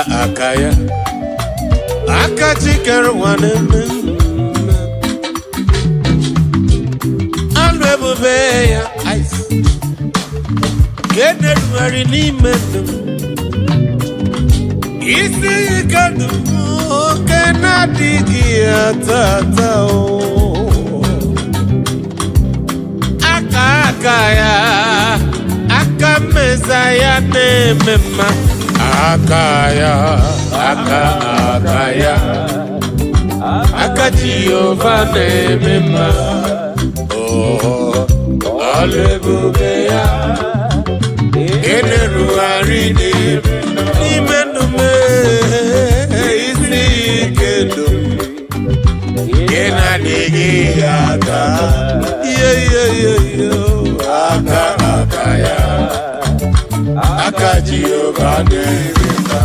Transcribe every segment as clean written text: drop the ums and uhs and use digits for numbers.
akaya akachikere waneme alwebube ya ice keneruari n'ime ndụ isi ikadu oke na-adịghị ya tata aka ya aka mmeza ya na-eme mma aka ya aka Jehova na-eme mma ọlụ ebube ya kenerugharị n'ime ndụ m isi ike ndụ nke na-adịghị ya aka aka ya aka Jehova na-eme mma.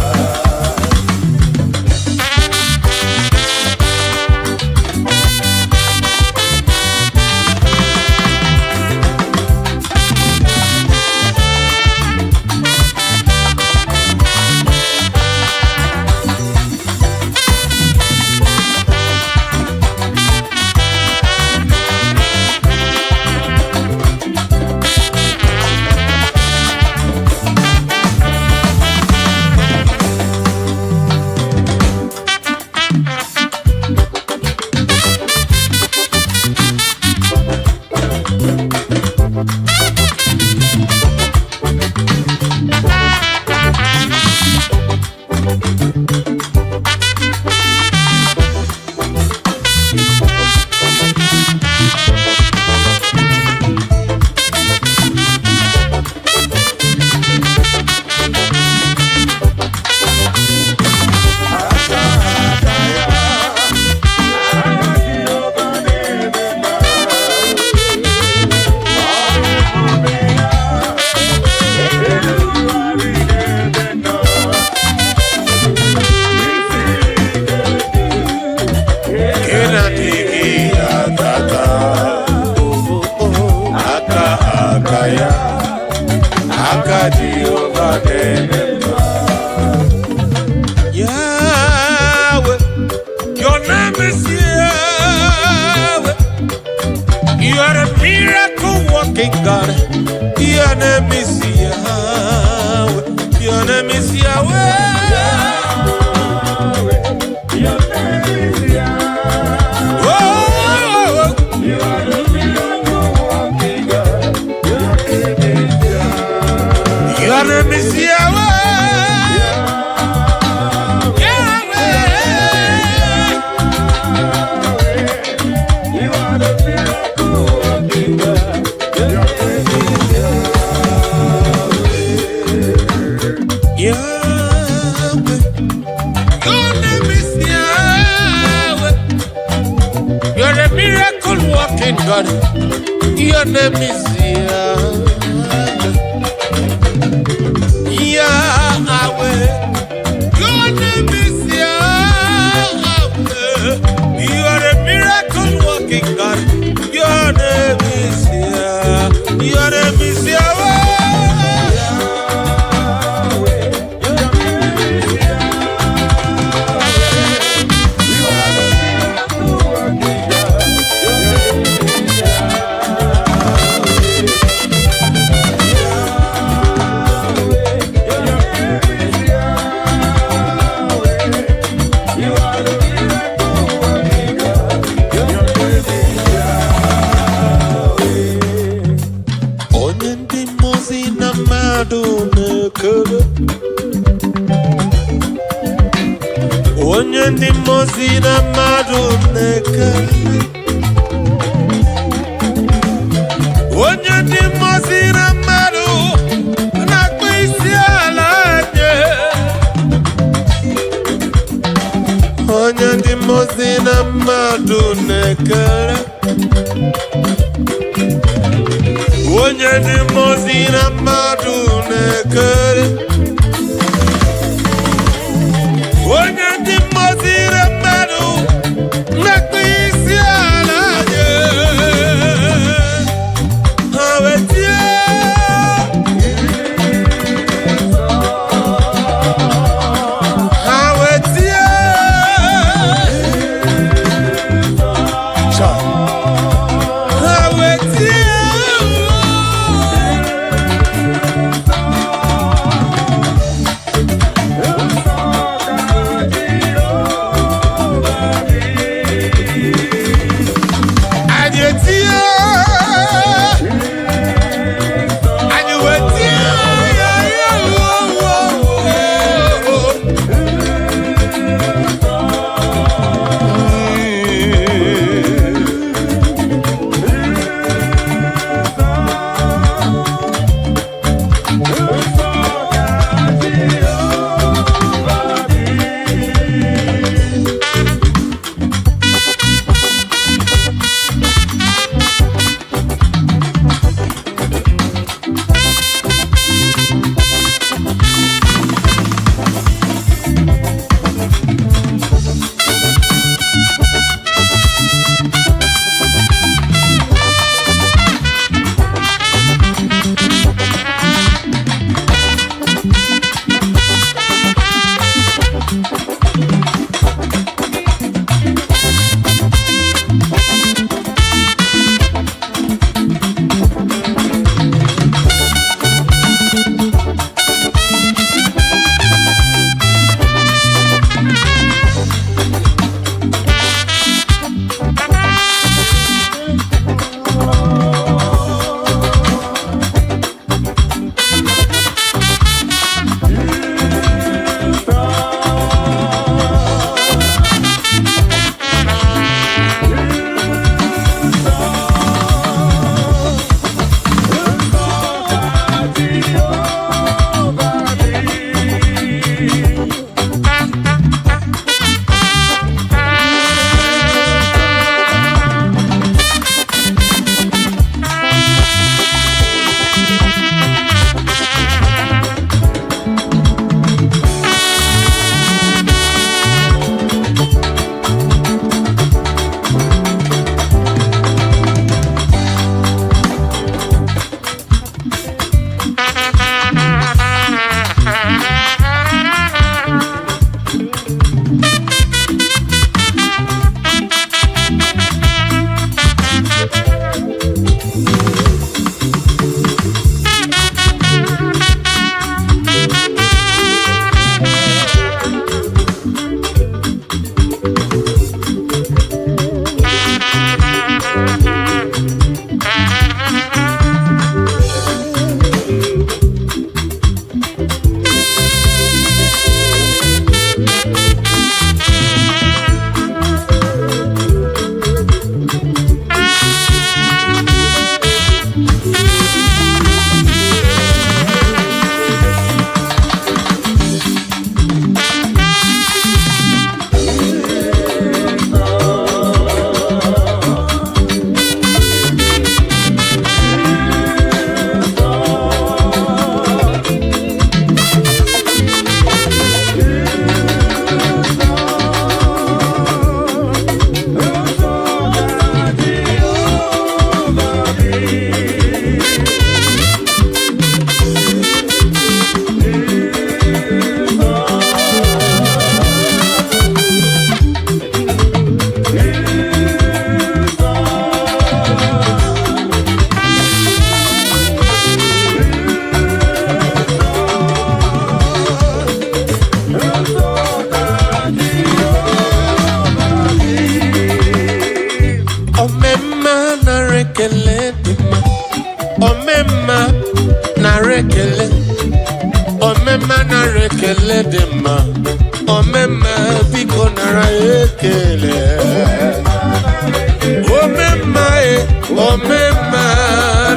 Yahweh, your name is Yahweh. You are a miracle working God. Your name is Yahweh. Your name is Yahweh. Your name is Yahweh. Oh, you are a miracle working God. Your name is Yahweh. God, your name is Yahweh. Your name is Yahweh. You are a miracle working God. Your name is Yahweh. Your name is Yahweh. Onye ndị mmozi na mmadụ na-ekele onye ndị mmozi na mmadụ na-akpọ isi ala nye onye ndị mmozi na mmadụ na-ekele onye ndị mmozi na mmadụ na-ekele onye ndị mmozi na mmadụ na-akpọ isi ala nye ha wetie omemma nara ekele dị mma, omemma biko nara ekele. Omemma omemma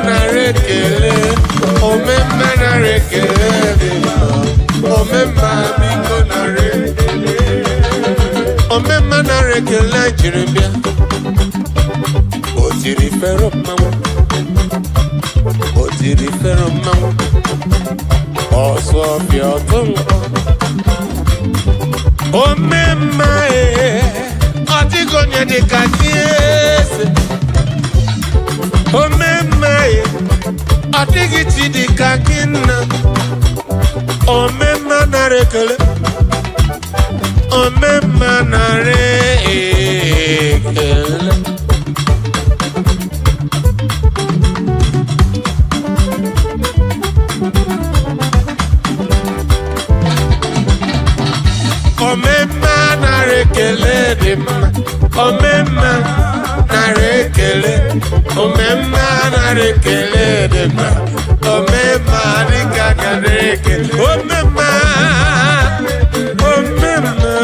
nara ekele, omemma nara ekele dị mma, omemma biko nara ekele. Omemma nara ekele jiri bịa, o tiri fero mmanwụ, o tiri fero mmanwụ, ọsọ bịa ọtọ nkọ. Omemma ọ dịghị onye dị ka gị eze. Omemma ọ dịghị chi dị ka gị nna. Omemma nara ekele, omemma nara ekele. Omemma nara ekele dị mma, omemma nara ekele, omemma nara ekele dị mma, omemma dịka nara ekele, omemma, omemma.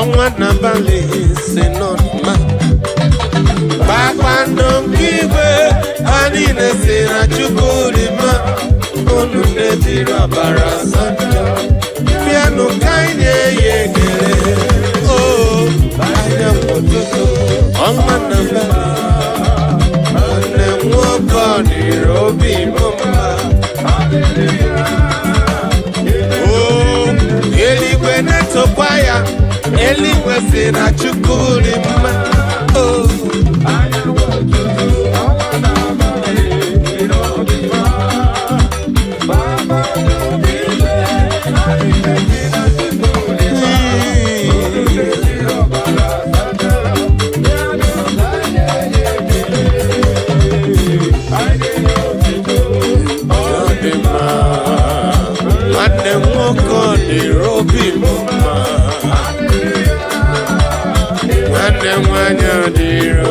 ọnwa n'abalị si n'ọdụma kpakpando nke igwe ha niile si na Chukwu dị mma unu na-etiri ọbara asatọ bịanụ ka anyị na-enye ekele o anya ụtụtụ ọnwa n'abalị nwanne nwoke ọ dịrị obi m mma eluigwe na-etokwa ya eluigwe si na Chukwu dị mma nwanne nwoke ọ dịrị obi m mma nwanne nwanyị ọ dịrị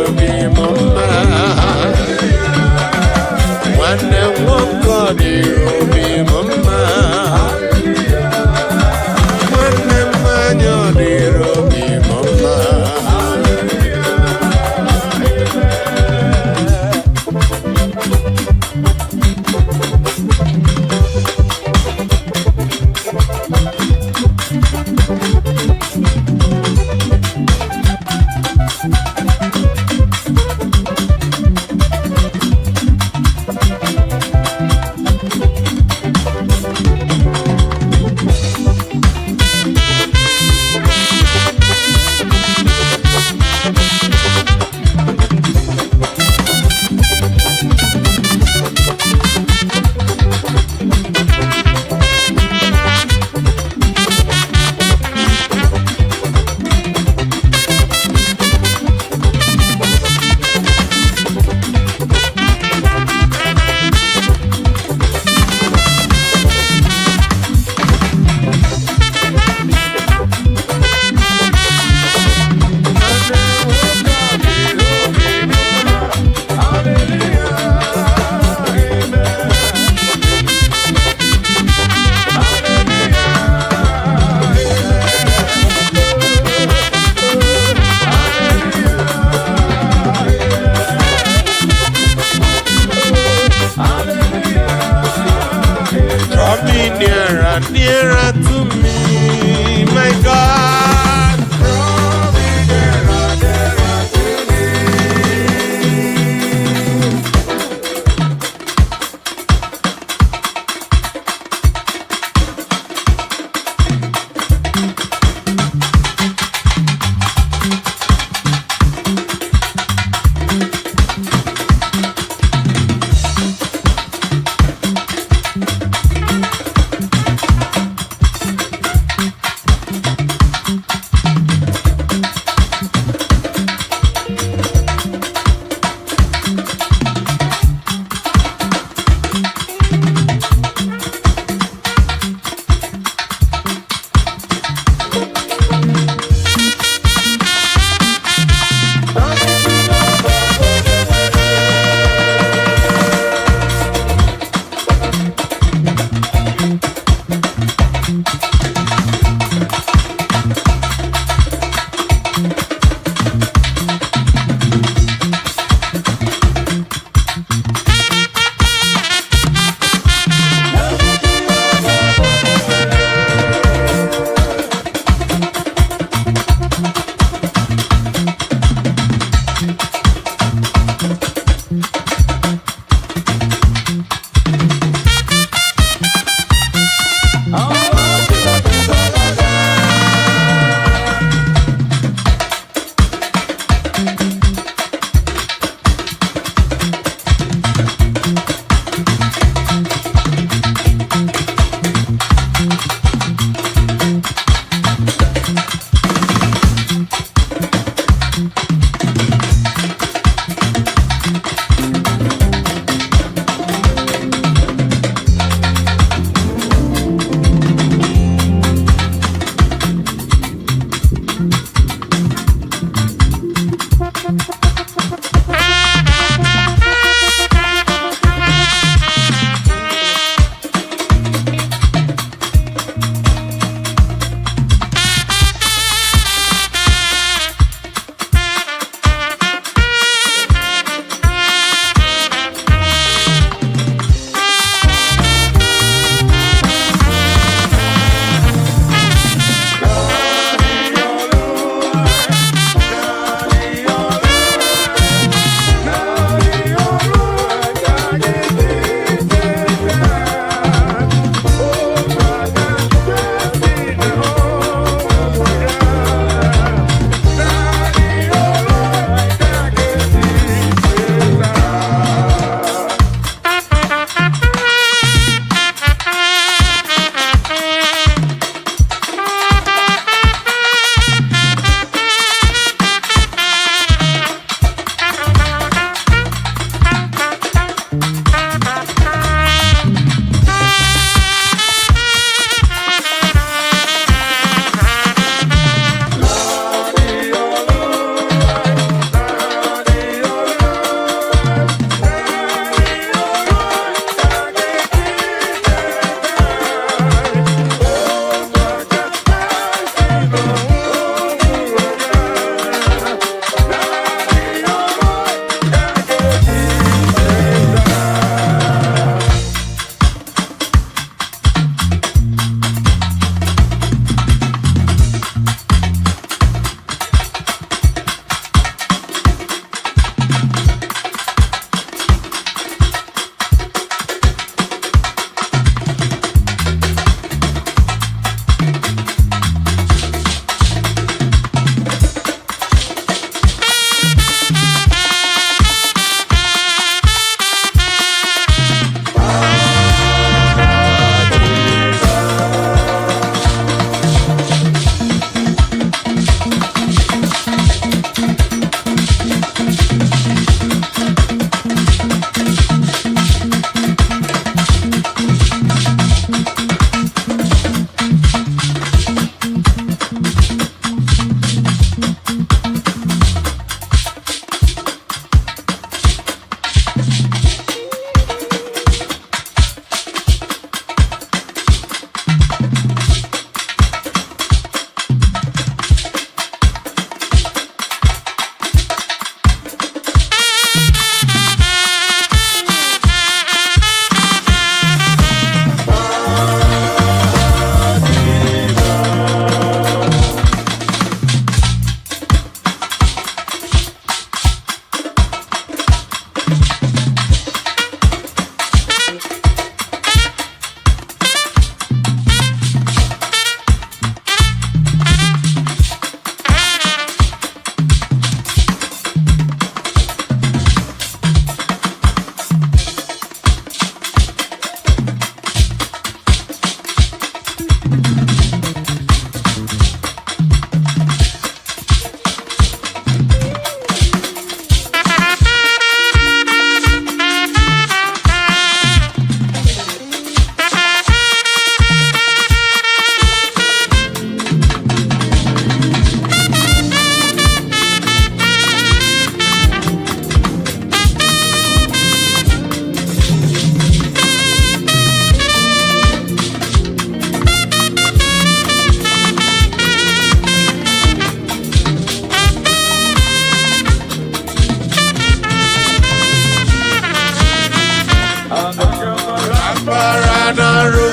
n'arụ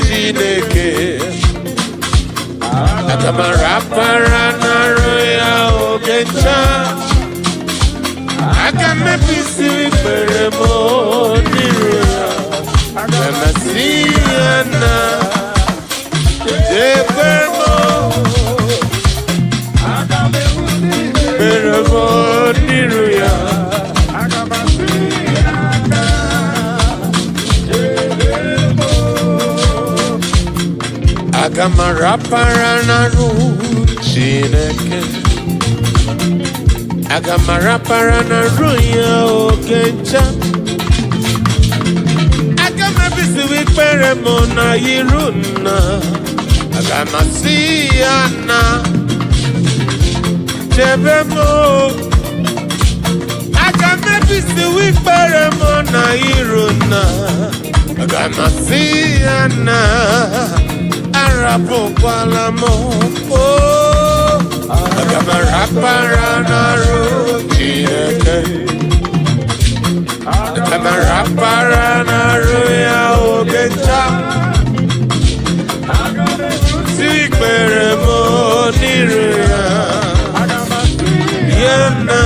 Chineke aga m arapara n'arụ ya oge ncha aga m mebisi ikpere m n'iru ya aga m asị ya na chebe m ikpere m n'iru ya aga m arapara n'arụ Chineke aga m arapara n'arụ ya oge ncha aga m ebisi ikpere m na iru nna aga m asị ya na chebe m aga m ebisi ikpere m na iru nna aga m asị ya na arapukwala m aga m arapara n'arụ Chineke aga m arapara n'arụ ya oge ncha si ikpere m n'iru ya ya na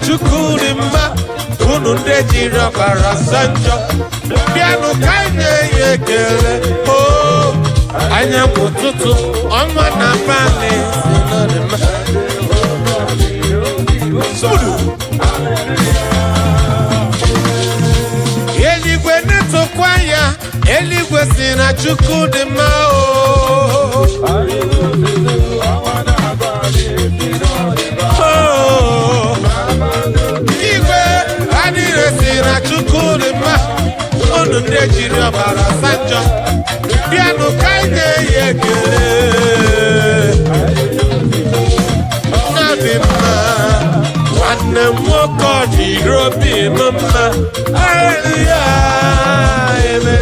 Chukwudimma unu ndị jiri ọbara sanjọ bịanụ ka anyị na-enye ekele anyanwụ ụtụtụ ọnwa na abalị eluigwe na-etokwa ya eluigwe si na Chukwudimma na Chukwudimma unu ndị jiri ọbara sanjọ bịanụ ka anyị na-enye ekele n'adị mma nwanne m nwoke ọ dịrị obi m mma ahịa eme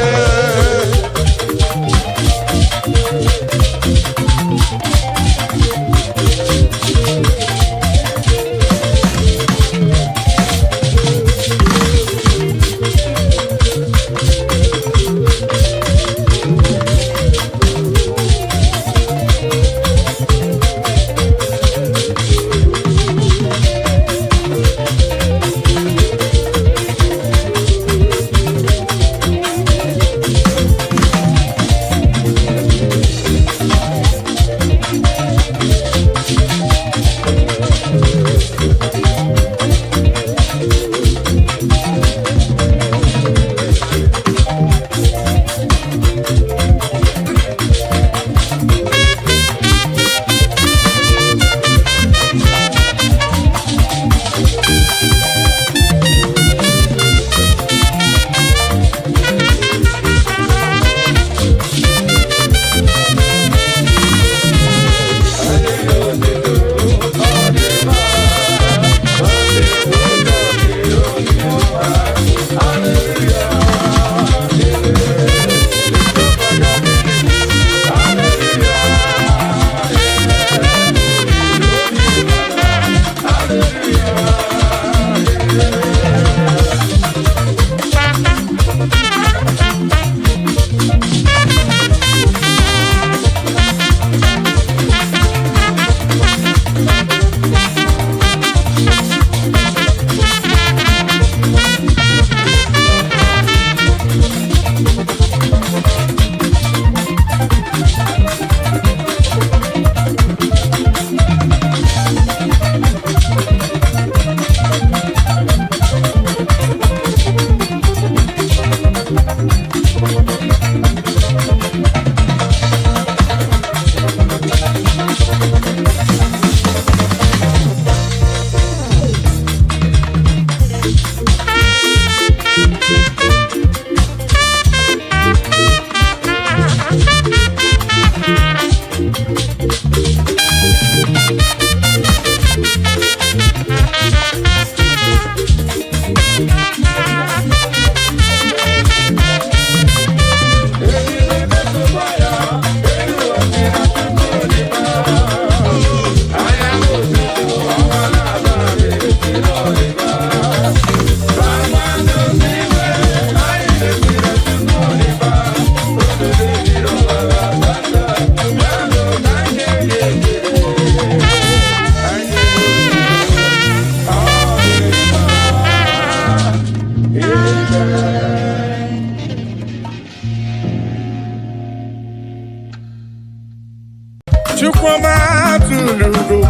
Chukwuma tulugo,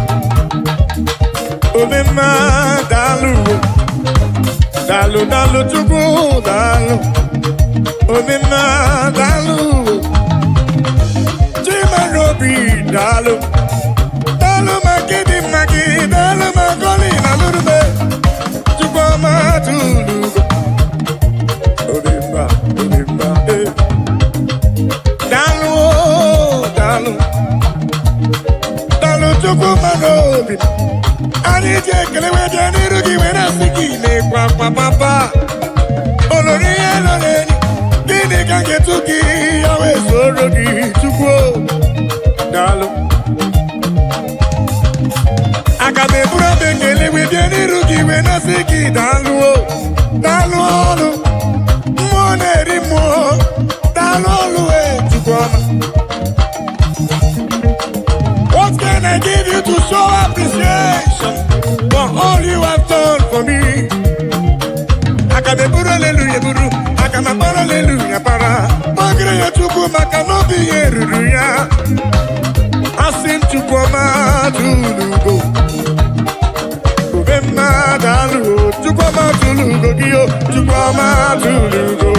omema dalu, dalu dalu chukwu dalu, omema dalu, chimarobi dalu, dalu magidi magi, dalu magoli nalurube, Chukwuma tulugo, omema omema dalu dalu. Chukwuma n'obi anyị ji ekele wee bịa n'iru gị wee na-asị gị na-ekwa papa olori ihe lọrọ enyi gịnị ka ga-etu gị ya wee soro gị Chukwu daalụ aga m eburu obi ekele wee bịa n'iru gị wee na-asị gị daalụ daalụ ọrụ mmụọ na-eri mmụọ daalụ ọrụ wee Chukwuma. What can I give you to show appreciation for all you have done for me? I can be put hallelujah, guru. I can be put hallelujah, para. Magre ya Chukwuma cannot be here, I sing Chukwuma tulugo. Ubema dalu, Chukwuma tulugo, gio, Chukwuma tulugo.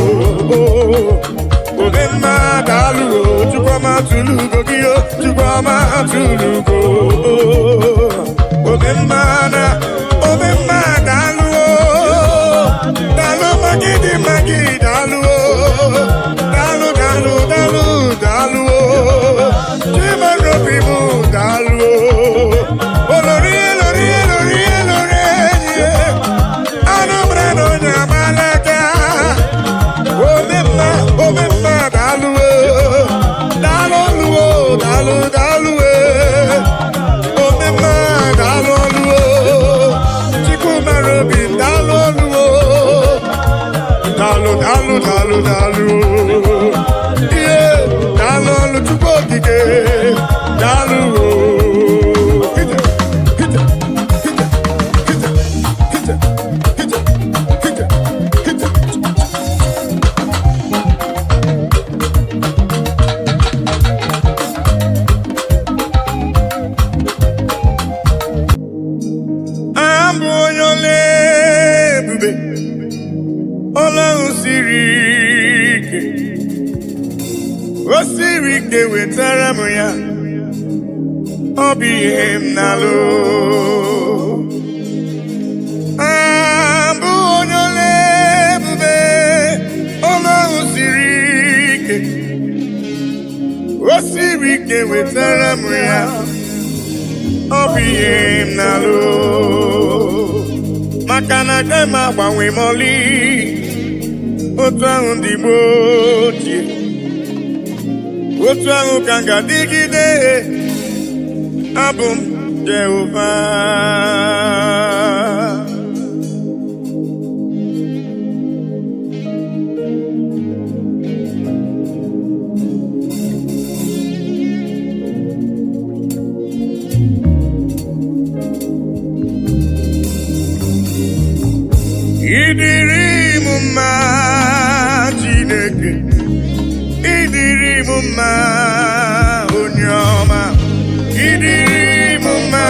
Obema dalu, Chukwuma tulugo, gio, Chukwuma tulugo. Obema dalu, dalu magi dalu, dalu, chimarobi mu dalu, olori, anobrano nyamalaka. Obema dalu, Obema dalu, Chukwumarobi dalu, yeah, dalu Chukwokike, dalu. Osiri ke wetara m ya ọ bụ ihe m na-alụ abụ onye ole ebube ọlụ siri ike osiri ke wetara m ya ọ bụ ihe m na-alụ maka na agaghị m agbanwe m ọlị otu ahụ ndị Igbo ochie otu ahụ ka m ga-adịgide abụ m Jehova ịdịrị m mma Chineke ịdịrị m mma onye ọma ịdịrị m mma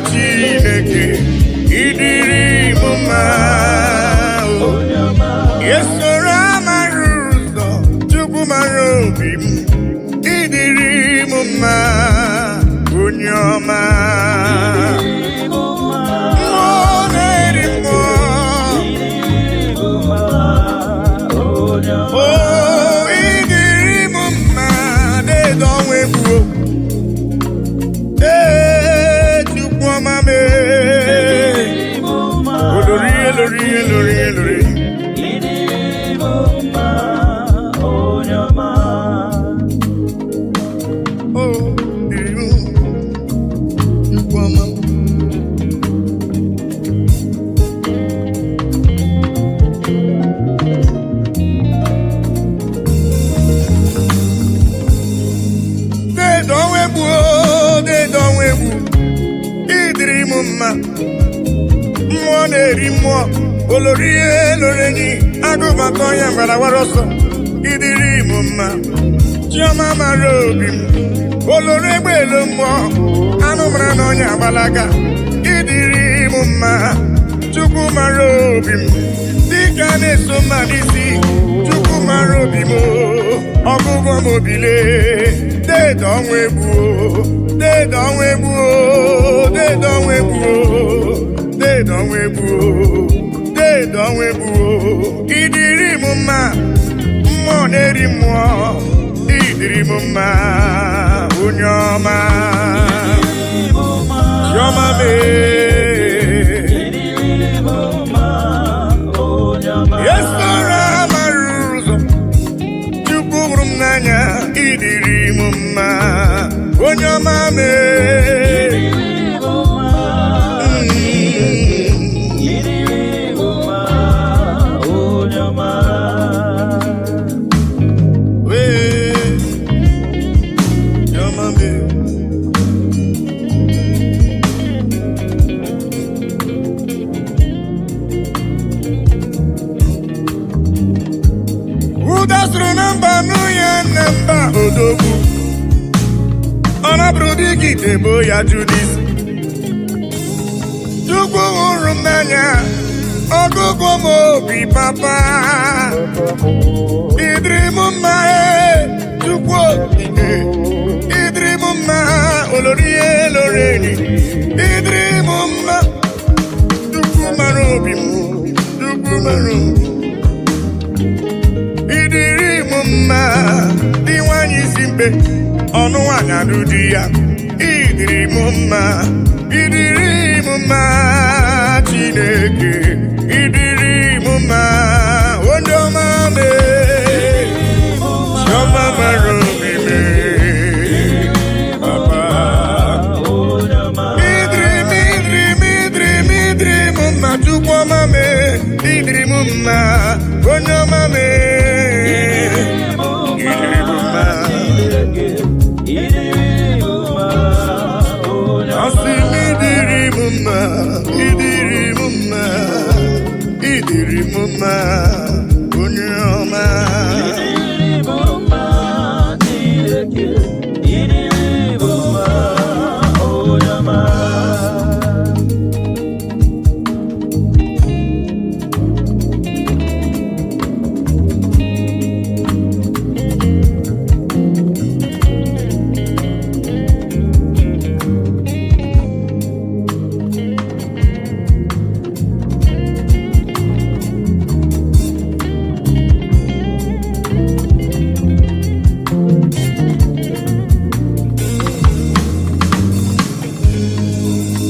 Chineke ịdịrị m mma onye ọma esoro amara ụzọ Chukwu mara obi m ịdịrị m mma onye ọma mmụọ na-eri mmụọ olori eloreni maka onye mbara wara ọsọ ịdịrị m mma chiọma mara obi m oloro egbe elu mmụọ anụ mara na onye agbalaga ịdịrị m mma Chukwu mara obi m dịka na-eso mma n'isi Chukwu mara obi m ọgụgụ m obile deede ọnwa egbuo deede ọnwa egbuo deede ọnwa egbuo deede ọnwa egbuo deede ọnwa egbuo ịdịrị m mma mmụọ na-eri mmụọ ịdịrị m mma onye ọma chiọma esora mara ụzọ Chukwu hụrụ m n'anya ịdịrị m mma onye ọma udasuru na mba n'ụya na mba odogwu ọ nabụrụ dịka itebo ya Judis Chukwu hụrụ m n'anya ọgụgụ m obi papa ịdịrị m mma Chukwu okike ịdịrị m mma olori eloreni ịdịrị m mma Chukwu mara obi m Chukwu mara obi ịdịrị m mma dị nwanyị isi mkpe ọnụ nwanyị alụ di ya ịdịrị m mma ịdịrị m mma Chineke ịdịrị m mma onye ọma chiọma mara obi papa ịdịrị m mma Chukwu ọma ịdịrị m mma onye ọma ịdịrị m mma onye ọma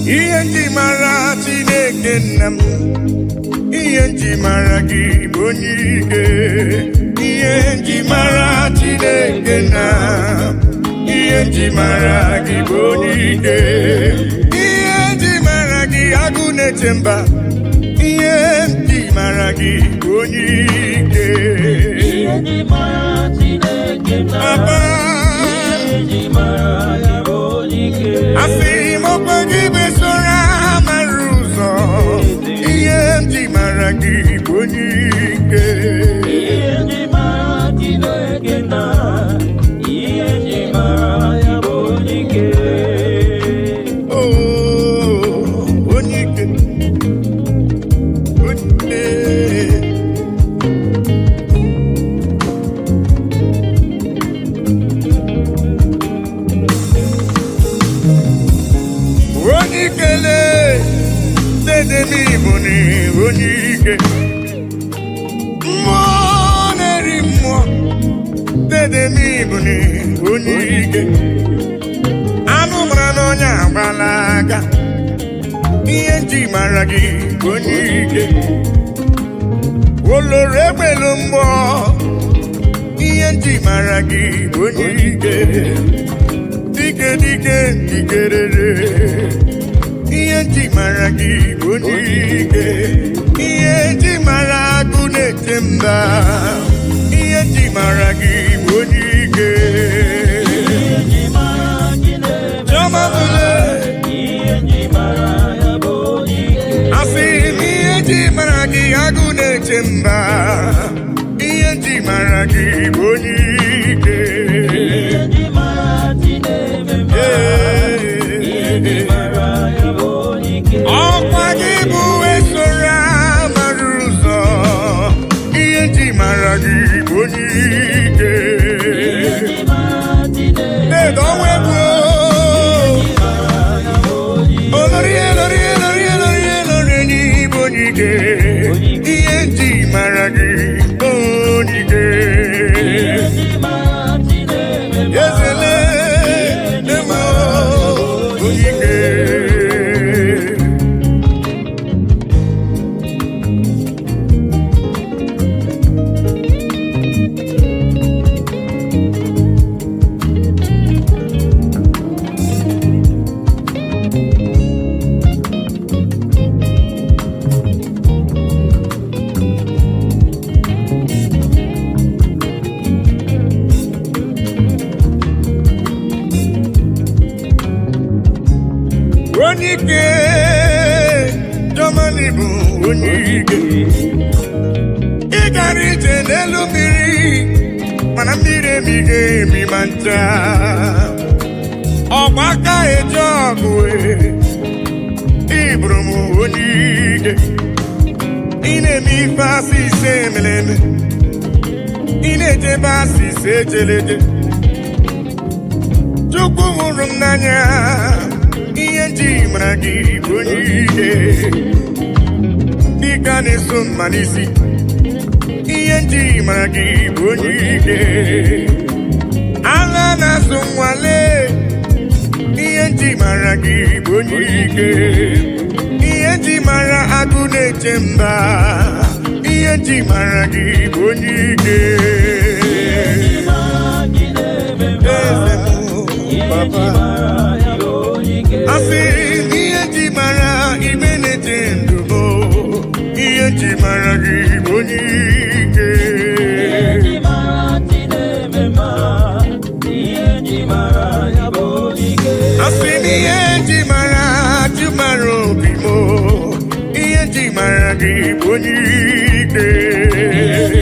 ihe nji mara Chineke nna m ihe nji mara gị bụ onye ike ihe nji mara Chineke nna ihe nji mara gị bụ onye ike ihe nji mara gị agụ na-eche mba ihe nji mara gị bụ onye ike ihe nji mara Chineke nna papa ihe nji mara gị bụ onye ike asị m ọkwa gị besora mara ụzọ ihe nji mara gị bụ onye ike ihe nji mara Chineke nna ihe nji mara ya bụ onye ike onye ike ikele dede m Igbo na onye ike mmụọ na-eri mmụọ dede m Igbo na onye ike anụ mara na onye agbalaga ihe nji mara gị onye ike oloro egbelu mmụọ ihe nji mara gị onye ike dike dike dikerere ihe nji mara gị onye ike ihe nji mara agụ na-eche mba ihe nji mara gị onye ike chiọma asị m ihe nji mara gị agụ na-eche na-eche mba, ihe nji mara gị bụ onye ike. Ọkwa gị bụ esoro mara ụzọ, ihe nji mara gị bụ onye ike. Onwe bụ olori n'Igbo onye ike, ihe nji mara gị onye ike. Ezele emo onye ike. Onye ike, Germany bụ onye ike. Ị gara ije n'elu mmiri, mana mmiri emighị emi ma ncha. Ọgba aka eji ọgụ ị bụrụ m onye ike. Ị na-eme ife asị ise emere eme, ị na-ejebe asị ise ejeleje. Chukwu hụrụ m n'anya, ihe nji mara gị bụ onye ike. Dịka na-eso mma n'isi, ihe nji mara gị bụ onye ike. Agha na-azụ nwale, ihe nji mara gị bụ onye ike. Ihe nji mara agụ na-eche mba, ihe nji mara gị bụ onye ike. Eze m, papa, asị ihe nji mara ibe na-eche ndụ m, ihe nji mara gị bụ onye ike. Asị ihe nji mara Chukwu mara obi m, ihe nji mara gị bụ onye ike.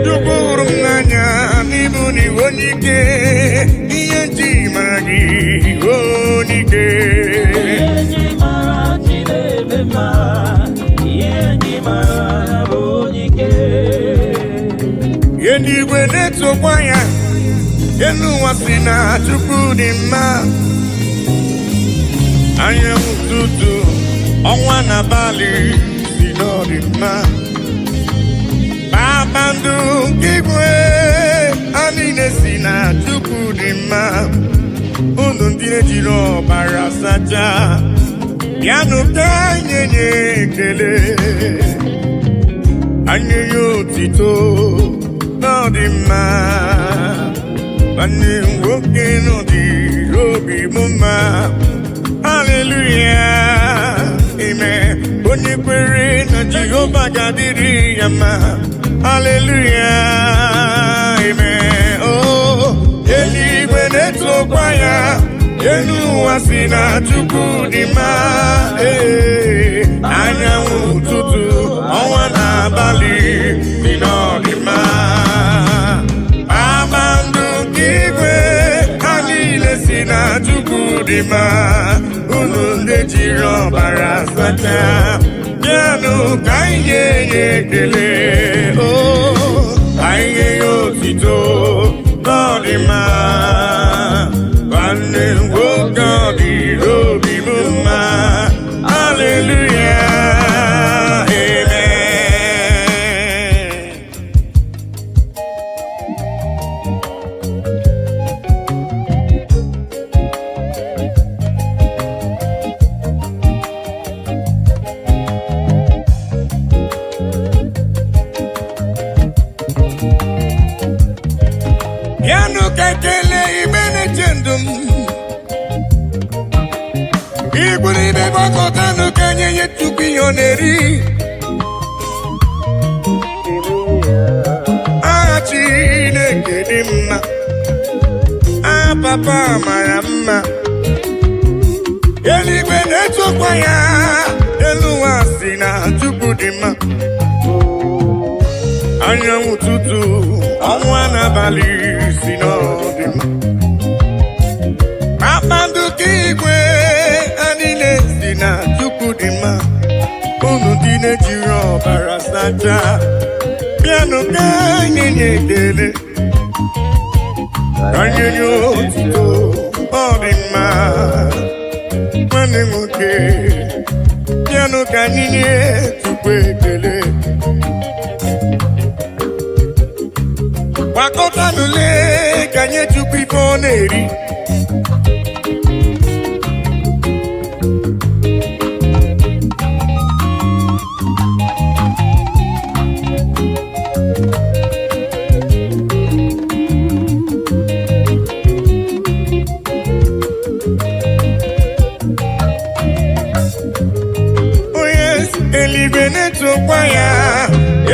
Chukwu hụrụ m n'anya n'ịbụ n'iwe onye ike, ihe nji mara gị onye ike. Ihe n'igwe na-etokwa ya, elu ụwa si na Chukwu dị mma. Anyanwụ ụtụtụ, ọnwa na abalị si na ọ dị mma. Kpakpando nke igwe ha niile si na Chukwu dị mma. Unu ndị na-ejiri ọbara sacha, bịanụ ka anyị nye ekele, anyị nye otito na ọ dị mma. Nwanne nwoke nọ dịrị obi m mma. Haleluya, amen. Onye kwere na Jehova ga-adịrị ya mma. Hallelujah, amen. Oh, eluigwe na-etokwa ya, elu ụwa si na Chukwu dị mma. Anyanwụ ụtụtụ, ọnwa na abalị dị na ọ dị mma. Kpakpando nke igwe ha niile si na Chukwu dị mma. Unu ndị jiri ọbara sacha, bịanụ ka anyị nye ya ekele, ka anyị nye ya otito na ọ dị mma. Nwanne nwoke ọ dịrị obi m mma. Haleluya, amen. Bịanụ ka ekele igbe na-eche ndụ m. Igburu ibe gbakọtanụ ka anyị nye Chukwu ihe ọ na-eri. Aha Chineke dị mma, aha Papa mara mma. eluigwe na-etokwa ya, elu ụwa si na Chukwu dị mma. Anyanwụ ụtụtụ, ọnwa n'abalị si na ọ dị mma. Kpakpando nke igwe ha niile si na Chukwu dị mma. Unu ndị na-ejiri ọbara sachaa, bịanụ ka anyị nye ekele, ka anyị nye otuto, ọ dị mma. Nwanne m nwoke, bịanụ ka anyị nye Chukwu ekele. Gbakọtanụ lee ka nye Chukwu ife ọ na-eri. Eluigwe na-etokwa ya,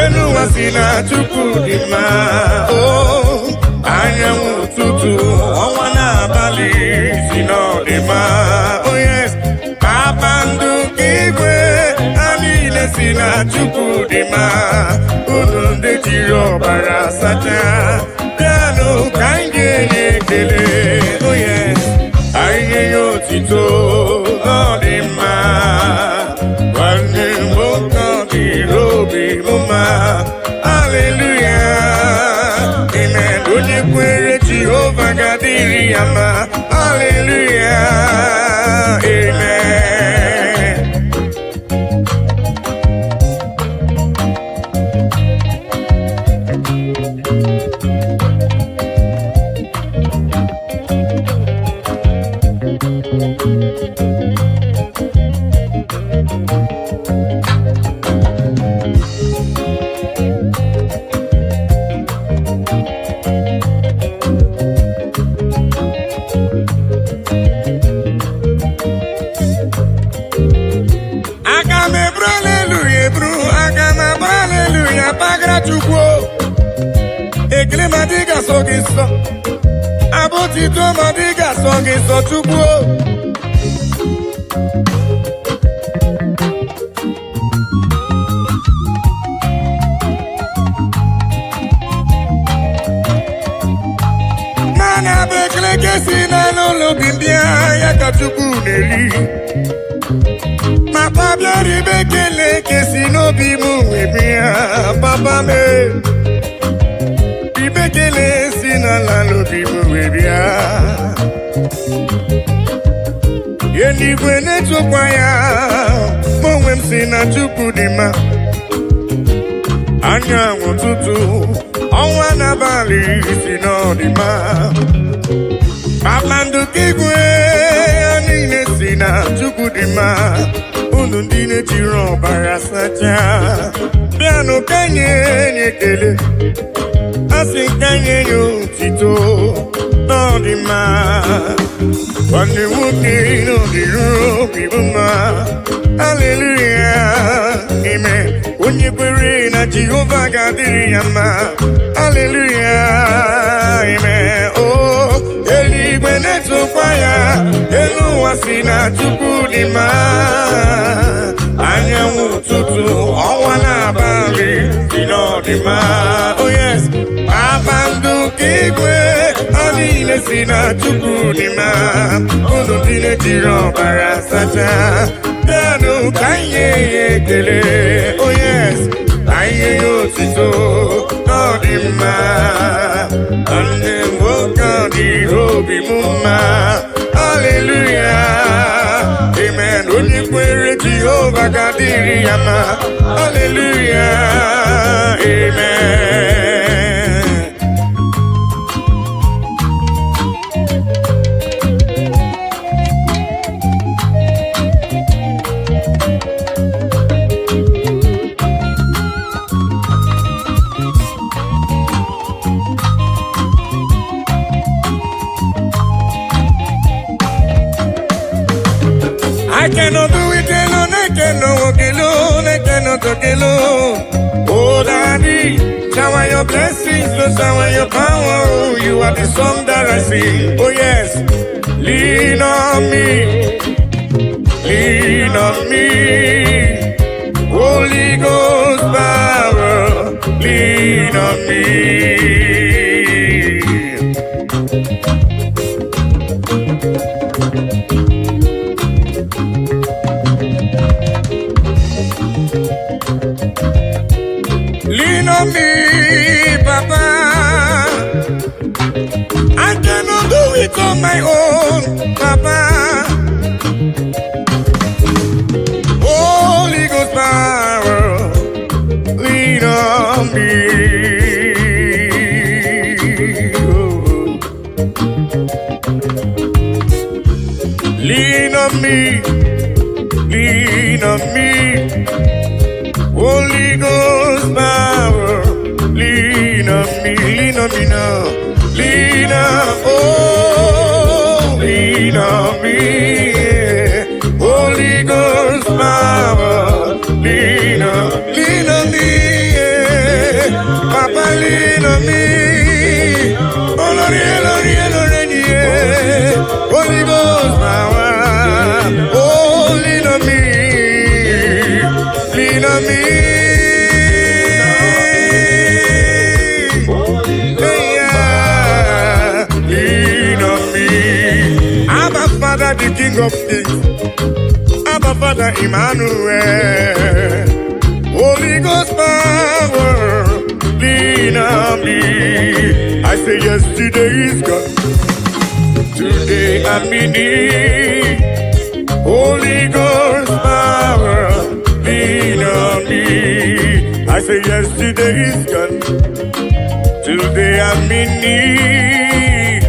elu ụwa si na Chukwu dị mma. Anyanwụ ụtụtụ, ọnwa n'abalị si na ọ dị mma. Kpakpando nke igwe ha niile si na Chukwu dị mma. Unu ndị jiri ọbara sachaa, bịanụ ka anyị ga-enye ekele. Anyị nye ya otito, ọ dị mma. Nwanne m nwoke ọ dịrị obi m mma. Hallelujah, amen. Onye kwere Jehova ga-adịrị ya mma. Hallelujah, amen. Ekele ma dị ga-asọ gị nsọ, abụtito ma dị ga-asọ gị nsọ Chukwu. Mana bụ ekele ka esi n'ụlọ obi mbịa ya ka Chukwu na-eri. Ma pabịa ribe ekele ka esi n'obi m wee bịa, papa me. Ibekele si n'ala n'obi m wee bịa. Eluigwe na-etokwa ya, mụ onwe m si na Chukwu dị mma. Anyanwụ ụtụtụ, ọnwa n'abalị si na ọ dị mma. Kpakpando nke igwe ha niile si na Chukwu dị mma. Unu ndị na-ejiri ọbara sachaa, bịanụ ka nye ekele. Asị ka nye ya otito, ọ dị mma. Nwanne nwoke na ọ dịrị obi m mma. Hallelujah, amen. Onye kwere na Jehova ga-adịrị ya mma. Hallelujah, amen. Eluigwe na-etokwa ya, elu ụwa si na Chukwu dị mma. Anyanwụ ụtụtụ, ọnwa n'abalị si na ọ dị mma. Kpakpando nke igwe ha niile si na Chukwu dị mma. Unu ndị na-ejiri ọbara sachaa, bịanụ ka anyị nye ya ekele. Anyị nye ya otito, ọ dị mma. Nwanne m nwoke ọ dịrị obi m mma. Hallelujah, amen. Onye kwere Jehova ga-adịrị ya mma. Hallelujah, amen. I cannot do it alone, I cannot walk alone, I cannot talk alone. Oh, Daddy, shower your blessings, Lord, shower your power. Oh, you are the song that I sing. Oh, yes, lean on me. lean on me. Holy Ghost power, lean on me. Lean on me, Papa. I cannot do it on my own, Papa. Holy Ghost power, lean on me. Lean on me, lean on me. Holy Ghost power, lean on me now. Lean on, oh, lean on me. Yeah. Holy Ghost power, lean on me. Yeah. Papa, lean on me. Oh, Lord, yeah, Lord, yeah, Lord, yeah. Holy Ghost power, oh, lean on me. Lean on me. The King of Kings, Abba Father Emmanuel, Holy Ghost power, lean on me. I say yesterday is gone, today I'm in need. Holy Ghost power, lean on me. I say yesterday is gone, today I'm in need.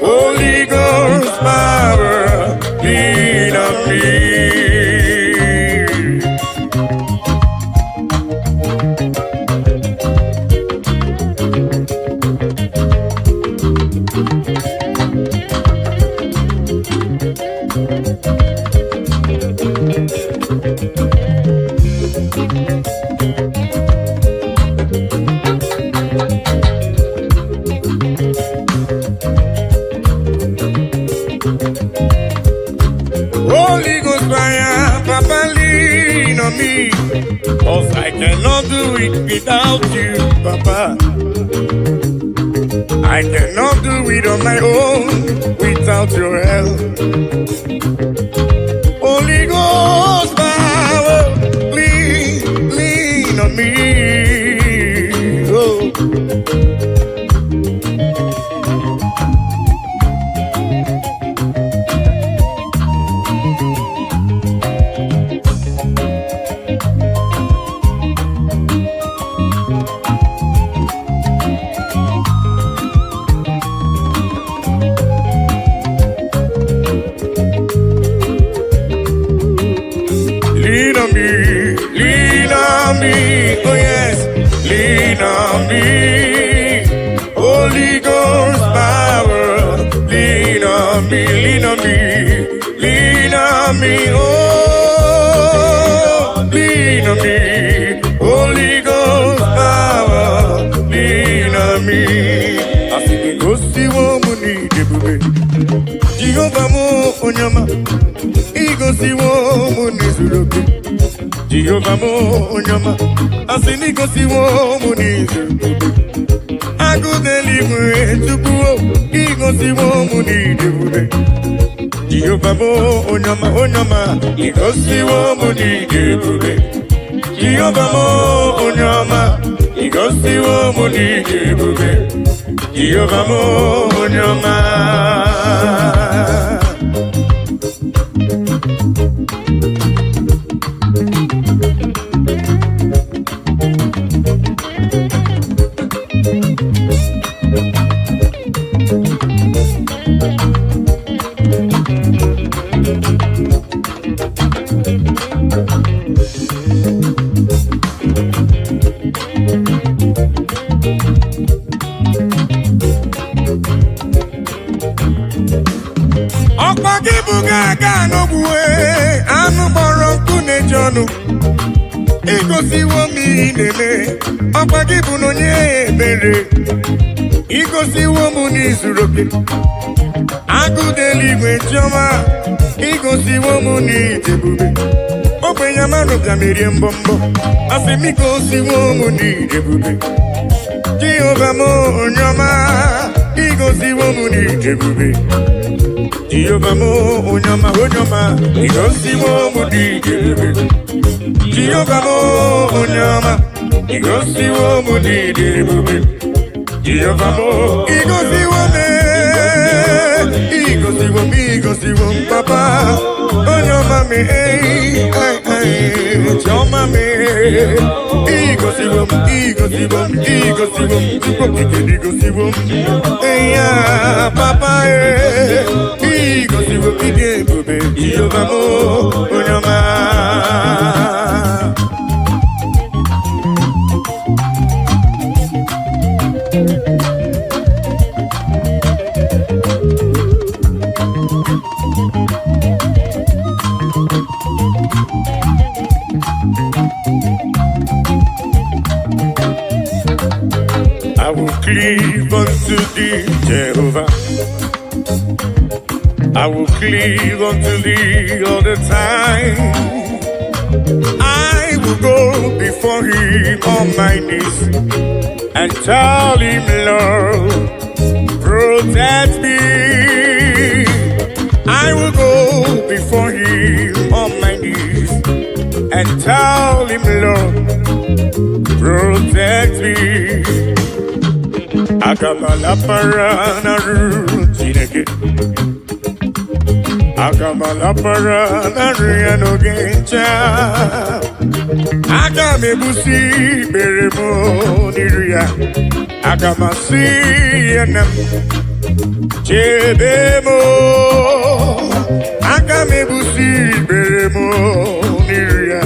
Holy Ghost power, lean on me. Holy Ghost fire, Papa, lean on me. 'Cause I cannot do it without you, Papa. I cannot do it on my own without your help. Holy Ghost power, lean on me. Oh. Lean on me, oh yes, lean on me. Holy Ghost power, lean on me, oh, lean on me. Holy Ghost power, lean on me. I think it goes to woman, Jehovah mo onyama. Igosi wo munizuruke Jehovah mo onyama Asini gosi wo munizuruke Agudeliwe tukuo Igosi wo munizuruke Jehovah mo onyama Igosi wo munizuruke Jehovah mo onyama Igosi wo munizuruke Jehovah mo onyama. Gaga no bue, anu boronku ne jonu. Igosi wo mi nene, opa gibu no nye bere. igosiwo m n'izuru oke agụdeli igwe chiọma igosiwo m n'ije ebube ogbenye mmadụ bịa merie mbọmbọ asị m igosiwo m n'ije ebube Jehova m onye ọma igosiwo m n'ije ebube Jehova m onye ọma igosiwo m n'ije ebube Jehova m onye ọma igosiwo m n'ije ebube Jehova mo, igosiwo me, papa. Onyo mame, choma me. Igosiwo, yeah, papa, igosiwo, bube. Jehova mo, onyo ma. I will cleave unto thee, Jehovah. I will cleave unto thee all the time. I will go before him on my knees and tell him, Lord, protect me. I will go before him on my knees and tell him, Lord, protect me. Akamala parana rutineke. Akamala parana riano gencha. Akame busi beremo niria. Akamasi enam chebemo. Akame busi beremo niria.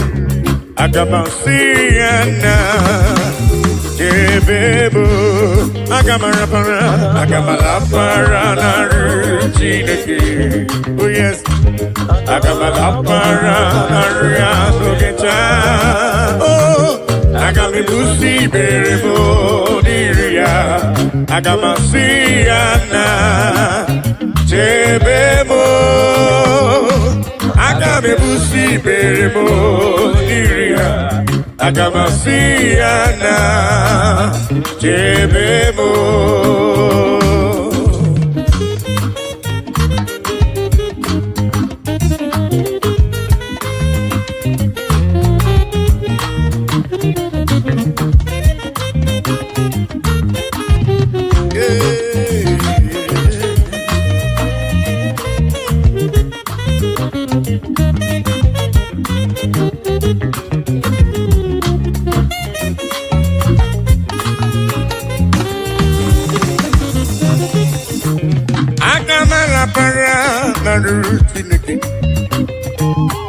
Akamasi enam. Bebo, agamala para na rutineke. Oh yes, agamala para na riano gencha. Oh, agami busi berebo niria. Agamasi ana chebemo. Agami busi berebo niria. Agamasiana Jebemo.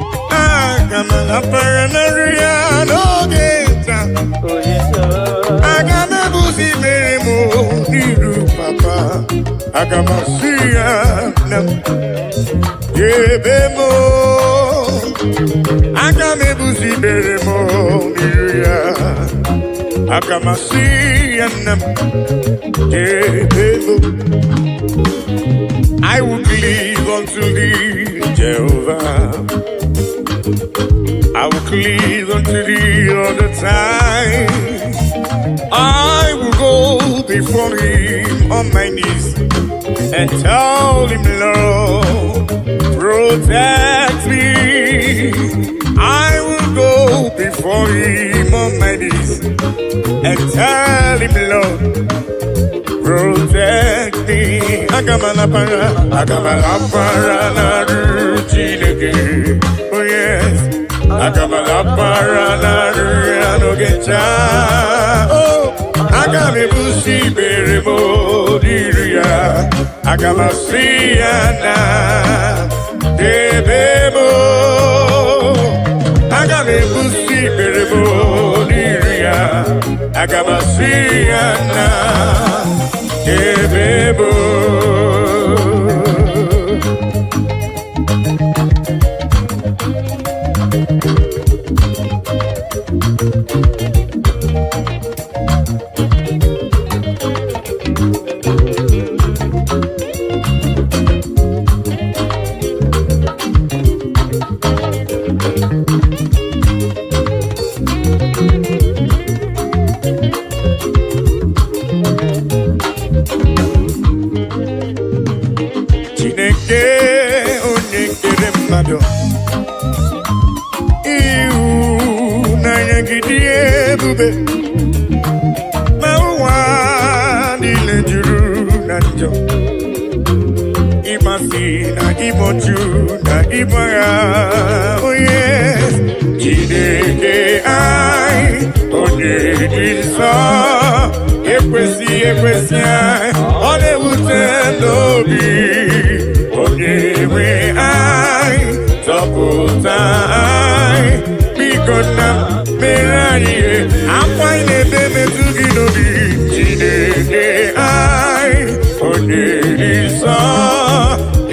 Agamala para na riano geta. Agame busi meremo niru papa. Agamasia nam jebemo. Agame busi meremo niruya. Agamasia nam jebemo. I will cleave unto thee, Jehovah. I will cleave unto thee all the time. I will go before him on my knees and tell him, Lord, protect me. I will go before him on my knees and tell him, Lord, protect me. Agamala para na rutineke. Oh yes, agamala para na riano gencha. Oh, agame busi beremo diria. Agamasiana debemo. Agame busi beremo diria. Agamasiana Bebo. gidi ebube ma ụwa niile juru na njọ ịmasị na ịbọchu na ịgbagha onye Chineke anyị onye dị nsọ ekwesị anyị ọ na-ewute n'obi onye nwe anyị zọpụta anyị biko nna mere anyị akwa anyị na-ebe metụ gị n'obi Chineke anyị onye dị nsọ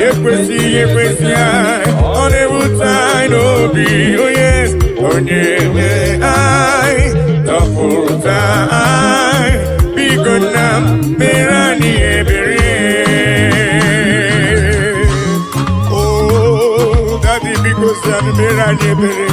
ekwesị anyị ọ na-ewute anyị n'obi onye nwe anyị zọpụta anyị biko nna mere anyị ebere daddy biko si anyị mere anyị ebere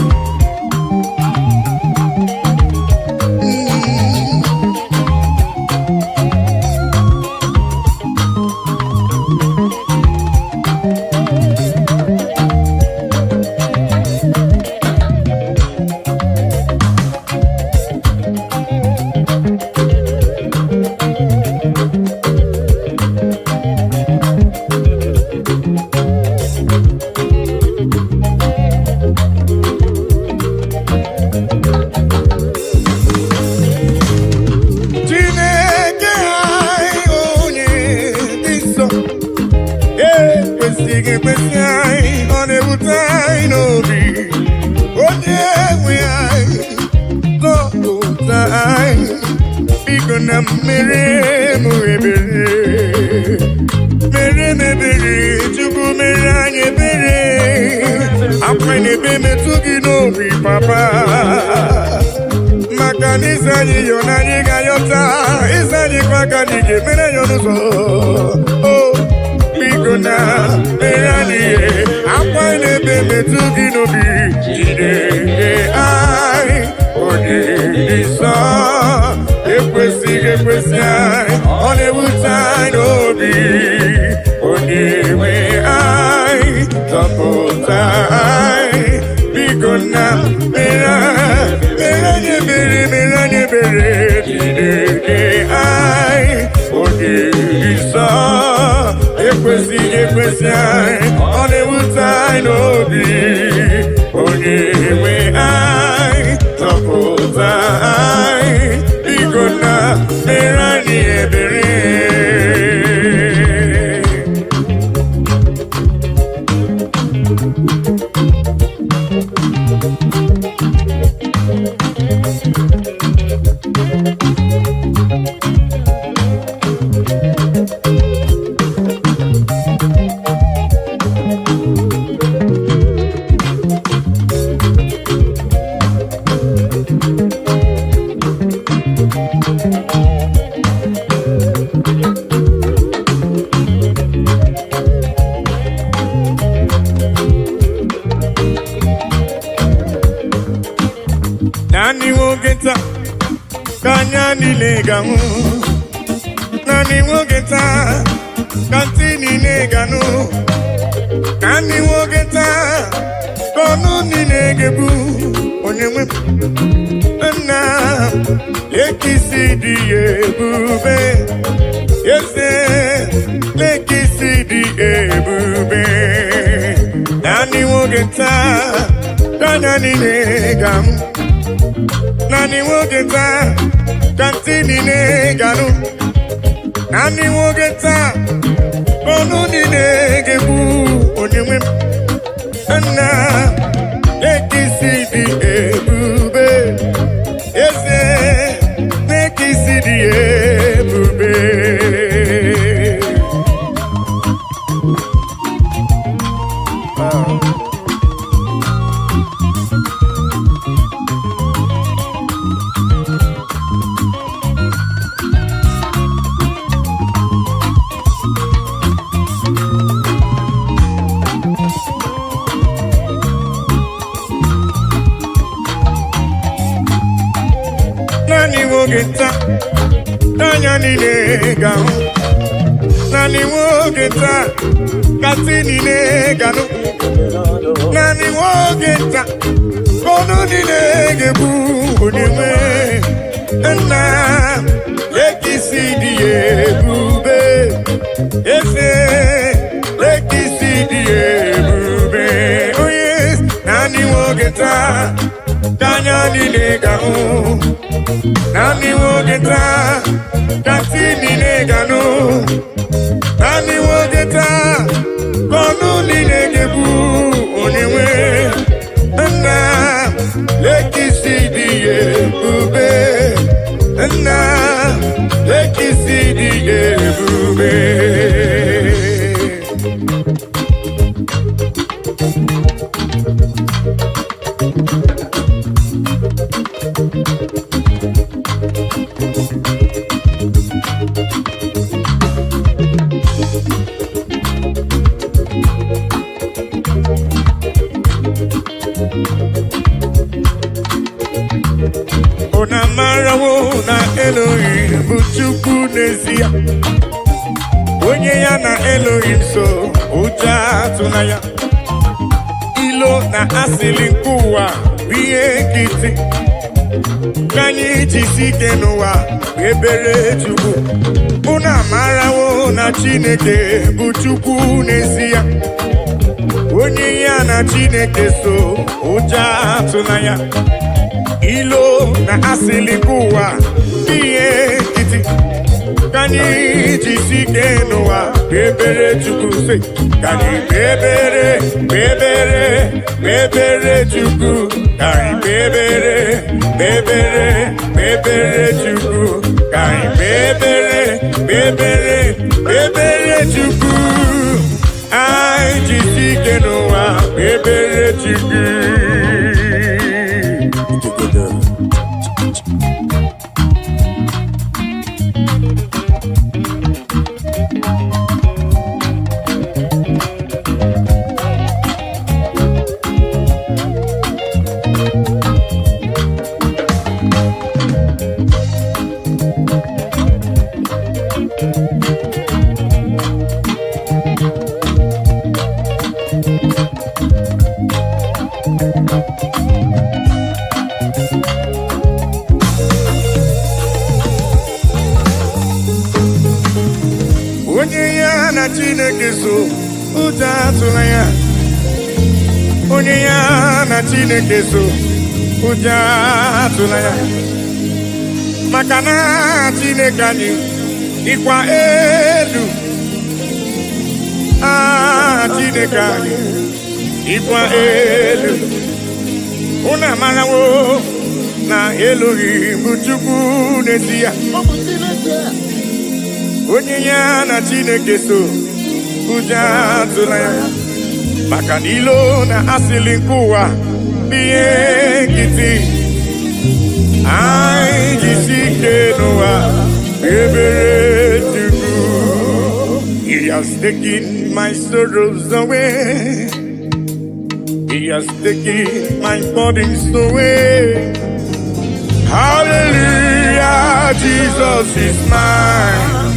Papa maka n'izanyi yo na anyị ga-ayọta izanyi kwa ka anyị ga-emere ya n'ụzọ biko na mere anyị akwa na-ebe metụ gị n'obi Chineke anyị onye dị nsọ ekwesị anyị ọ na-ewute anyị n'obi onye nwe anyị zọpụta anyị biko nna mere anyị ebere Chineke anyị onye dị nsọ ekwesị anyị ọ na-ewute anyị n'obi onye nwe anyị zọpụta anyị biko nna mere anyị ebere Nani wogeta kanya nileganu Nani wogeta kantini neganu Nani wogeta kono ninegebu Onyewe na ekisi di ebube Yese lekisi di ebube Nani wogeta kanya nileganu Nani wogeta kantini neganu Nani wogeta kono ninegebu Onyewe na ekisi di ebube Eze ekisi di ebube Nani wogeta Tanya nile ganu Nani wogeta Kasi nile ganu Nani wogeta Kono nile gebu Onye niile ga-ahụ naanị nwoke taa ka ntị niile ga-anụ naanị nwoke taa ka ọnụ niile ga-ebu onye nwe nna lekisi dị ya ebube nna lekisi dị ya ebube Ona marawo na Elohim bụ Chukwu n'ezie onye ya na Elohim so ụjọ atụla ya ilo na asịrị nke ụwa bụ ihe nkịtị ka anyị jisi ike n'ụwa ebere Chukwu unu amarawo na Chineke bụ Chukwu n'ezie onye ya na Chineke so ụjọ atụla ya ilo na asịrị nke ụwa ihe nkịtị ka anyị jisi ike n'ụwa ebere Chukwu se ka anyị kpebere Chukwu ka anyị kpebere Chukwu ka anyị kpebere Chukwu anyị jisi ike n'ụwa kpebere Chukwu. Onye ya na Chineke so ụjọ atụla ya onye ya na Chineke so ụjọ atụla ya maka na Chineke anyị dịkwa elu Chineke anyị dịkwa elu unu amarawo na Elohim bụ Chukwu n'ezie onye ya na Chineke so ụjọ atụla ya maka na ilo na asịrị nke ụwa bụ ihe nkịtị anyị jisi ike n'ụwa ebere Chukwu. He has taken my sorrows away, He has taken my burdens away. Hallelujah, Jesus is mine.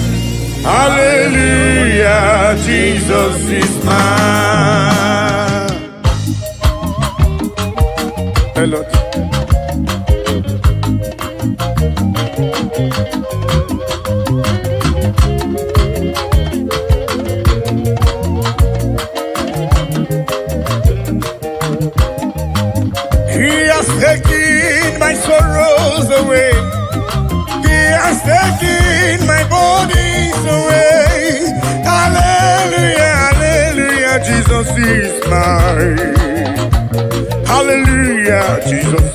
Hallelujah, Jesus is mine. Hello. He has taken my sorrows away. He has taken my bodies away. Hallelujah, hallelujah, Jesus is mine. Hallelujah, Jesus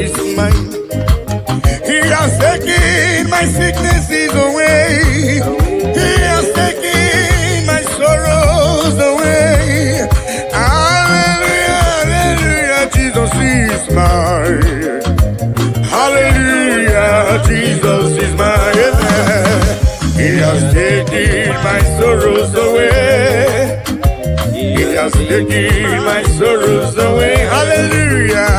is mine. He has taken my sicknesses away. He has taken my sorrows away. Hallelujah, hallelujah, Jesus is mine. Hallelujah, Jesus is mine. He has taken my sorrows away. He has taken my sorrows away. Hallelujah,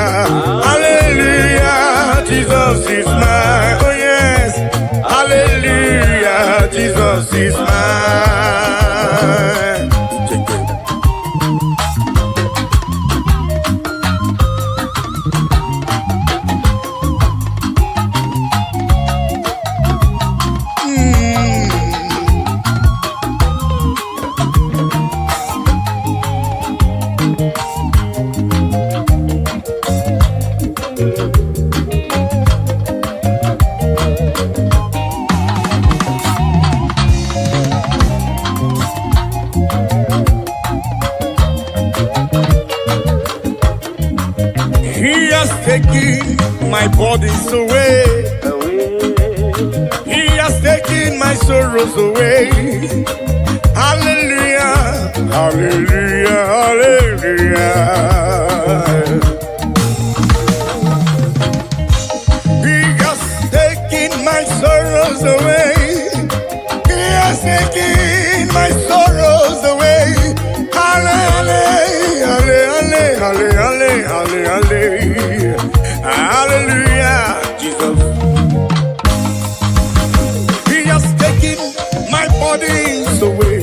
hallelujah, Jesus is mine. Oh yes, hallelujah, Jesus is mine. taken my burdens away. He has taken my sorrows away. Hallelujah, hallelujah, hallelujah. He has taken my sorrows away. He has taken my sorrows away. Hallelujah, hallelujah, hallelujah, hallelujah, Jesus. He has taken my burdens away.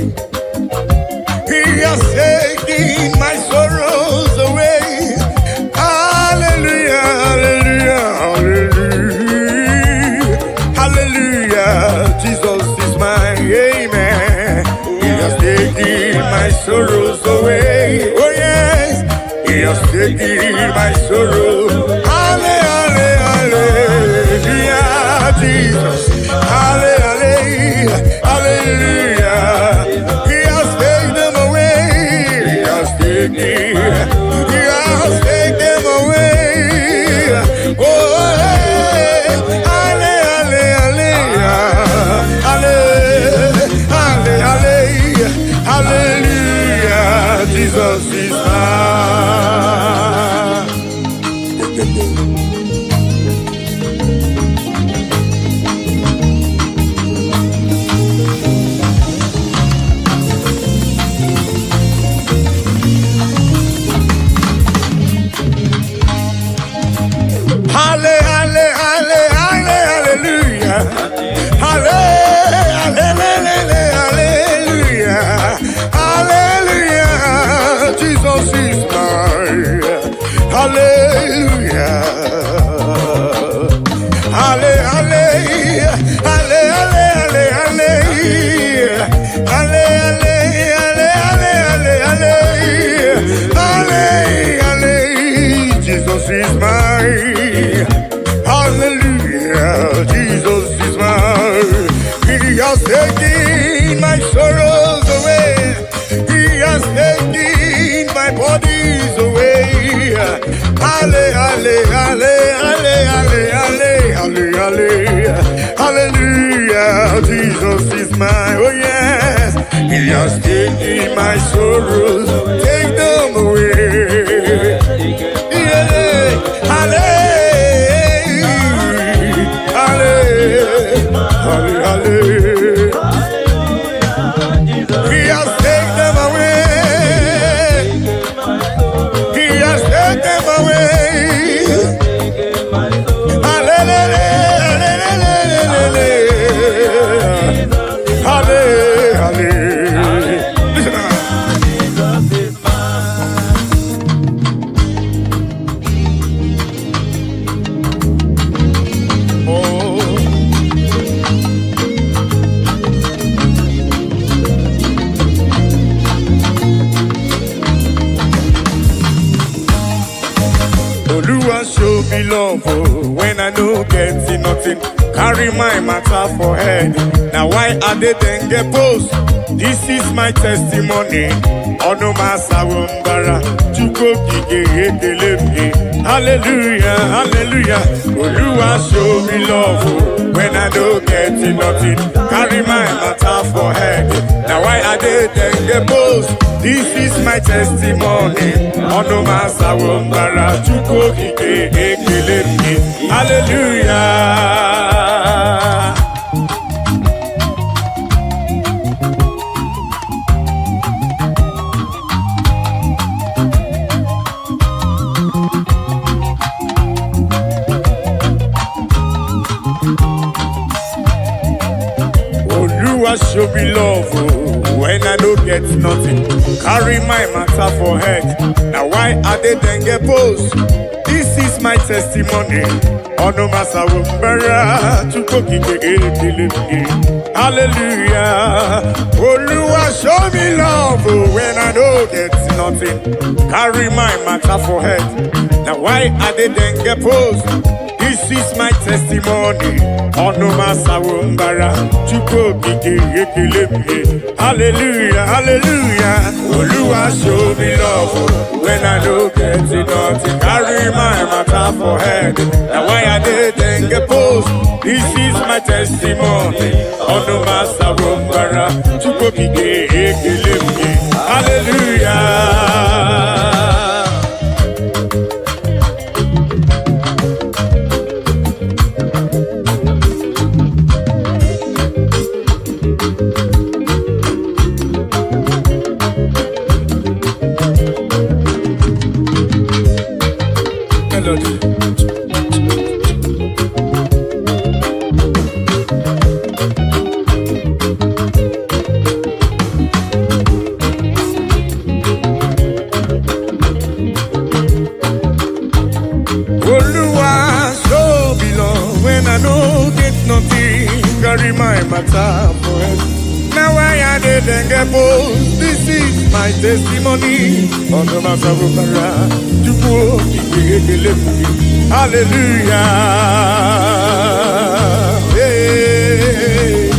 He has taken my sorrows away. Hallelujah, hallelujah, hallelujah, hallelujah. Jesus is my amen. He has taken my sorrows away. Oh yes, He has taken my sorrow. Hallelujah, hallelujah, Jesus. Hallelujah, hallelujah. He has taken them away. He has taken them away. Oh, hey. Hallelujah, hallelujah, hallelujah, hallelujah. Jesus is mine. Hallelujah. Hallelujah. Jesus is mine. Hallelujah. Hallelujah. Hallelujah. Jesus is mine. Hallelujah, Jesus is mine. He has taken my sorrows away. He has taken my bodies away. Hallelujah, hallelujah, Jesus is mine. Oh yes, He has taken my sorrows. Take them away. Hallelujah. He has taken them away. He has taken them away. Show me love when I no get nothing. Carry my matter for head. Now why are they then get post? This is my testimony. Ono masawumbara chuko kike ekelemi. Hallelujah, hallelujah. Oluwa show me love when I no get nothing. Carry my matter for head. Now why are they then get post? This is my testimony. Ono masawumbara chuko kike ekelemi. Hallelujah. Show me love when I don't get nothing. Carry my matter for head. Now why are they then get post? This is my testimony. Ono masawumbara chuko kike ekelemi. Hallelujah. Oluwa show me love when I don't get nothing. Carry my matter for head. Now why are they then get post? This is my testimony. testimony. Ọnụ masawo mbara, Chukwu okike ekele m. Hallelujah, hallelujah. Oluwa show me love when I don't get nothing. Carry my matter for head. Now why I didn't get post? This is my testimony. Ọnụ masawo mbara, Chukwu okike ekele m. Hallelujah. Carry my matter for it. Now I didn't get bold. This is my testimony. On the matter of Mara, to go, hallelujah. Hey.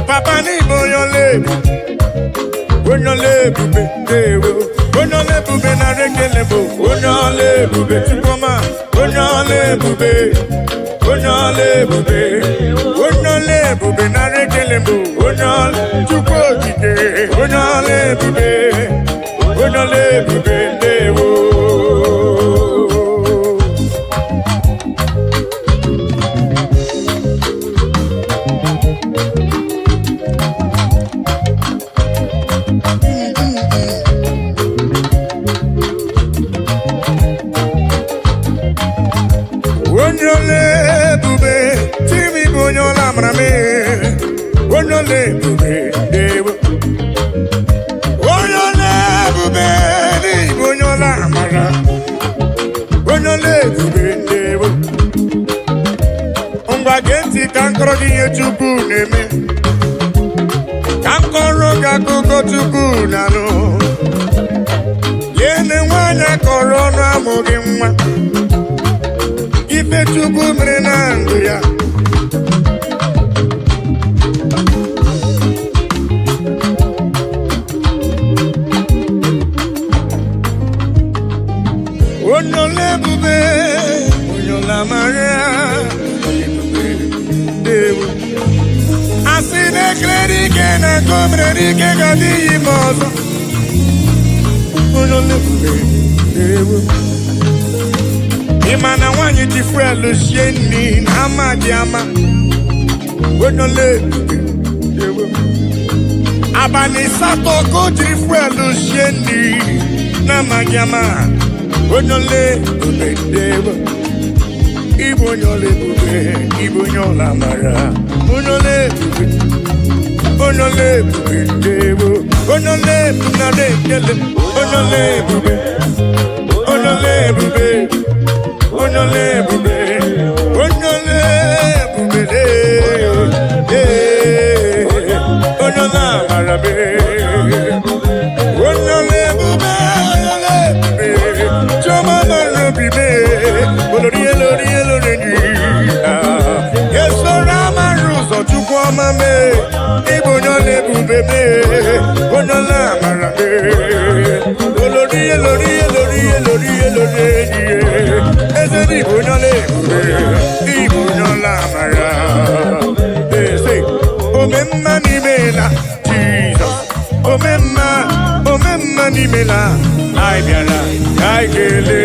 Papa ni bonyole bube dewo bonyole bube na rekele bo bonyole bube chukoma bonyole bube na rekele bo bonyole chukokike bonyole bube dewo. Kankoro giye chukwu neme kankoro gakuko chukwu nano yene nwanya koro na amụghị nwa ife chukwu mere na ndụ ya onole bube onyola maria así de creer que no comer y que gadillo mozo uno le veo y mana wanyi ti fue lo sheni na ma diama uno le veo abani sato ko ti fue lo sheni na ma diama uno le veo Igbo nyole bube, Igbo nyola mara. Onole bube dewo. Onole na rekele. Onole bube dewo. Onyola mara be. Onole bube. Choma mara bibe. Olori. Mame, Igbo nyole bube me, onyola mara me. Olori, eze Igbo nyole bube, Igbo nyola mara. Eze, omemma ni mela, Jesus. Omemma ni mela, ai biara, ai gele.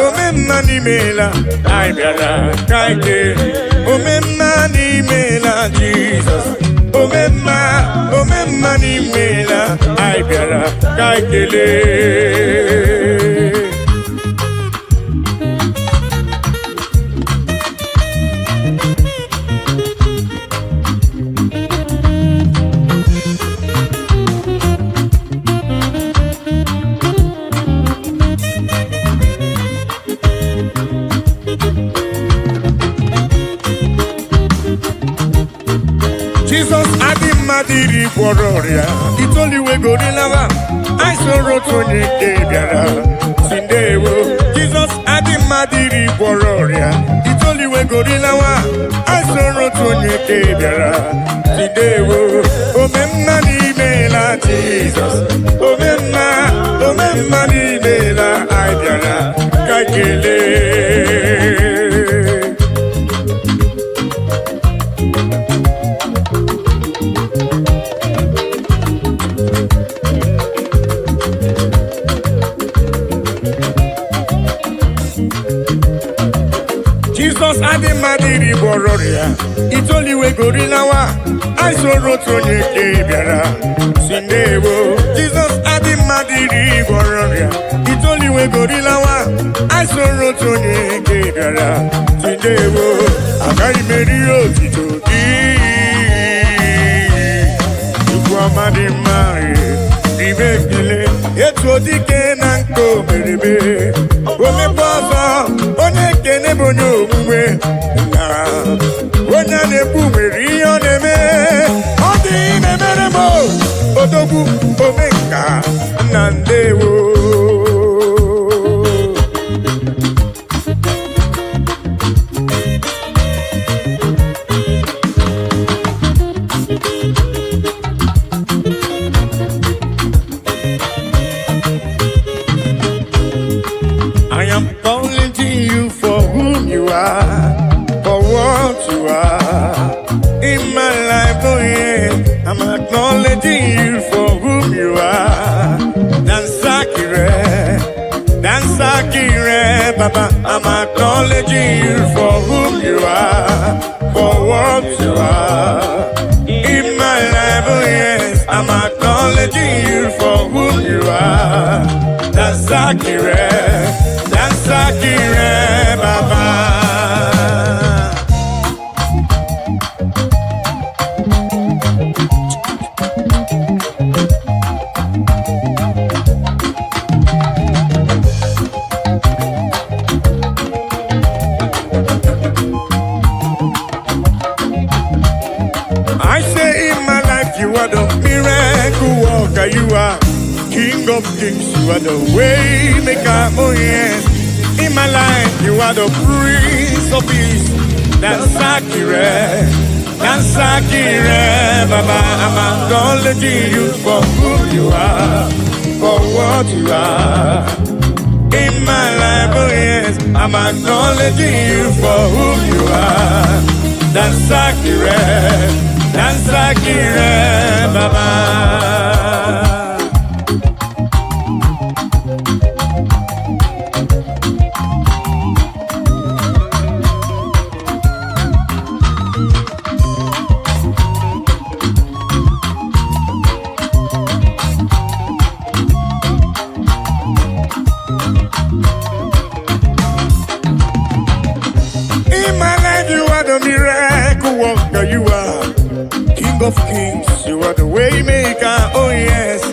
omemma n'imela anyị bịara ka anyị kele omemma n'imela Jesus omemma n'imela anyị bịara ka anyị kele Jesus adị mma dịrị gwọrọ ọrịa itoliwe gorilawa anyị soro tonye nke bịara si ndewo Jesus adị mma dịrị gwọrọ ọrịa itoliwe gorilawa anyị soro tonye nke bịara si ndewo omemma n'imela Jesus omemma n'imela anyị bịara ka kelee Jesus adị mma dịrị gwọrọ ọrịa itoliwe gorilawa anyị soro otu onye nke bịara si ndewo Jesus adị mma dịrị gwọrọ ọrịa itoliwe gorilawa anyị soro otu onye nke bịara si ndewo agaghị m eri otito gị Chukwu ọma dị mma ribe ekele etu dike na nke omerebe omekwa ọzọ onye ekene bụ onye omume na onye na-ekwu nwere ihe ọ na-eme ọ dị na-emere m odogwu omenka na ndewo I am calling to you for whom you are, for what you are in my life. Oh yeah, I'm acknowledging you for whom you are. Dansakire, Baba. I'm acknowledging you for whom you are, for what you are in my life. Oh yes, I'm acknowledging you for whom you are. Dansakire, Baba. I say in my life you are the miracle worker, you are King of Kings, you are the way maker, oh yes. In my life, you are the Prince of Peace. Dansakire, Baba. I'm acknowledging you for who you are, for what you are. In my life, oh yes, I'm acknowledging you for who you are. Dansakire, Baba. Miracle worker, you are King of Kings, you are the way maker, oh yes.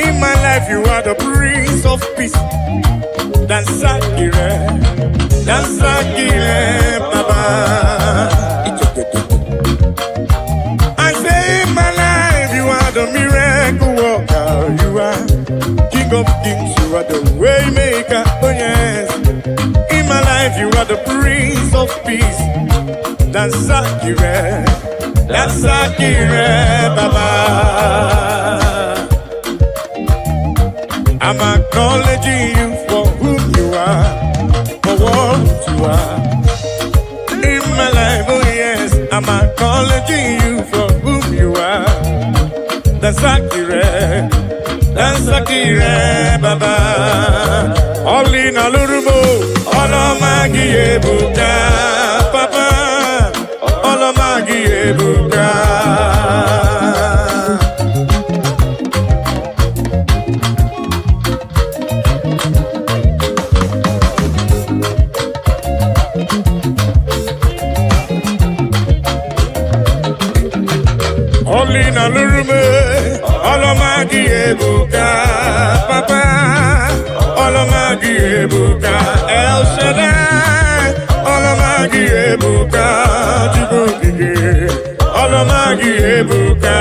In my life, you are the Prince of Peace. Dansakire, Baba. I say in my life, you are the miracle worker, you are King of Kings, you are the way maker, oh yes. In my life, you are the Prince of Peace. Dansakire, Baba. I'm acknowledging you for whom you are, for what you are. In my life, oh yes, I'm acknowledging you for whom you are. Dansakire, Baba. All in ebuka, papa, ọlọma gị ebuka. Olina lurume, ọlọma gị ebuka, papa, ọlọma gị ebuka, El Shaddai, ọlọma gị ebuka, Chukwu okike, ọlọma gị ebuka.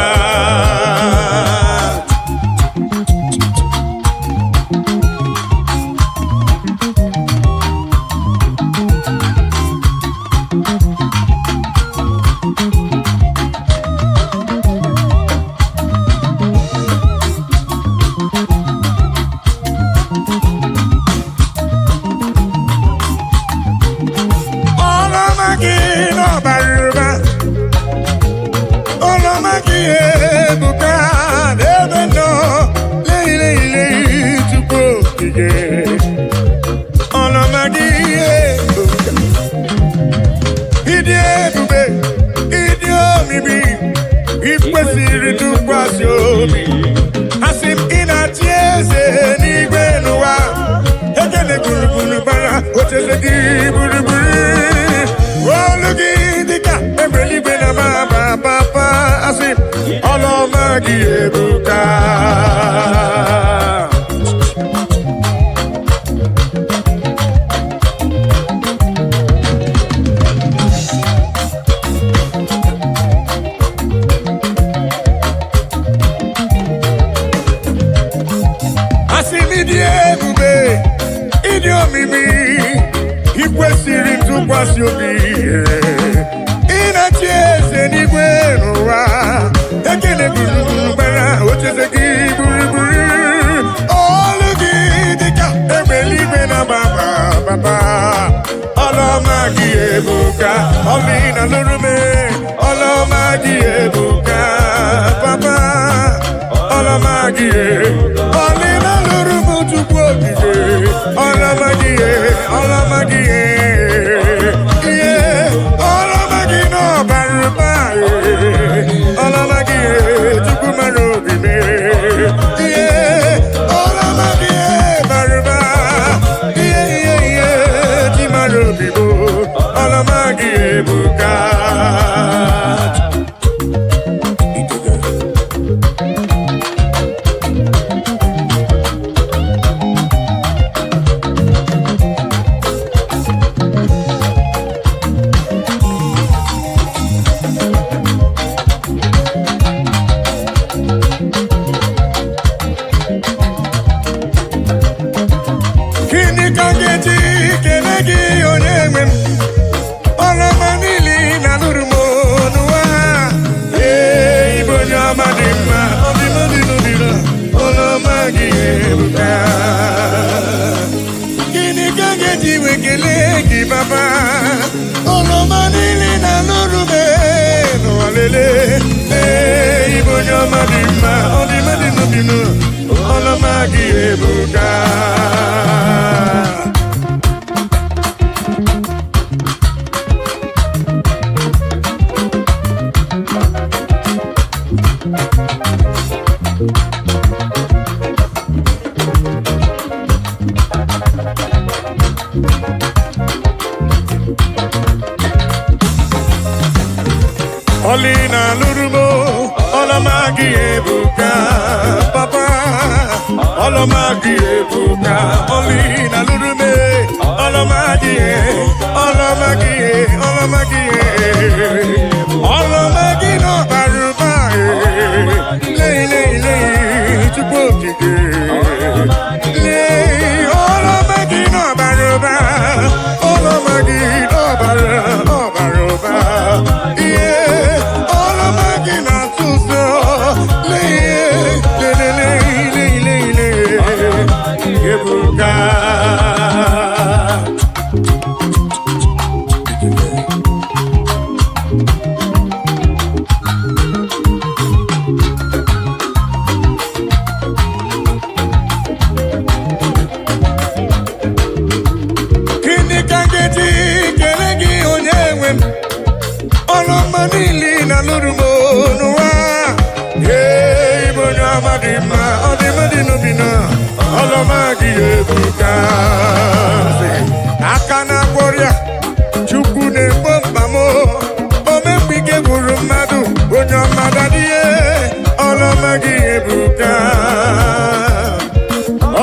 Olina lurumo, ọlọma gị ebuka, papa, ọlọma gị ebuka. Olina lurume, ọlọma gị, ọlọma gị, ọlọma gị, ọlọma gị n'ọbarụba, lei lei lei, Chukwu okike, lei, ọlọma gị n'ọbarụba, ọlọma gị n'ọbarụba, Onili na Lurumonuwa. Hey, Bonya Madima, Odimadino Bina, Olomagi Ebuka. Akana Korea, Chukune Bombamo, Omepike Burumadu, Bonya Madadie, Olomagi Ebuka.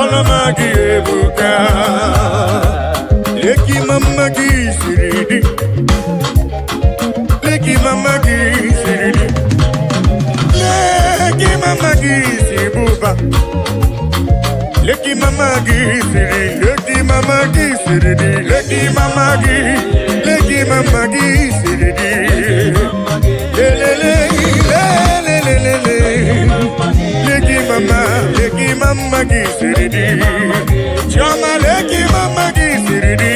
Olomagi Ebuka. Leki Mama Gisiridi. Leki Mama Gisiridi. Leki Mama Gisibuba. Leki Mama Gisiridi. Leki Mama Gisiridi. Leki Mama Gisiridi. Leki Mama Gisiridi. Lelele, lelele. Leki Mama Gisiridi. Chama Leki Mama Gisiridi.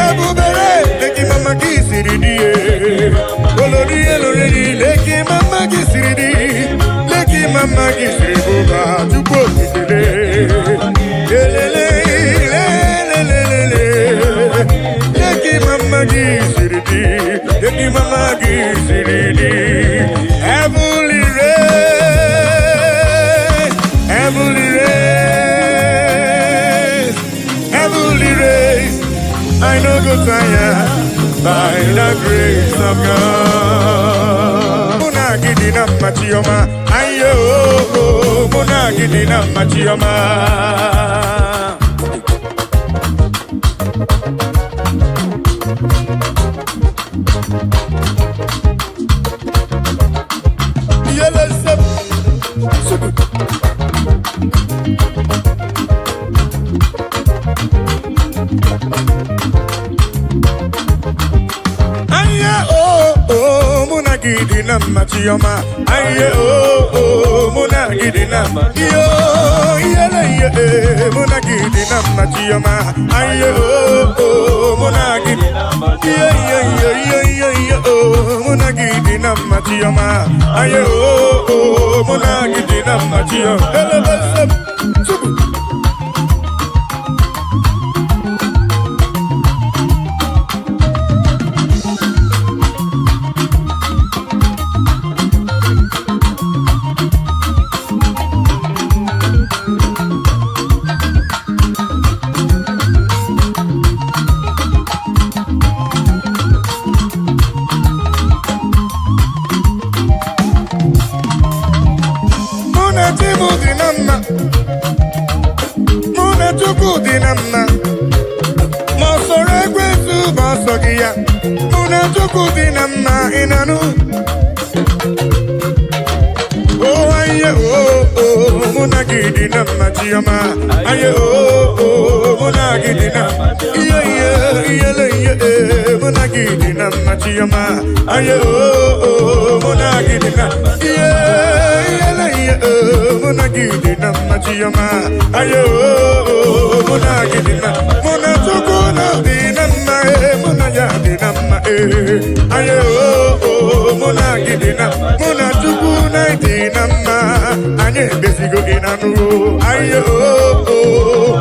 Ebubere Leki Mama Gisiridi. Olori elori Leki Mama Gisiridi. Leki Mama Gisiridi. Tupo kitele. Lelele, lelele. Leki Mama Gisiridi. Leki Mama Gisiridi. Heavenly race. Heavenly race. Heavenly race. I know go tired by the grace of God. Muna gidina machioma, ayo, muna gidina machioma. Gidina machioma, aye oh muna gidina yo yele muna gidina machioma, aye oh muna gidina muna gidina machioma, aye oh muna gidina machioma. Muna tuku dinamma, mosore kwetu basogia. Muna tuku dinamma inanu. Oh aye oh muna gidinamma chioma. Aye oh muna gidinamma. Yeah muna gidinamma chioma. Aye oh muna gidinamma. Yeah muna gidinamma chioma. Aye oh muna gidinamma. Muna tuku na dinamma muna ya dinamma aye oh muna gidinamma. Muna tuku na dinamma anye besigo inanu. Aye oh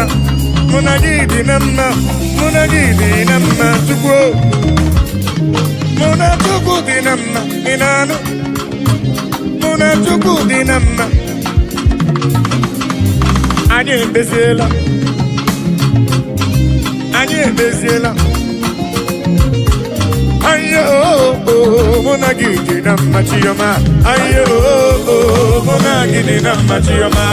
mma, mụ na gị dị na mma, mụ na gị dị na mma Chukwu. Mụ na Chukwu dị na mma, ị na-anụ? Mụ na Chukwu dị na mma. Anyị emeziela, anyị emeziela. Ayo, mụ na gị dị na mma Chioma. Ayo, mụ na gị dị na mma Chioma.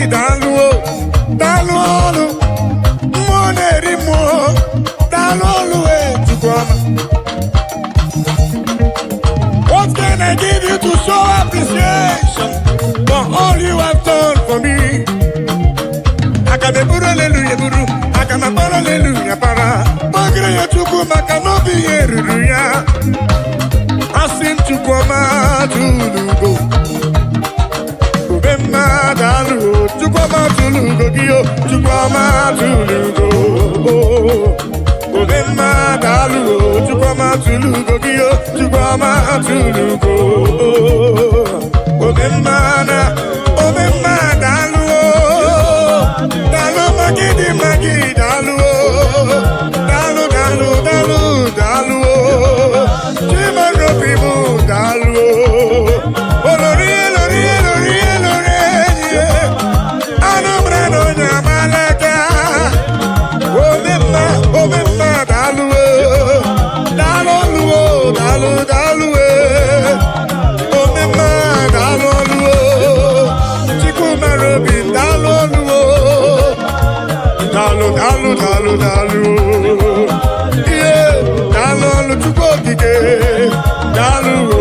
daluo, daluolu, moneri mo, daluolu Chukwuma. What can I give you to show appreciation for all you have done for me? Akameburu hallelujah buru, akamabara hallelujah para. Magre ya Chukwuma kanobi yeruruya. Asim Chukwuma tulugo. Ubemma daluo, Chukwuma tulugo giyo, Chukwuma tulugo. Ubemma daluo, Chukwuma tulugo giyo, Chukwuma tulugo. Ubemma daluo, dalu magidi daluo, daluo. Chimaro pimu daluo, olori. Anobrano nyamalaka, obemma daluo, daluo. Obemma daluo, Chukwuma bin daluo, dalu. Yeah, dalu Chukwokike, daluo.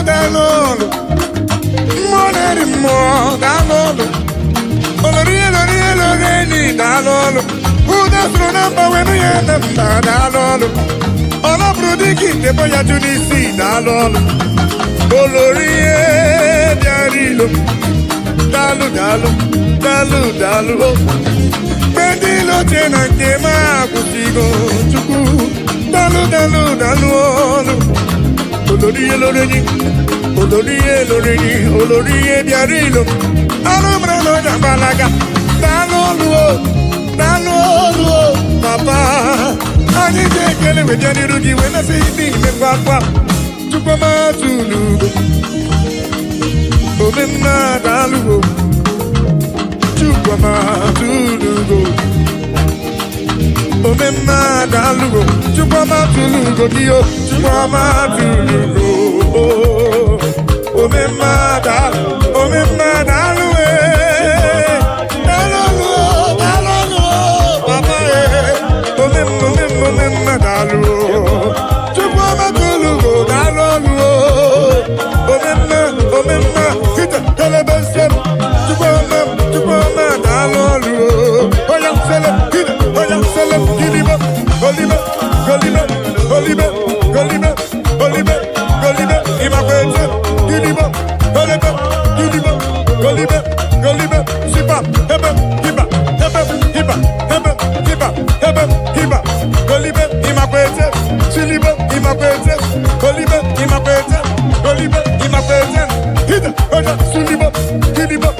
Dalu, moneri mo, dalu, olori, dalu. Who does remember when we had them, dalu? All of Rudiki, the boy at Tunisi, dalu. Olori, diarilo, dalu. Pendilo tena kema kusigo, chuku, dalu. Olori biarilo, alubrano balaga, daluo, papa. Ani tekele wejani rugi wena sidi me papa. Chukwuma tulugo, obemma daluo, Chukwuma tulugo. Obemma daluo, Chukwuma tulugo dio, Chukwuma tulugo. Obemma daluo, papa. Obemma daluo, Chukwuma tulugo, daluo. Obemma, hita telebesem, Chukwuma daluo. Oya sele, giliba, golibe, imakwete, giliba, golibe, sipa, hebe, hiba, golibe, imakwete, siliba, imakwete, golibe, imakwete, hita, oja, suliba, giliba,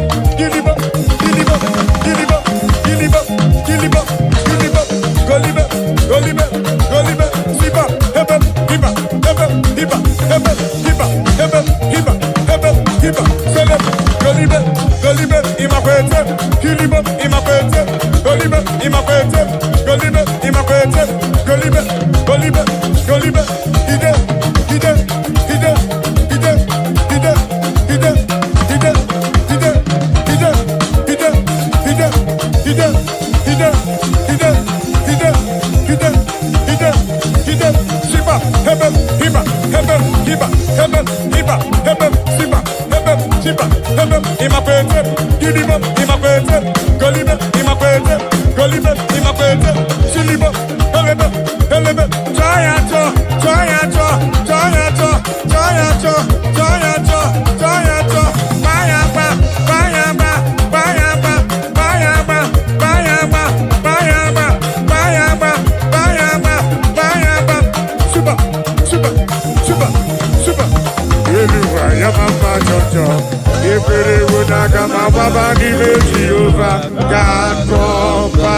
golibe, sipa, hebe, hiba, sele, golibe, imakwete, giliba, imakwete, golibe, ide, sipa, hebe, hiba, imakwete, giliba, golibe, siliba, helebe, joyacho, super, Elua, Yamama, Jojo. Efere wonaga mababa n'ime Jehova ga-atọba.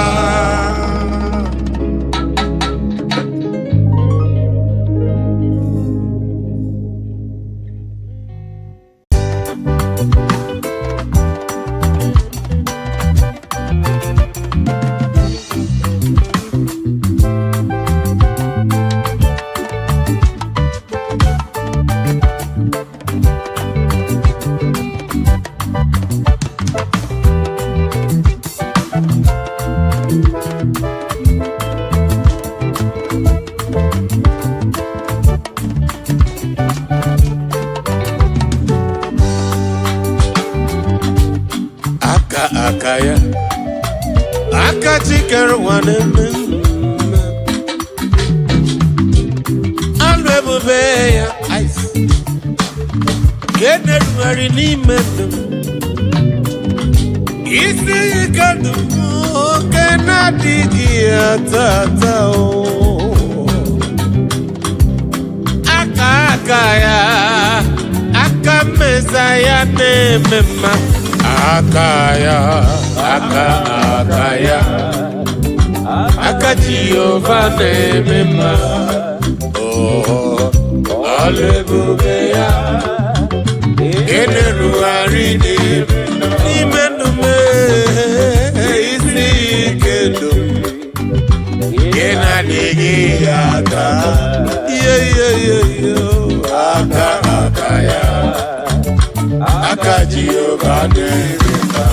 Akaya Akachikere waneme Alwebube ya ice Kene nwari n'ime ndụ Isi ikadu Kene adịghị ya tata o Akaya Aka meza ya na-eme mma Akaya Aka Jehova na-eme mma Oh, alebube ya Enerugharị n'ime ndụ m isi ike ndụ Gị na-adịghị ya taa Aka Jehova na-eme mma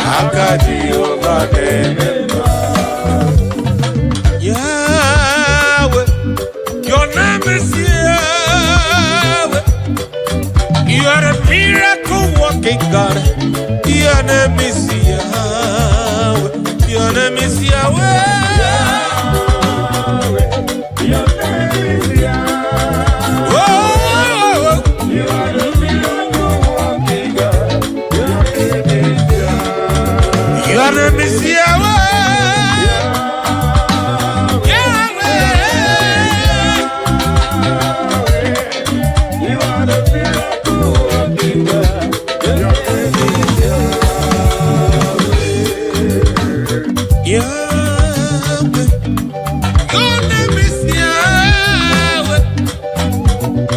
Aka Jehova na-eme mma Yahweh, your name is Yahweh. You are a miracle working God. Your name is Yahweh. Your name is Yahweh. Your name is Yahweh. Oh, you are a miracle working God. Your name is Yahweh.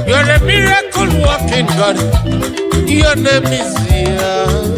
You're a miracle walking God. Your name is Yahweh.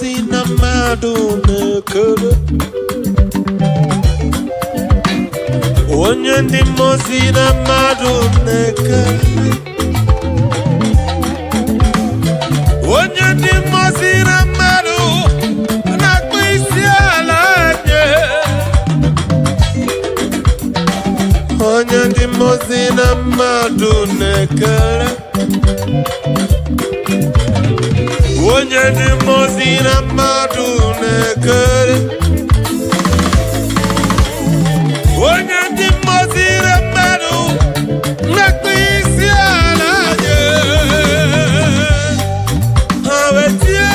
mmozi na mmadụ na-ekele. Onye ndị mmozi na mmadụ na-ekele. Onye ndị mmozi na mmadụ na-akpụ isi ala nye. Onye ndị mmozi na mmadụ na-ekele. Onye ndị mmozi na mmadụ na-ekele. Onye ndị mmozi na mmadụ na-akpụ isi ala nye. Ha wetie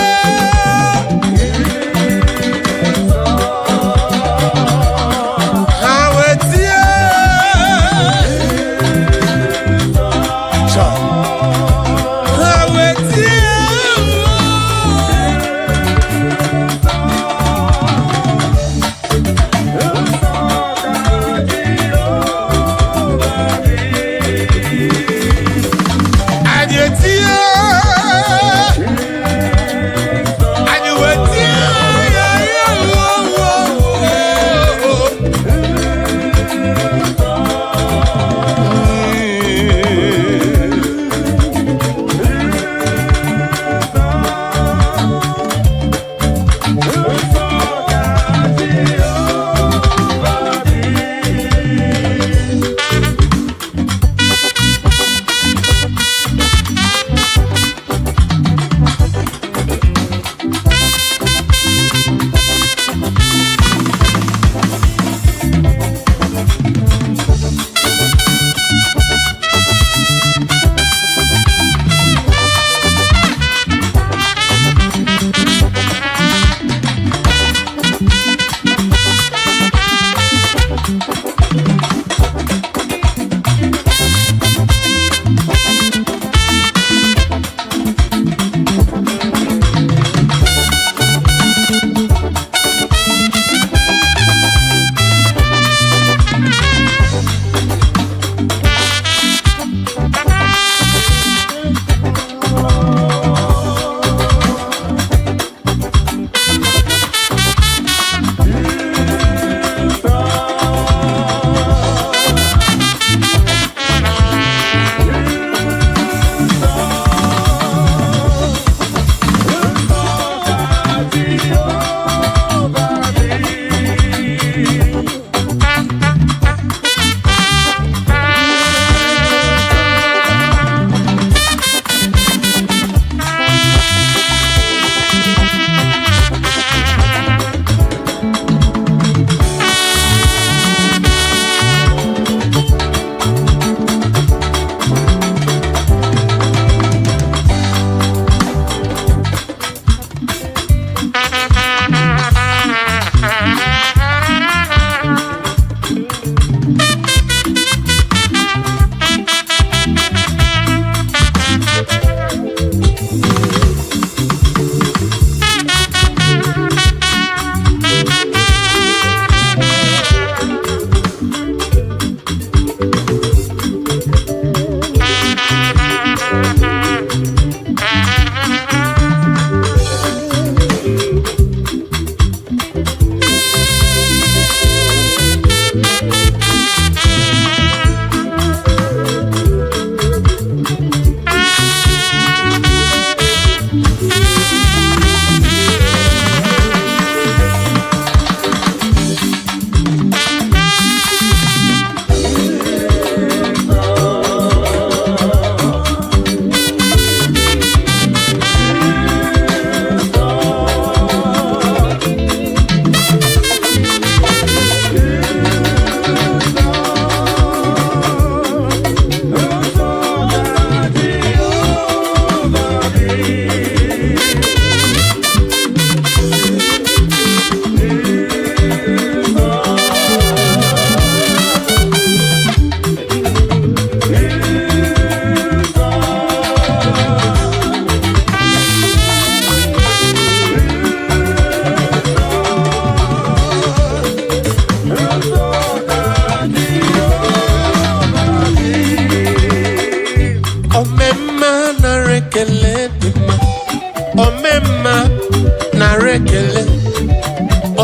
ekele,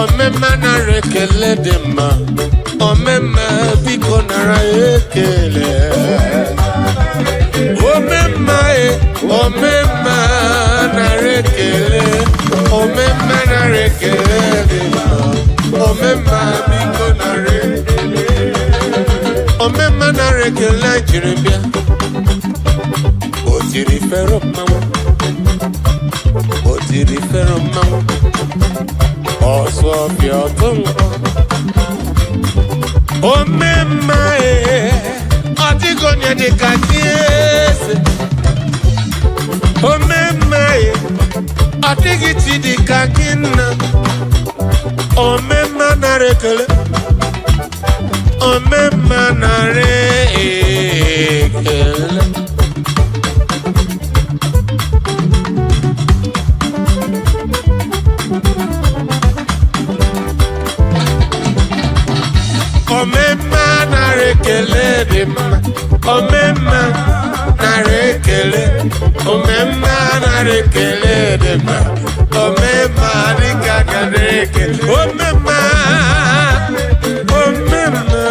omemma nara ekele dị mma, omemma biko nara ekele. Omemma omemma nara ekele, omemma nara ekele dị mma, omemma biko nara ekele. Omemma nara ekele jiri bịa, o jiri fero mmanwụ, o jiri fero mmanwụ, ọsọ ọbịa ọtọ nkọ. Omemma ọ dịghị onye dị ka gị eze. Omemma ọ dịghị chi dị ka gị nna. Omemma nara ekele, omemma nara ekele. Omemma nara ekele dị mma, omemma nara ekele, omemma nara ekele dị mma, omemma dịka gara ekele. Omemma, omemma.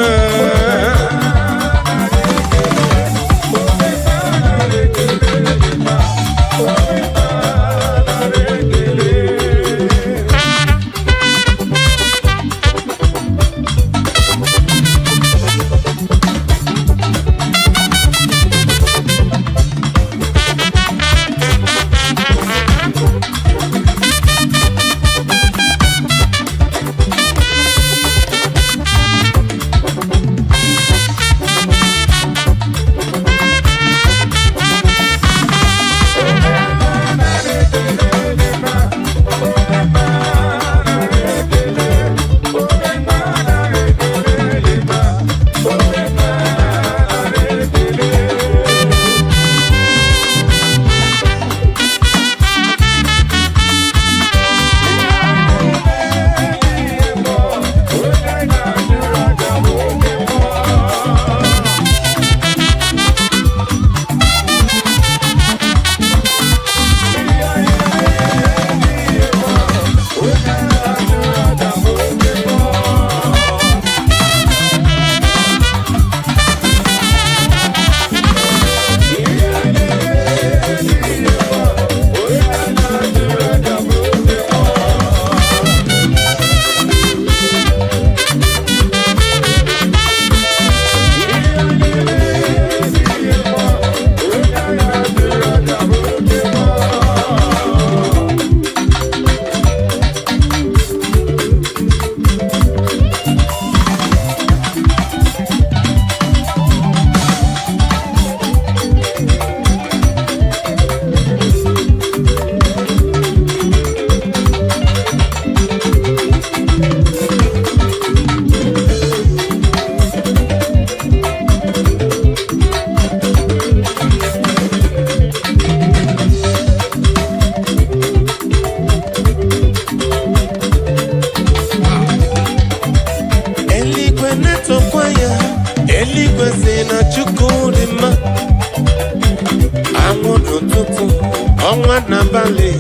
ọnwa n'abalị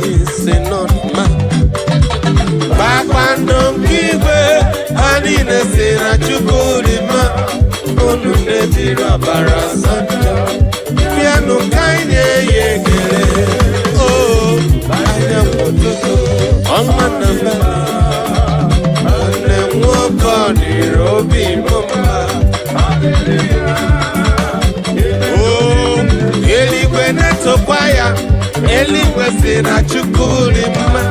si n'ọdụma kpakpando nke igwe ha niile si na Chukwu dị mma unu na-ejiri ọbara Sọnde bịanụ ka anyị na-enye ekele o anyanwụ ụtụtụ ọnwa n'abalị nwanne nwoke ọ dịrị obi m mma eluigwe na-etokwa ya eluigwe si na Chukwu dị mma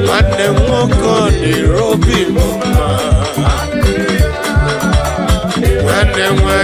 nwanne nwoke ọ dịrị obi m mma nwanne nwa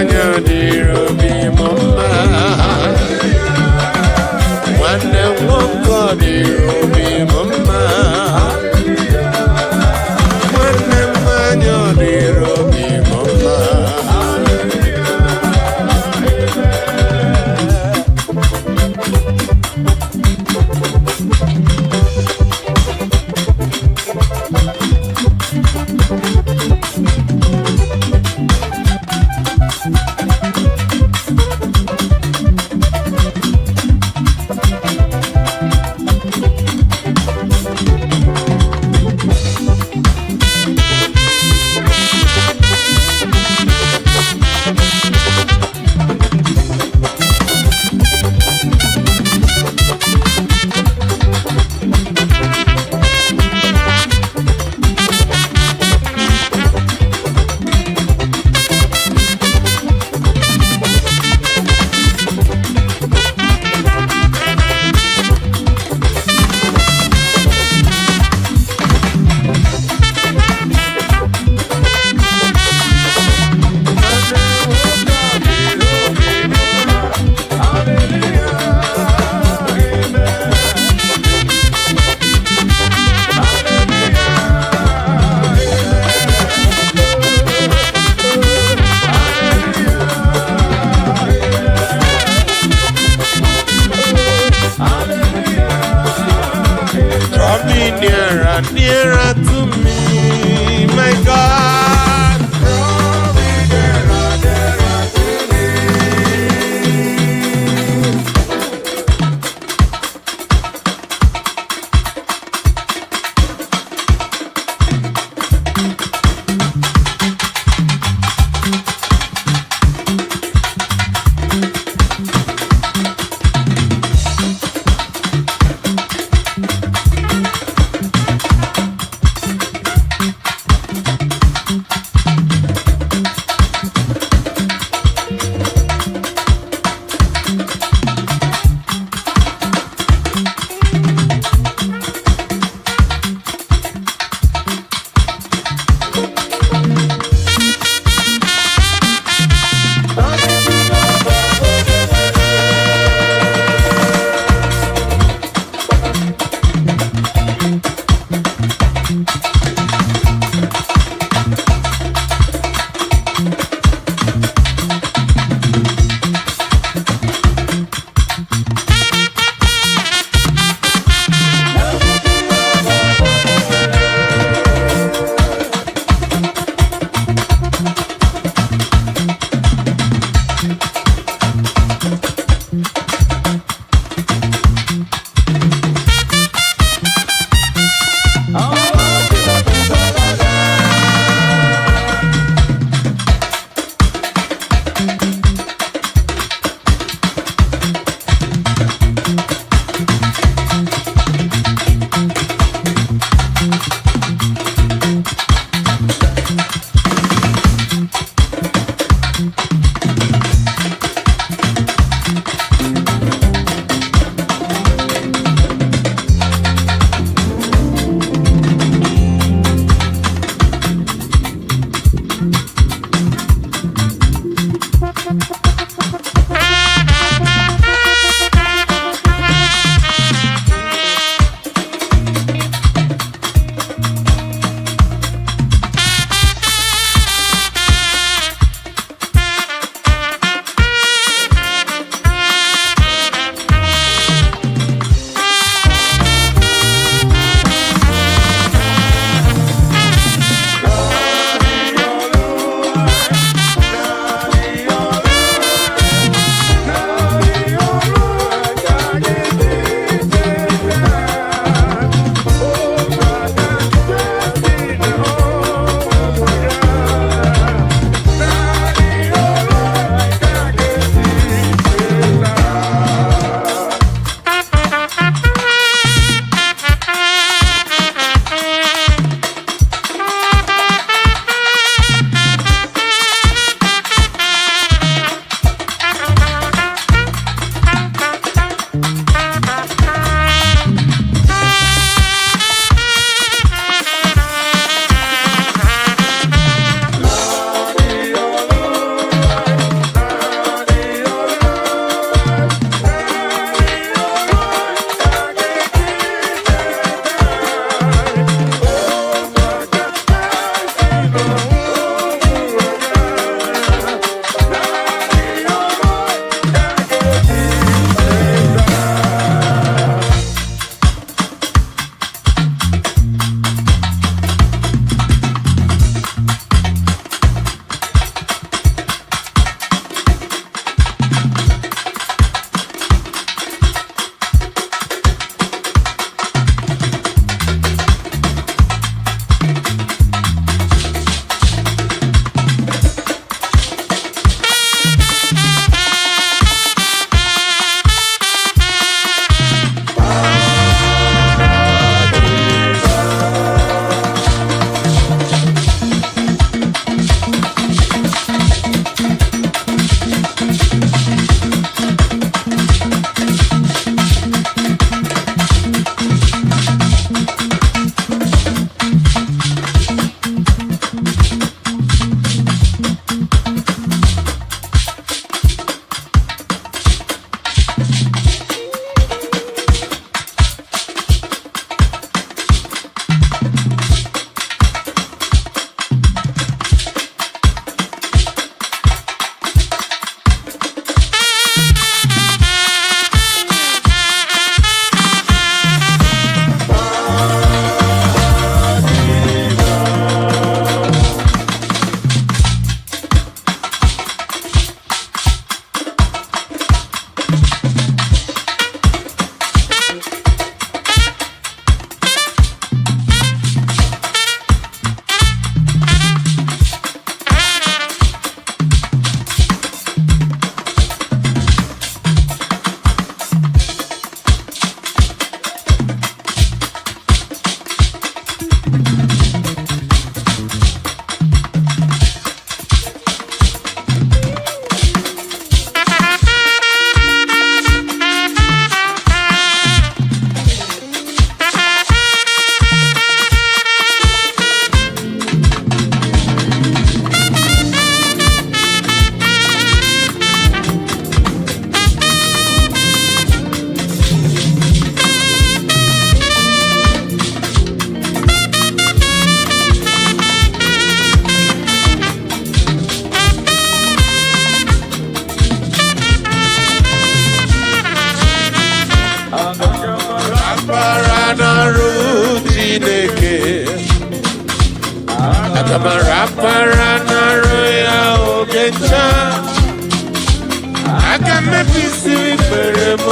aga m ebisi ikpere m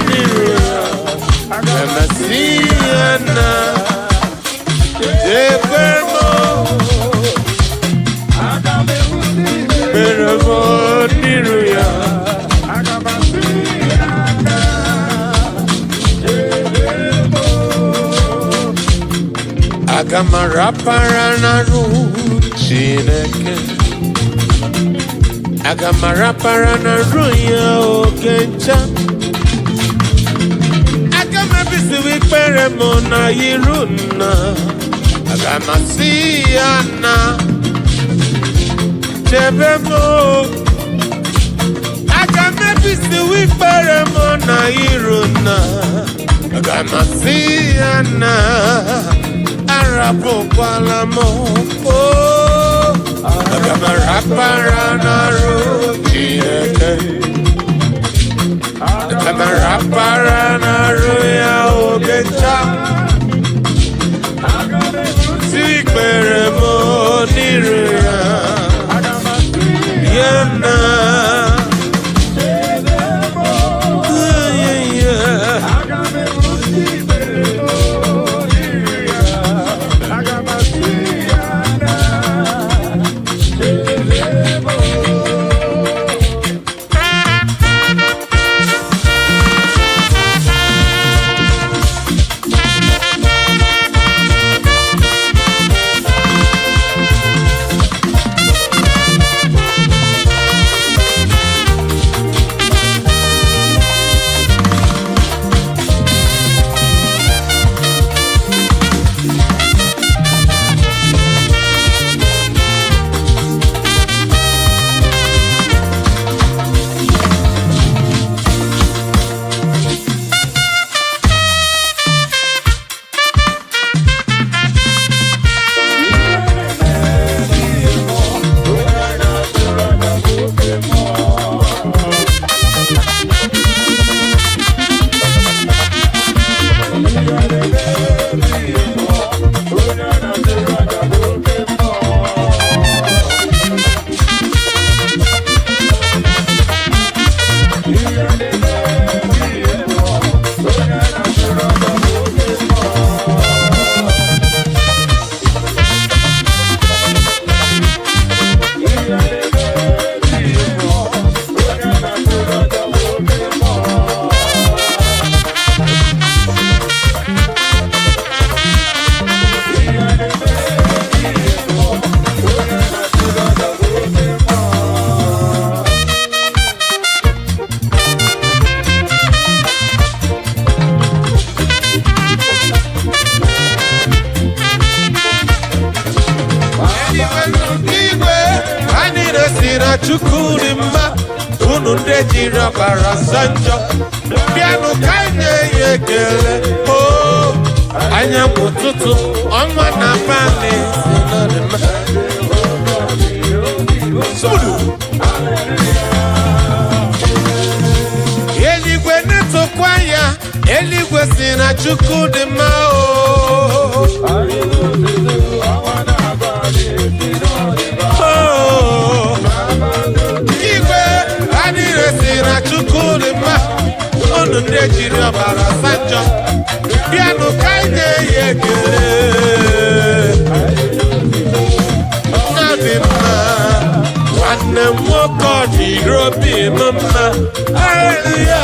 n'iru ya emesi ya na ebe m ikpere m n'iru ya aga m arapara n'arụ Chineke aga m arapara n'arụ ya oge ncha aga m ebisiwe ikpere m na iru nna aga m asị ya na chebe m aga m ebisiwe ikpere m na iru nna aga m asị ya na arapukwala m aga m arapara n'arụ Chineke aga m arapara n'arụ ya oge ncha si ikpere m n'iru ya ya na Chukwurimma unu ndị jiri ọbara sanjọ bịanụ ka anyị nye ekele anyanwụ ụtụtụ ọnwa na abalị eluigwe na-etokwa ya eluigwe si na Chukwu dị mma unu ndị jiri ọbara sanjọ bịanụ ka anyị nye ya ekele na-adị mma nwanne m nwoke ọ dịrị obi m mma haleluya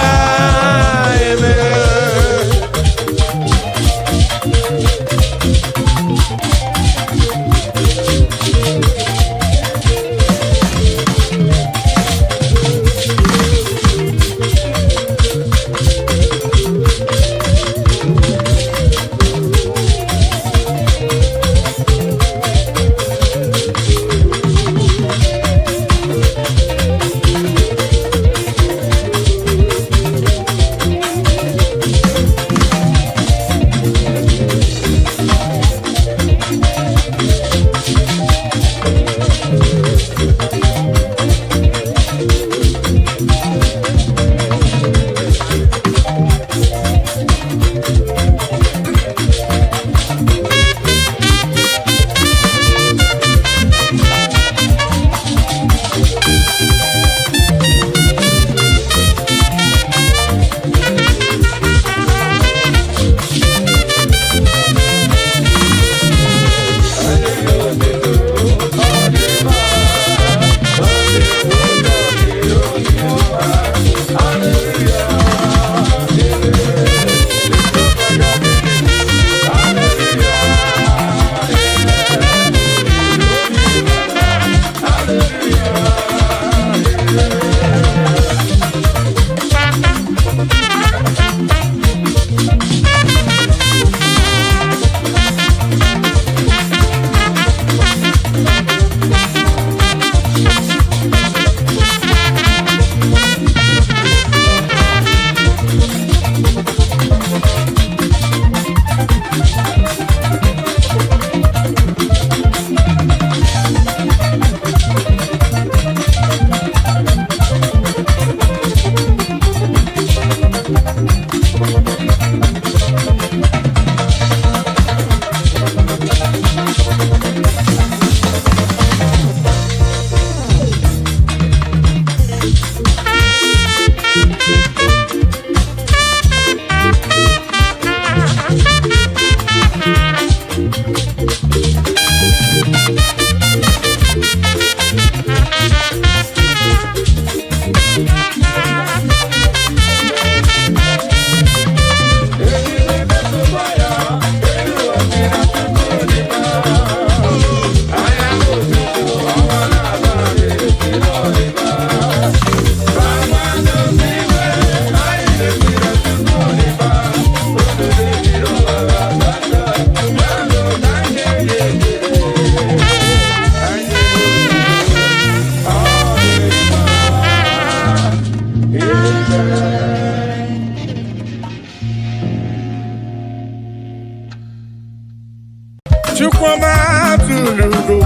Chukwuma tulugo,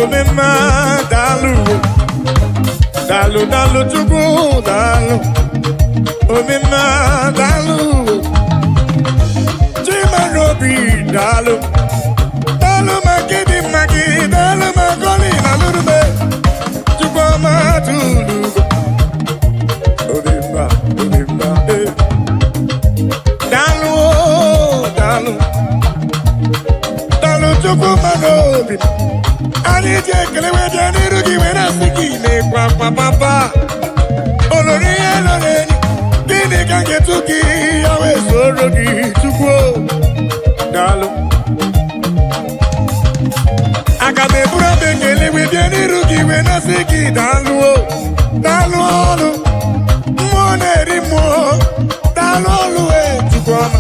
omema dalu, dalu dalu chukwu dalu, omema dalu, chimarobi dalu, dalu magidi magi, dalu magoli nalurube, Chukwuma tulugo, omema dalu dalu. Chukwuma n'obi anyị ji ekele wee bịa n'iru gị wee na-asị gị na-ekwe akwa papa olori ihe lọrọ enyi gịnị ka ga-etu gị ya wee soro gị Chukwu daalụ aga m eburu abụ ekele wee bịa n'iru gị wee na-asị gị daalụ daalụ ọlụ mmụọ na-eri mmụọ daalụ ọlụ Chukwuma.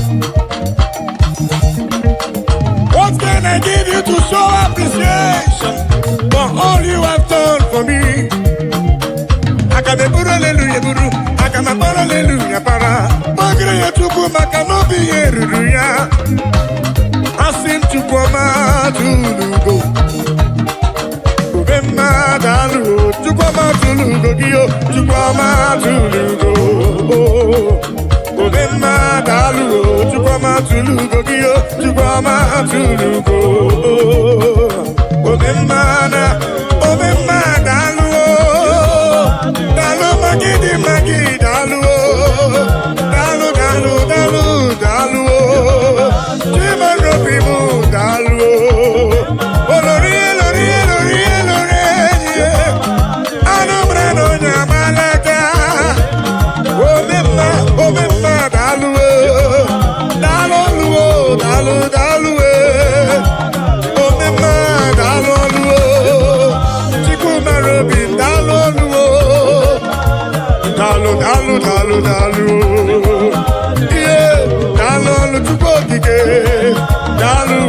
What can I give you to show appreciation for all you have done for me? Akameburu hallelujah buru, akamabara hallelujah para. Magre ya Chukwu maka n'obi ya ruru ya. Asim Chukwuma tulugo, Chukwuma dalu, Chukwuma tulugo giyo, Chukwuma tulugo. Chukwuma dalu, Chukwuma tulugo giyo, Chukwuma tulugo. Chukwuma dalu, dalu magidi magi dalu, dalu dalu dalu dalu. Chimarobi mu dalu, olori olori olori olori anumra no nyamalaka. Omemma dalu dalu dalu dalu omemma dalu Chukwumarobi dalu dalu dalu dalu dalu yeah dalu Chukwu okike dalu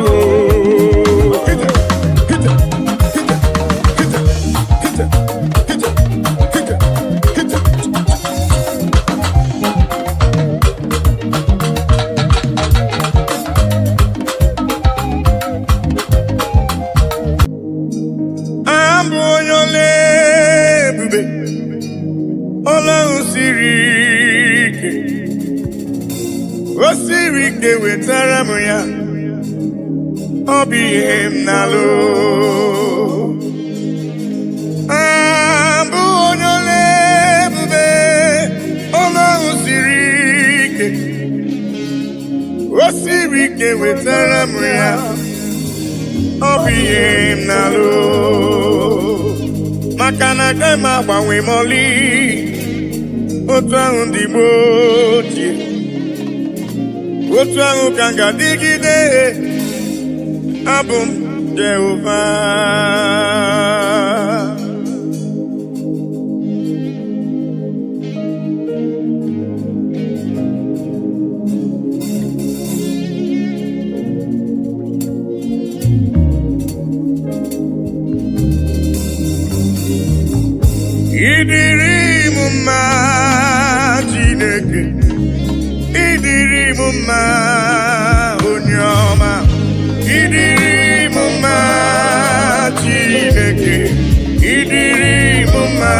osiri ike wetara m ya ọ bụ ihe m na-alụ abụ onye ole ebube ọlụ ahụ siri ike osiri ike wetara m ya ọ bụ ihe m na-alụ maka na agaghị m agbanwe m ọlị otu ahụ ndị Igbo ochie otu ahụ ka m ga-adịgide abụ m Jehova ịdịrị m mma Chineke ịdịrị m mma onye ọma ịdịrị m mma Chineke ịdịrị m mma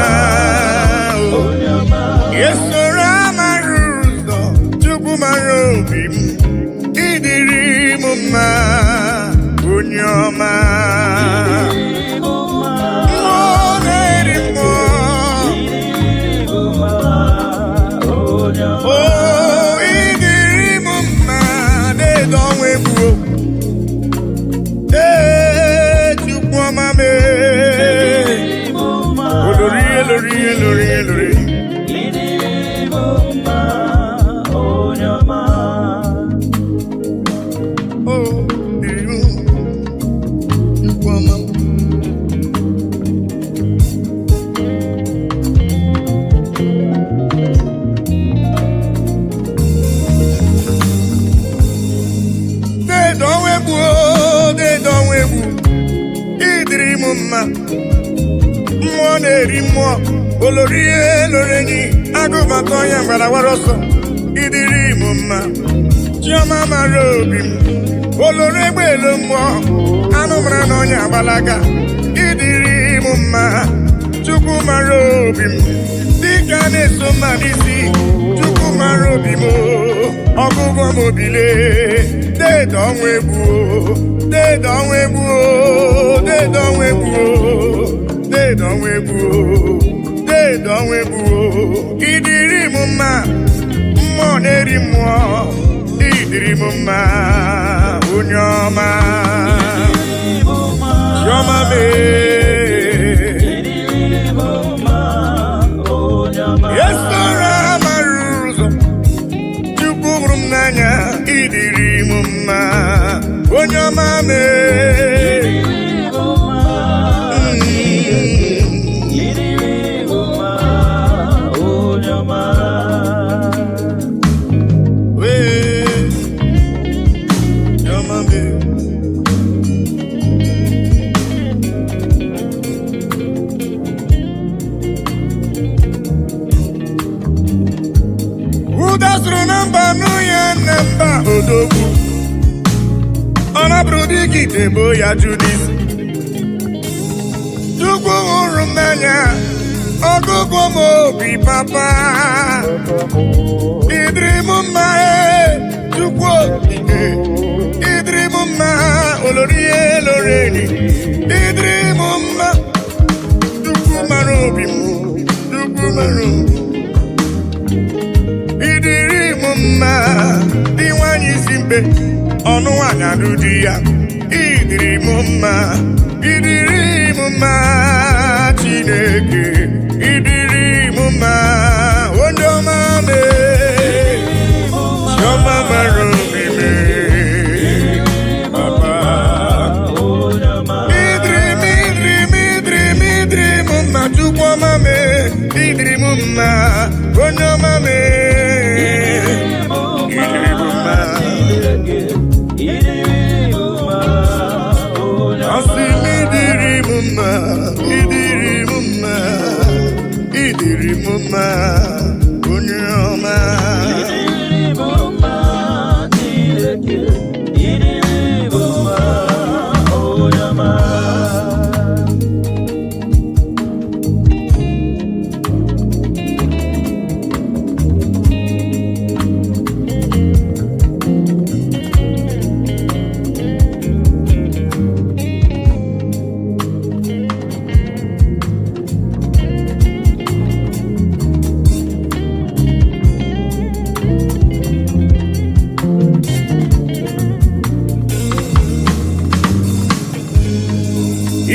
onye ọma esoro amara ụzọ Chukwu mara obi m ịdịrị m mma onye ọma mmụọ na-eri mmụọ olorie loreni agụbata onye mgbarawara ọsọ idiri m mma chiọma mara obi m olore egbeelu mmụọ anụ mara na onye agbalaga idiri m mma chukwu mara obi m dịka na-eso mma n'isi chukwu mara obi m ọgụgụ m obile dede ọnwa egwu dede ọnwa egwu dede ọnwa egwu dede ọnwa egwu dede ọnwa egwu idiri m mma mmụọ na-eri mmụọ idiri m mma onye ọma chiọma esora mara ụzọ chukwu hụrụ m n'anya idiri m mma onye ọma udazuru na mba n'ụya na mba odogwu ọ nabụrụ dịgide bụ ya Judis chukwu hụrụ m n'anya ọgụgụ m obi papa idiri m mma chukwu okike idiri m mma olorie loreni idiri m mma chukwu mara obi m chukwu mara obi idiri m mma dị nwanyị isi mbe ọnụ nwanyị alụ di ya idiri m mma idiri m mma Chineke idiri m mma onye ọma chiọma mara obi papa idiri m mma chukwu ọma idiri m mma onye ọma asị m idiri m mma idiri m mma idiri m mma onye ọma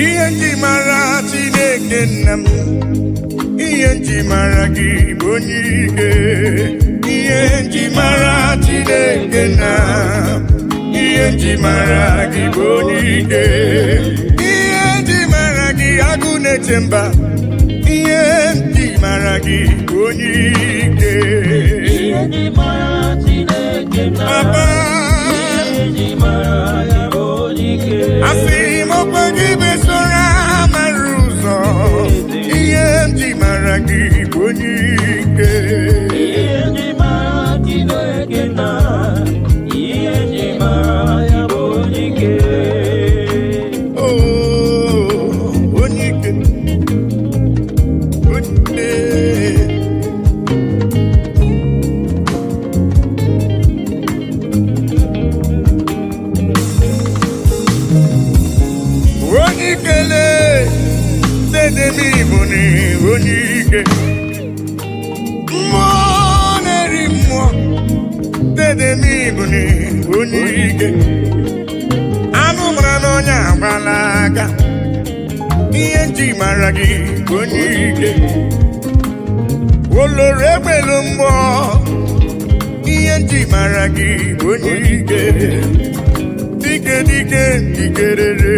ihe nji mara Chineke nna m ihe nji mara gị bụ onye ike ihe nji mara Chineke nna ihe nji mara gị bụ onye ike ihe nji mara gị agụ na-eche mba ihe nji mara gị bụ onye ike ihe nji mara Chineke nna ihe nji mara ya bụ onye ike asị m ọkwa gị besora mara ụzọ ihe nji mara gị bụ onye ike ihe nji mara Chineke nna ihe nji mara ya bụ onye ike onye ike onye ikele dede n'Igbo ni onye ike mmụọ na-eri mmụọ dede n'Igbo ni onye ike anụ mara na onye agbalaga ihe nji mara gị onye ike oloro egbeelu mmụọ ihe nji mara gị onye ike dike dike dikerere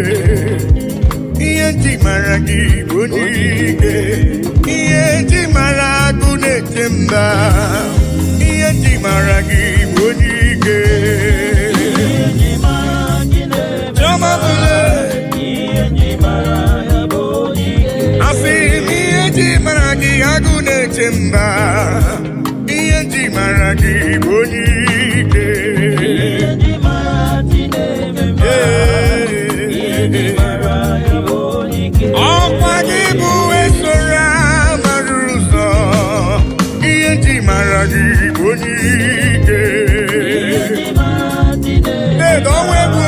ihe nji mara gị onye ike ihe nji mara agụ na-eche mba ihe nji mara gị onye ike chiọma bụle asị m ihe nji mara gị na-eche mba, ihe nji mara gị bụ onye ike. Ọkwa gị bụ esoro amara ụzọ, ihe nji mara gị bụ onye ike. Edowe bụ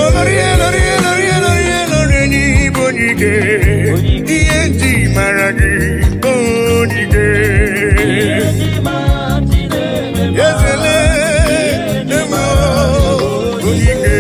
olori n'ịbụ onye ike, ihe nji mara gị bụ onye ike. Ezele emo onye ike.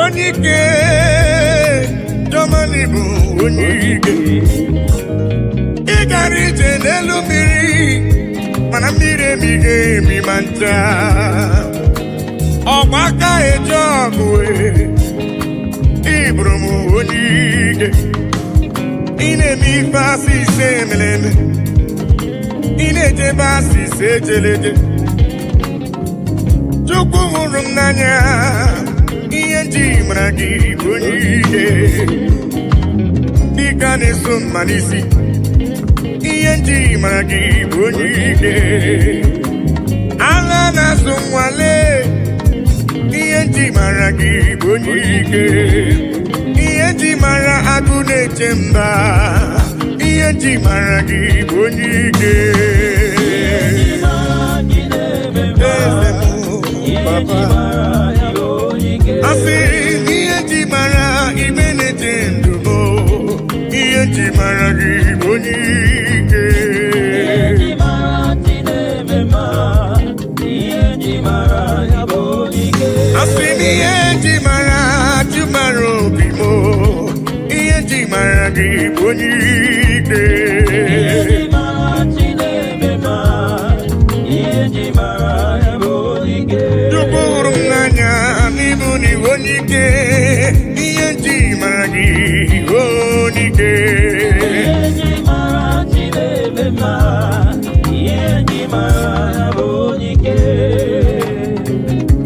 Onye ike, Jomani bụ onye ike. Ị gara ije n'elu mmiri, mana mmiri emighị emi ma ncha. Ọgba aka eje ọgụ, ị bụrụ m onye ike. Ị na-eme ife asị ise emeleme, ị na-ejebe asị ise ejeleje. Chukwu hụrụ m n'anya, ihe nji mara gị bụ onye ike. Dịka na-eso mma n'isi, ihe nji mara gị bụ onye ike. Agha na-azụ nwale, ihe nji mara gị bụ onye ike. Ihe nji mara agụ na-eche mba, ihe nji mara gị bụ onye ike. Eze m, papa, asị ihe nji mara ibe na-eche ndụ m, ihe nji mara gị bụ onye ike. Asị m ihe nji mara ajụ mara obi m, ihe nji mara gị bụ onye ike. Chukwu hụrụ m n'anya n'ịbụ n'iwu onye ike, ihe nji mara gị onye ike.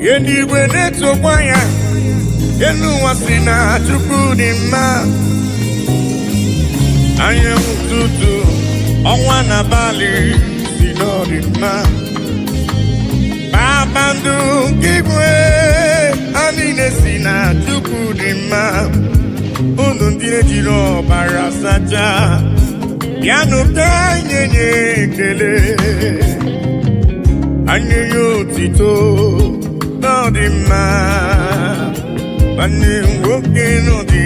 Ihe ndị igwe na-etokwa ya, elu ụwa si na Chukwu dị mma. Anyanwụ ụtụtụ, ọnwa na abalị si n'ọdị mma. Kpakpando nke igwe ha niile si na Chukwu dị mma. Unu ndị na-ejiri ọbara sacha, bịanụ ka anyị nye ekele, anyị nye otito n'ọdị mma. Nwanne m nwoke n'ọdị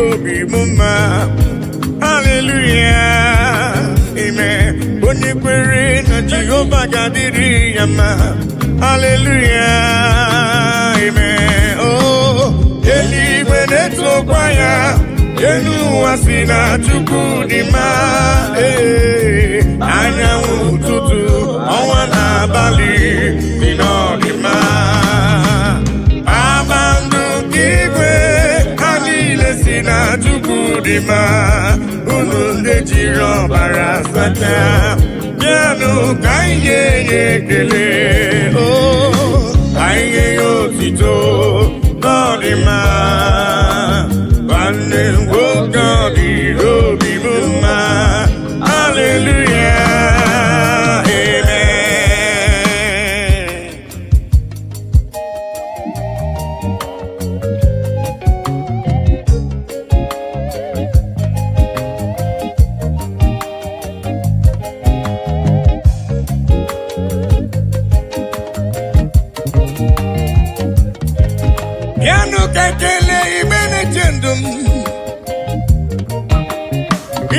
obi m mma. Haleluya, amen. Onye kwere na Jehova ga-adịrị ya mma. Hallelujah, amen. Oh, eluigwe na-etokwa ya, elu ụwa si na Chukwu dị mma. Anyanwụ ụtụtụ, ọnwa na abalị dị n'ọdị mma. Kpakpando nke igwe ha niile si na Chukwu dị mma. Unu ndị jiri ọbara sacha, bịanụ ka anyị nye ya ekele, anyị nye ya otito n'ọdị mma. Nwanne m nwoke ọ dịrị obi m mma. Haleluya, amen. Bịanụ ka ekele ibe na-eche ndụ m.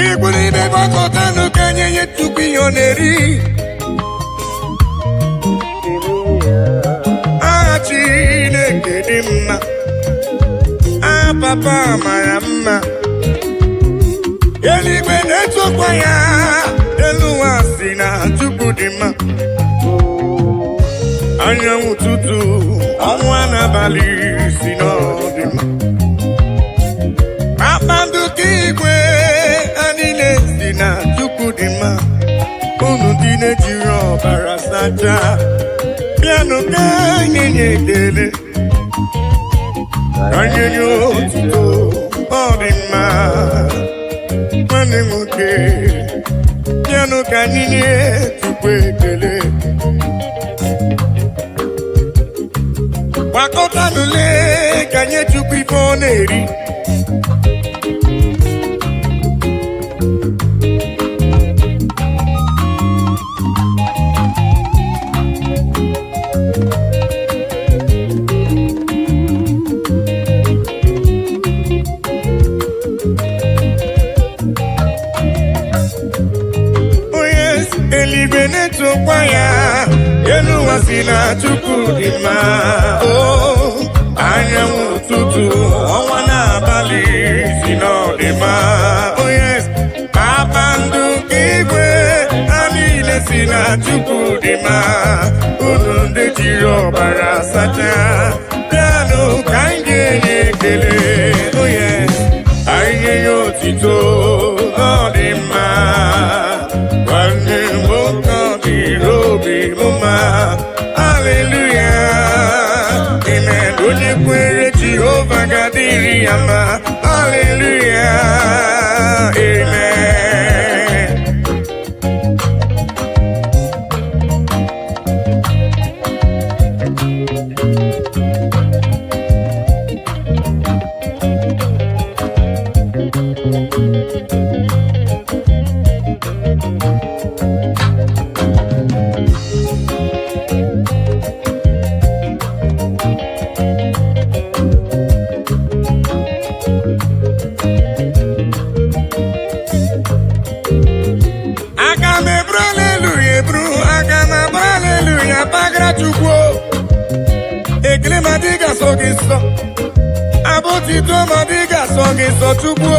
Igwuru ibe gbakọtanụ ka nye ya Chukwu ihe ọ na-eri. Aha Chineke dị mma, aha Papa mara mma. eluigwe na-etokwa ya, elu ụwa si na Chukwu dị mma. Anyanwụ ụtụtụ, ọnwa n'abalị si na ọ dị mma. Kpakpando nke igwe ha niile si na Chukwu dị mma. Unu ndị na-ejiri ọbara sachaa, bịanụ ka anyị nye ekele, ka anyị nye otuto, ọ dị mma. Nwanne m nwoke, bịanụ ka anyị nye Chukwu ekele. Gbakọtanụ lee ka nye Chukwu ife ọ na-eri. Eluigwe na-etokwa ya, elu ụwa si na Chukwu dị mma. Anyanwụ ụtụtụ, ọnwa n'abalị si na ọ dị mma. Kpakpando nke igwe ha niile si na Chukwu dị mma. Unu ndị jiri ọbara sachaa, bịanụ ka anyị ga-enye ekele. Anyị nye ya otito, ọ dị mma. Nwanne nwoke ọ dịrị obi mma. Hallelujah, amen. Onye kwere Jehova ga-adịrị ya mma. Hallelujah, amen. Chukwu ekele ma dị ga-asọ gị nsọ, abụtito ma dị ga-asọ gị nsọ Chukwu.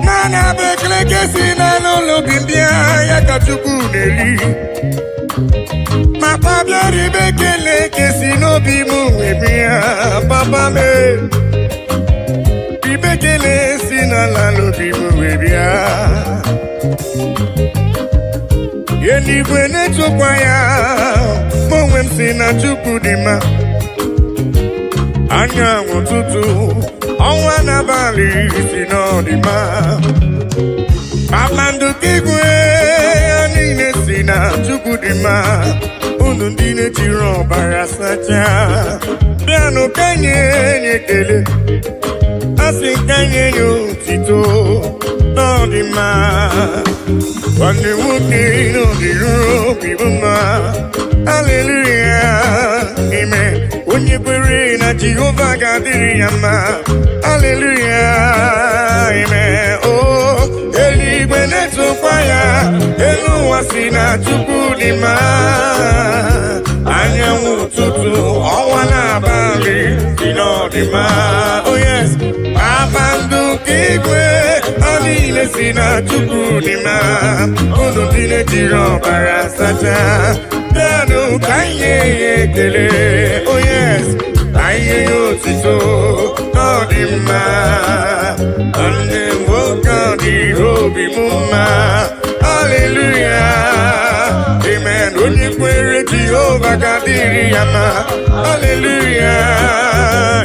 Mana bụ ekele ka si n'ụlọ obi mbịa ya ka Chukwu na-eri. Papa bịara ibe ekele ka si n'obi m wee bịa. Papa me ibe ekele si n'ala n'obi m wee bịa. Eluigwe na-etokwa ya, mụ onwe m si na Chukwu dị mma. Anyanwụ ụtụtụ, ọnwa n'abalị si na ọ dị mma. Kpakpando nke igwe ha niile si na Chukwu dị mma. Unu ndị na-ejiri ọbara sachaa, bịanụ ka nye ekele. Asị ka nye ya otito, ọ dị mma. Nwanne nwoke ọ dịrị obi mma. Hallelujah, amen. Onye kwere na Jehova ga-adịrị ya mma. Hallelujah, amen. Eluigwe na-etokwa ya, elu ụwa si na Chukwu dị mma. Anyanwụ ụtụtụ, ọnwa n'abalị si na ọ dị mma. Kpakpando nke igwe ha niile si na Chukwu dị mma. Unu ndị na-ejiri ọbara sachaa, bịanụ ka anyị nye ya ekele. Ka anyị nye ya otito, ọ dị mma. Nwanne nwoke ọ dịrị obi m mma. Hallelujah, amen. Onye kwere Jehova ga-adịrị ya mma. Hallelujah,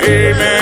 amen.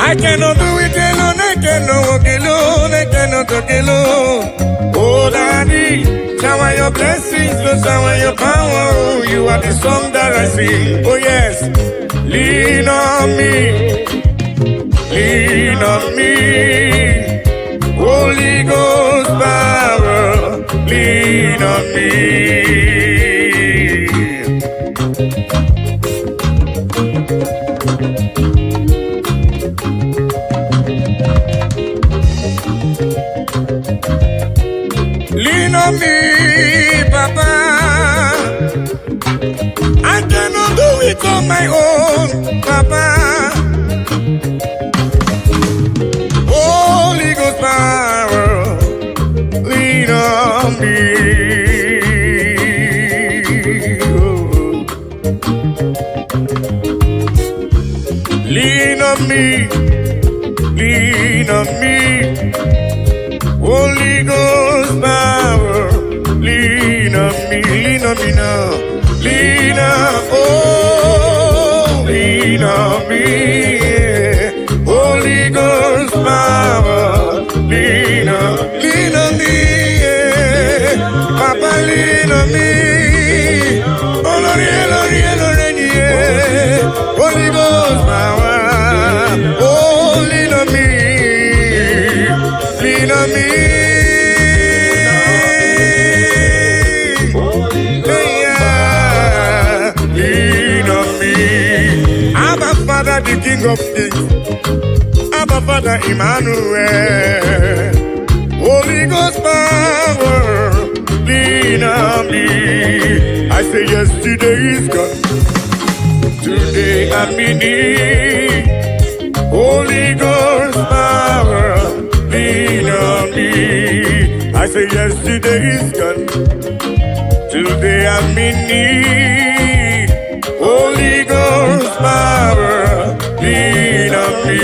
I cannot do it alone, I cannot walk alone, I cannot talk alone. Oh, Daddy, shower your blessings, Lord, shower your power. Oh, you are the song that I sing. Oh, yes, lean on me. lean on me. Holy Ghost power, lean on me. Lean on me, Papa. I cannot do it on my own, Papa. Holy Ghost power, lean on me. Lean on me, lean on me. Holy Ghost power, lean on me now. Lean on, oh, lean on me. Yeah. Holy Ghost power, lean on me. Yeah. Papa, lean on me. Oh, Lord, yeah, Lord, yeah, Lord, yeah. Holy Ghost power, oh, lean on me. Lean on me. Father, the King of Kings, Abba Father Emmanuel, Holy Ghost power, lean on me. I say yesterday is gone, today I'm in need. Holy Ghost power, lean on me. I say yesterday is gone, today I'm in need. Holy Ghost power, lean on me.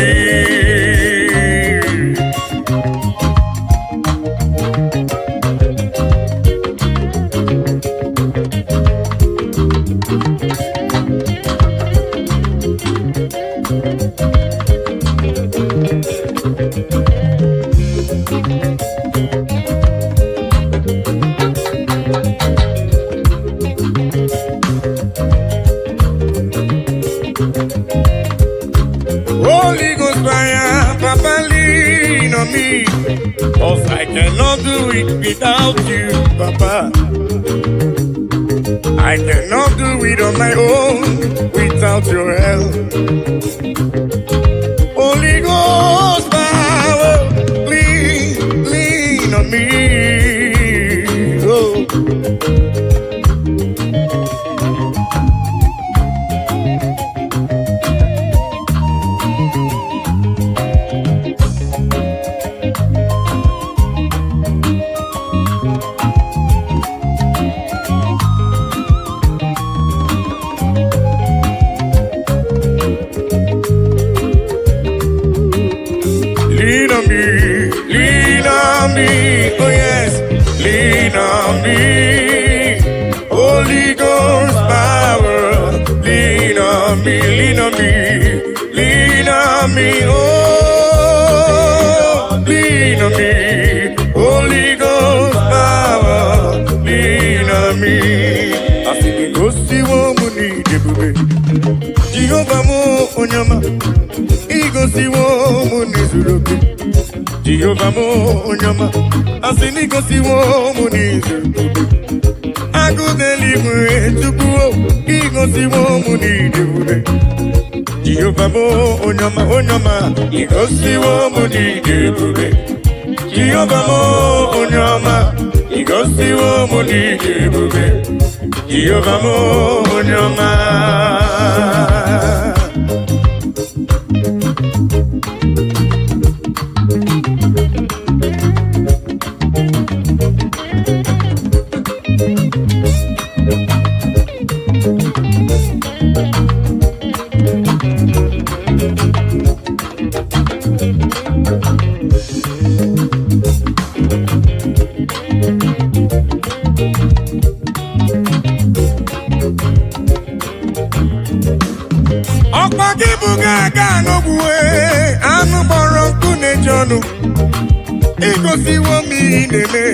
Holy Ghost fire, Papa, lean on me. 'Cause I cannot do it without you, Papa. I cannot do it on my own without your help. Holy Ghost power, lean on me. Oh. Oh yes, lean on me. Holy Ghost power, lean on me, lean on me, lean on me. Oh, lean on me. Holy Ghost power, lean on me. I think it goes to woman need the baby. Jehovah mo onyama, he goes to woman is looking. Jehovah mo onyama, asini gosi wo munizu. Aku deliver to go, he gosi wo munizu. Jehovah mo onyama, he gosi wo munizu. Jehovah mo onyama, he gosi wo munizu. Jehovah mo onyama. Igosiwo mi neme,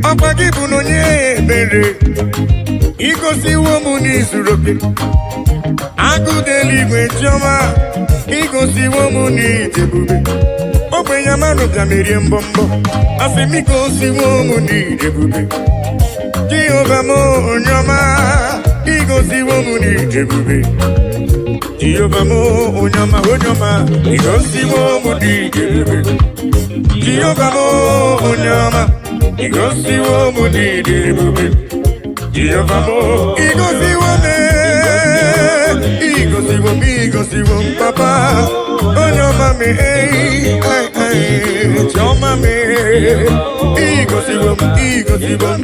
ọkwa gị bụ n'onye ebere. Igosiwo m n'izuroke, Agụdeligwe chiọma igosiwo m n'ije ebube ogbenye mmadụ bịa merie mbọmbọ asị m igosiwo m n'ije ebube Jehova m onye ọma igosiwo m n'ije ebube Jehova m onye ọma igosiwo m n'ije ebube Jehova m onye ọma igosiwo m n'ije ebube Jehova m igosiwo m papa onye ọma m chiọma m igosiwo m igosiwo m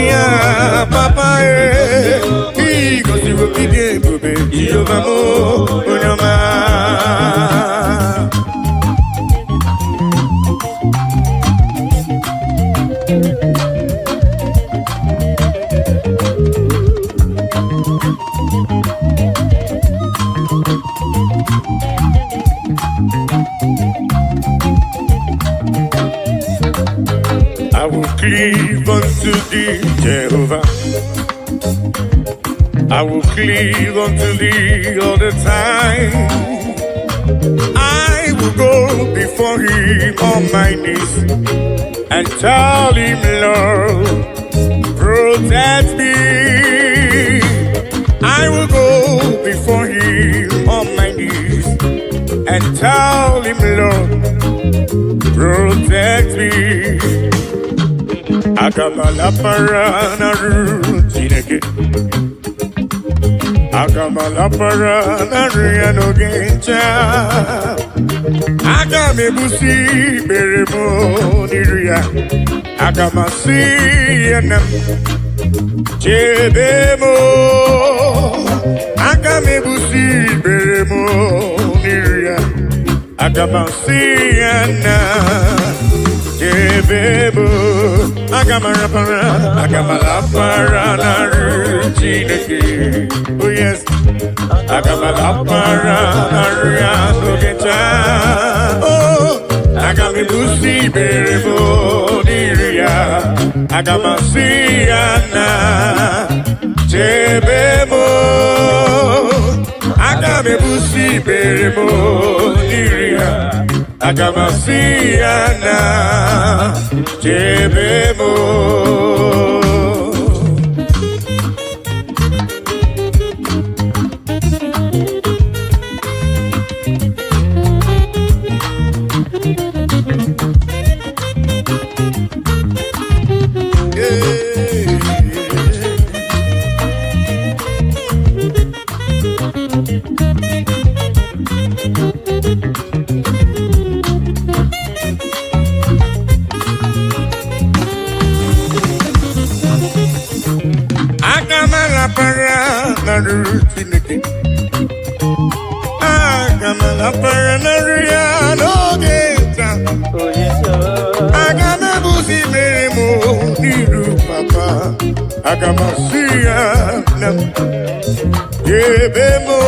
ya papa igosiwo m ịdị ebube Jehova m onye ọma I will cleave unto thee, Jehovah. I will cleave unto thee all the time. I will go before him on my knees and tell him, Lord, protect me. I will go before him on my knees and tell him, Lord, protect me. Agamalapara naru Chineke Agamalapara naru yanogencha Agamebusi beremo niruya Agamasi yanam Chebemo Agamebusi beremo niruya Agamasi yanam Jebebo, agamalapara naru Chineke. Oh yes, agamalapara naru yanogecha. Oh, agamebusi beremo niruya, agamasi yana. Jebebo, agamebusi beremo niruya. Agamasiana Jebemo Agamalapara naru yanogeta Agamebusi beremo niru papa Agamasiya nam Jebemo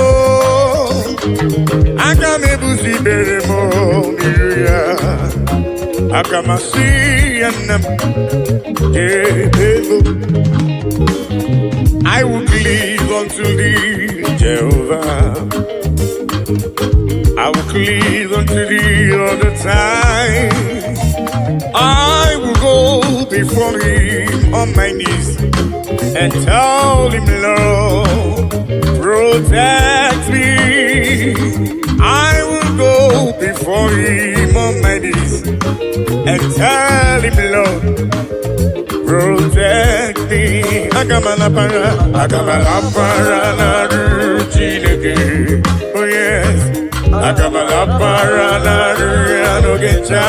Agamebusi beremo niru ya Agamasiya nam Jebemo I will cleave unto thee, Jehovah. I will cleave unto thee all the time. I will go before him on my knees and tell him, Lord, protect me. I will go before him on my knees and tell him, Lord, protect me. Agamalapara naru Chineke. Oh yes, Agamalapara naru yanogecha.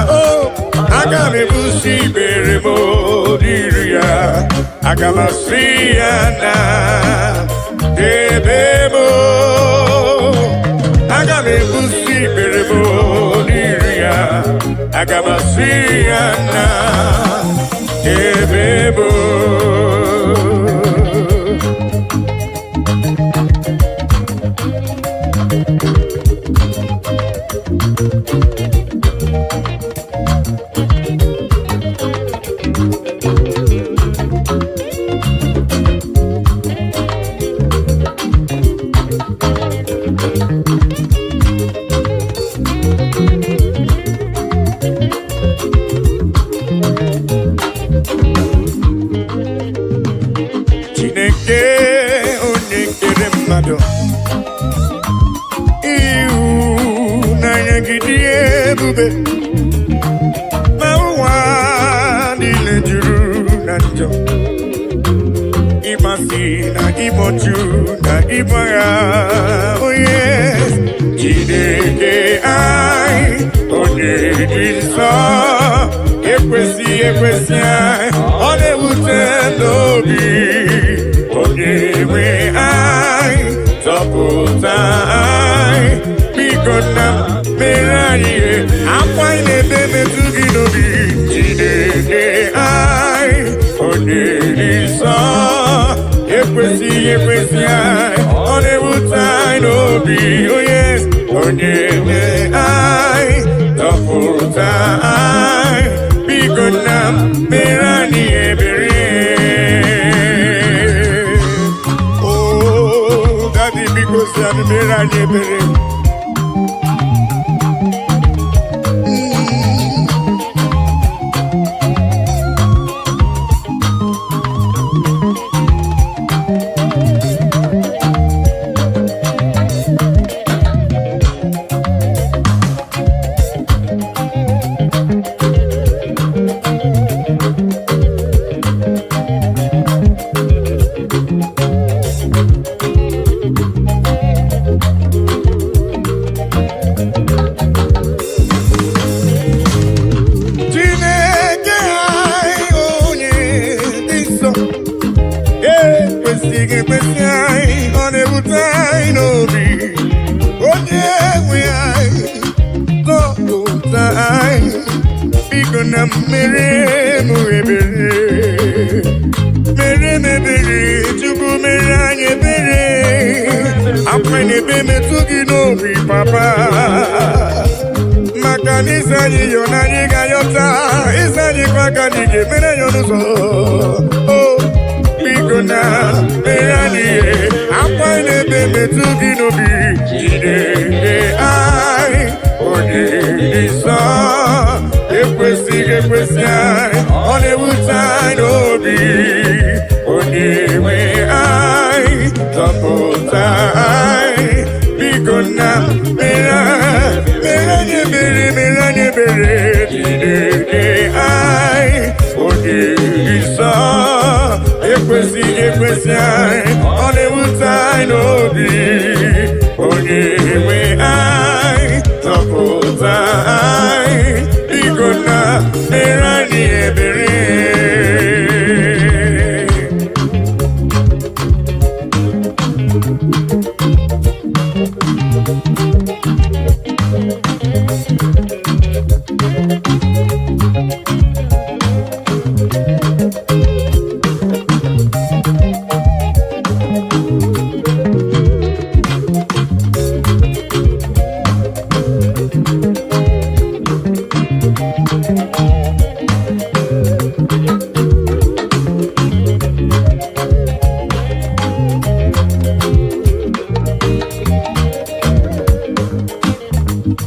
Oh, agamebusi beremo niruya. Agamasiana Jebemo. Agamebusi beremo niruya. Agamasiana Jebemo. Chineke onye kere mmadụ ịhụnanya gị dị ebube ma ụwa niile juru na njọ ịmasị na ịbọchu na ịgbagha onye Chineke anyị onye dị nsọ ekwesị anyị ọ na-ewute n'obi onye nwe anyị zọpụta anyị biko nna mere anyị ihe akwa anyị na-ebe metụ gị n'obi Chineke anyị onye dị nsọ ekwesị anyị ọ na-ewute anyị n'obi onye nwe anyị zọpụta anyị biko nna mere anyị ebere. Oh, Daddy, biko si anyị mere anyị ebere. Papa, makanisa niyo nani gayota, isani kwa kanike mene yonuso. Oh, bigona merani, apane bebe tugi nobi, Chineke ai, onye isa, ekwesi ai, one wutai nobi, onye we ai, tapota ai. Bigona meranye bere Chineke ai onye isa ekwesi ai ọ na-ewute anyị n'obi onye nwe ai zọpụta anyị bigona meranye ebere.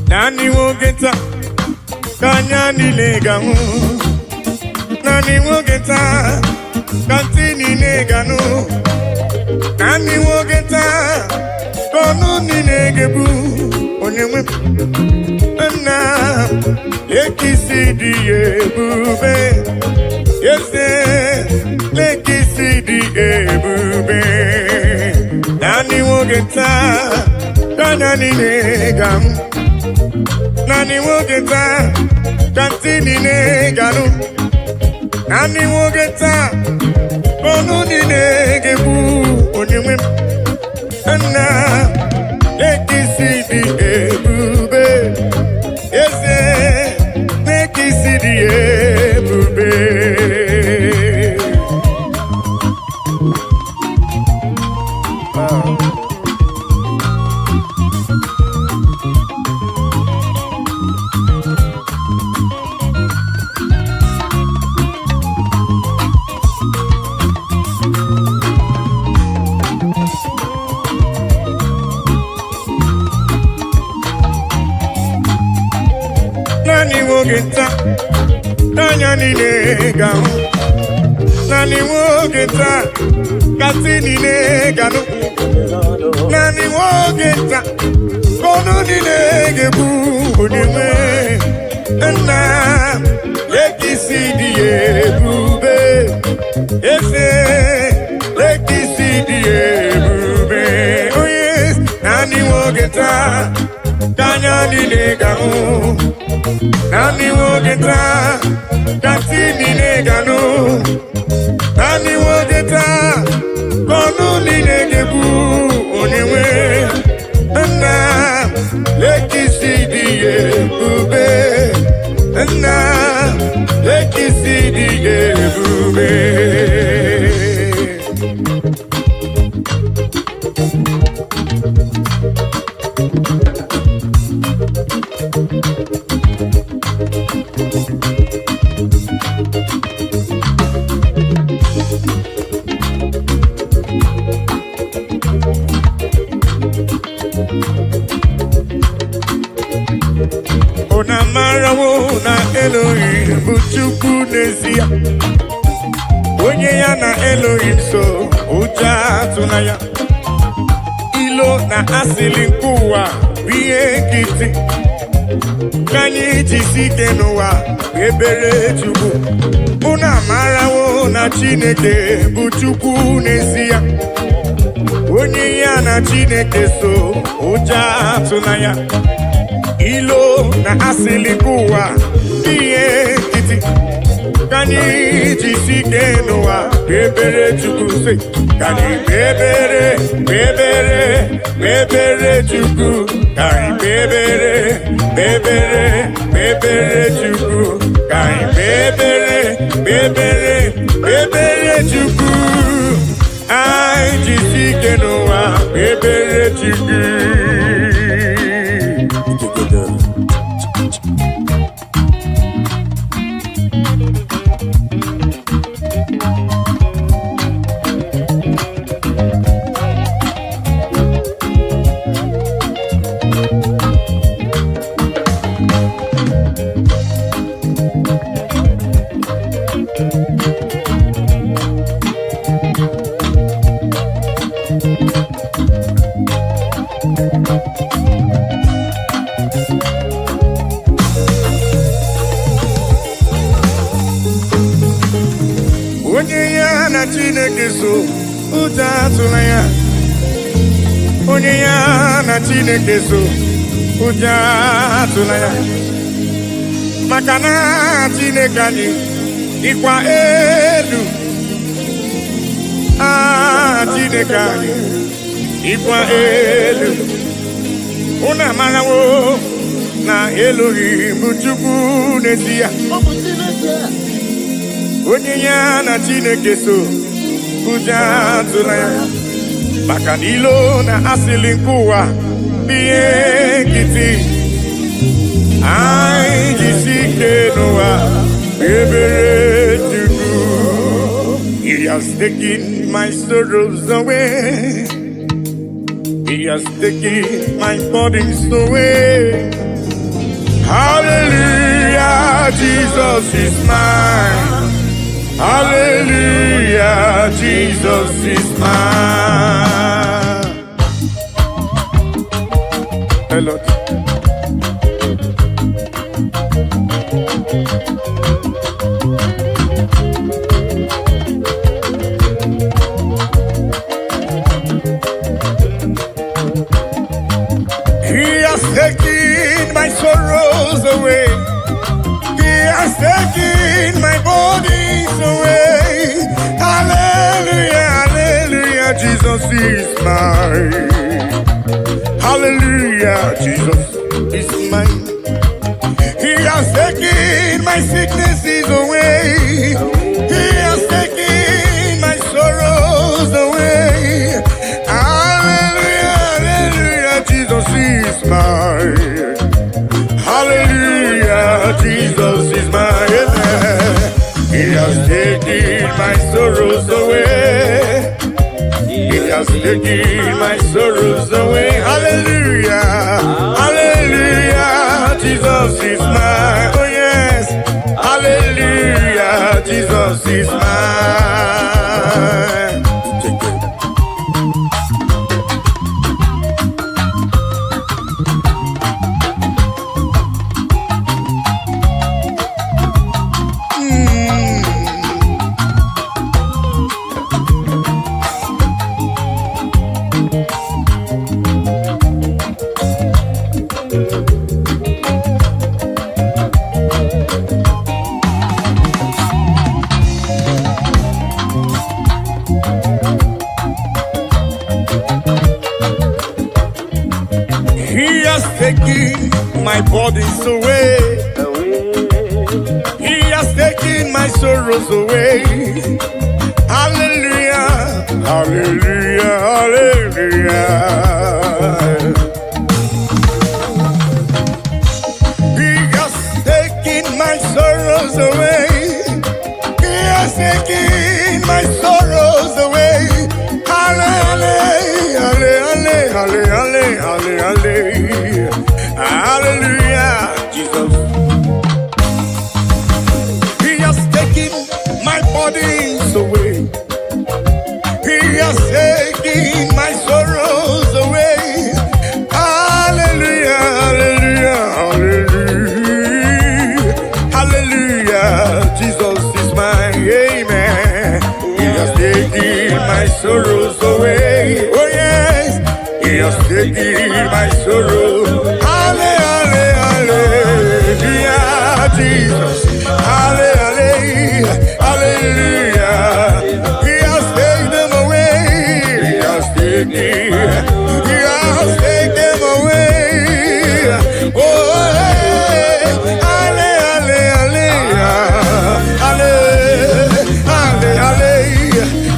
Nani wogeta kanya nileganu Nani wogeta kantini neganu Nani wogeta kono ninegebu onyewe na ekisi di ebube yese lekisi di ebube Nani wogeta kanya nilegamu Nani wogeta kantini neganu Nani wogeta kono ninegebu onyewe na ekisi di ebube eze ekisi di ebube. Nani wogeta, Tanya nine gamu. Nani wogeta, Katini ne ganu. Nani wogeta, Kono nine gebu unime. Nna, leki sidiye bube. Ese, leki sidiye bube. Oh yes, Nani wogeta, Tanya nine gamu. Nani wogeta, Katini ne ganu. Nani wogeta, Kono nine gebu unime. Nna, leki sidiye bube. Nna, leki sidiye bube. Ona marawo na Elohim bụ Chukwu n'ezie. Onye ya na Elohim so ụjọ atụla ya. Ilo na asịlị nke ụwa bụ ihe nkịtị. Ka anyị jisi ike n'ụwa ebere Chukwu. Ona marawo na Chineke bụ Chukwu n'ezie. Onye ya na Chineke so ụjọ atụla ya. Ilo na asili kuwa iye kiti. Kani jisike noa bebere chuku se. Kani bebere, bebere, bebere chuku. Kani bebere, bebere, bebere chuku. Kani bebere, bebere, bebere chuku. Ai jisike noa bebere chuku. Onye ya na Chineke so ụjọ atụla ya. Onye ya na Chineke so ụjọ atụla ya. Maka na Chineke anyị dịkwa elu. Chineke anyị dịkwa elu. Unu amarawo na Elohim bụ Chukwu n'ezie. Onye ya na Chineke so ụjọ atụla ya. Maka na ilo na asịlị nke ụwa bụ ihe nkịtị. Anyị jisi ike n'ụwa ebere Chukwu. He has taken my sorrows away. He has taken my burdens away. Hallelujah, Jesus is mine. Hallelujah, Jesus is mine. Hey, Lord. He has taken my sorrows away. He has taken my bodies away. Hallelujah, hallelujah, Jesus is mine. Hallelujah, Jesus is mine. He has taken my sicknesses away. He has taken my sorrows away. Hallelujah, hallelujah, Jesus is mine. Hallelujah, Jesus is mine. He has taken my sorrows away. He has taken my sorrows away. Hallelujah, hallelujah, Jesus is mine. He has taken my burdens away. He has taken my sorrows away. Hallelujah, hallelujah, hallelujah. He has taken my sorrows away. He has taken my sorrows away. Hallelujah, hallelujah, hallelujah, hallelujah, hallelujah, Jesus. He has taken my burdens away. He has taken my sorrows away. Hallelujah, hallelujah, hallelujah, hallelujah. Jesus is my amen. He has taken my sorrows away. Oh yes, He has taken my sorrows. Hallelujah, hallelujah, Jesus. Hallelujah, hallelujah. He has taken them away. He has taken. He has taken them away. Oh, hallelujah, hallelujah, hallelujah,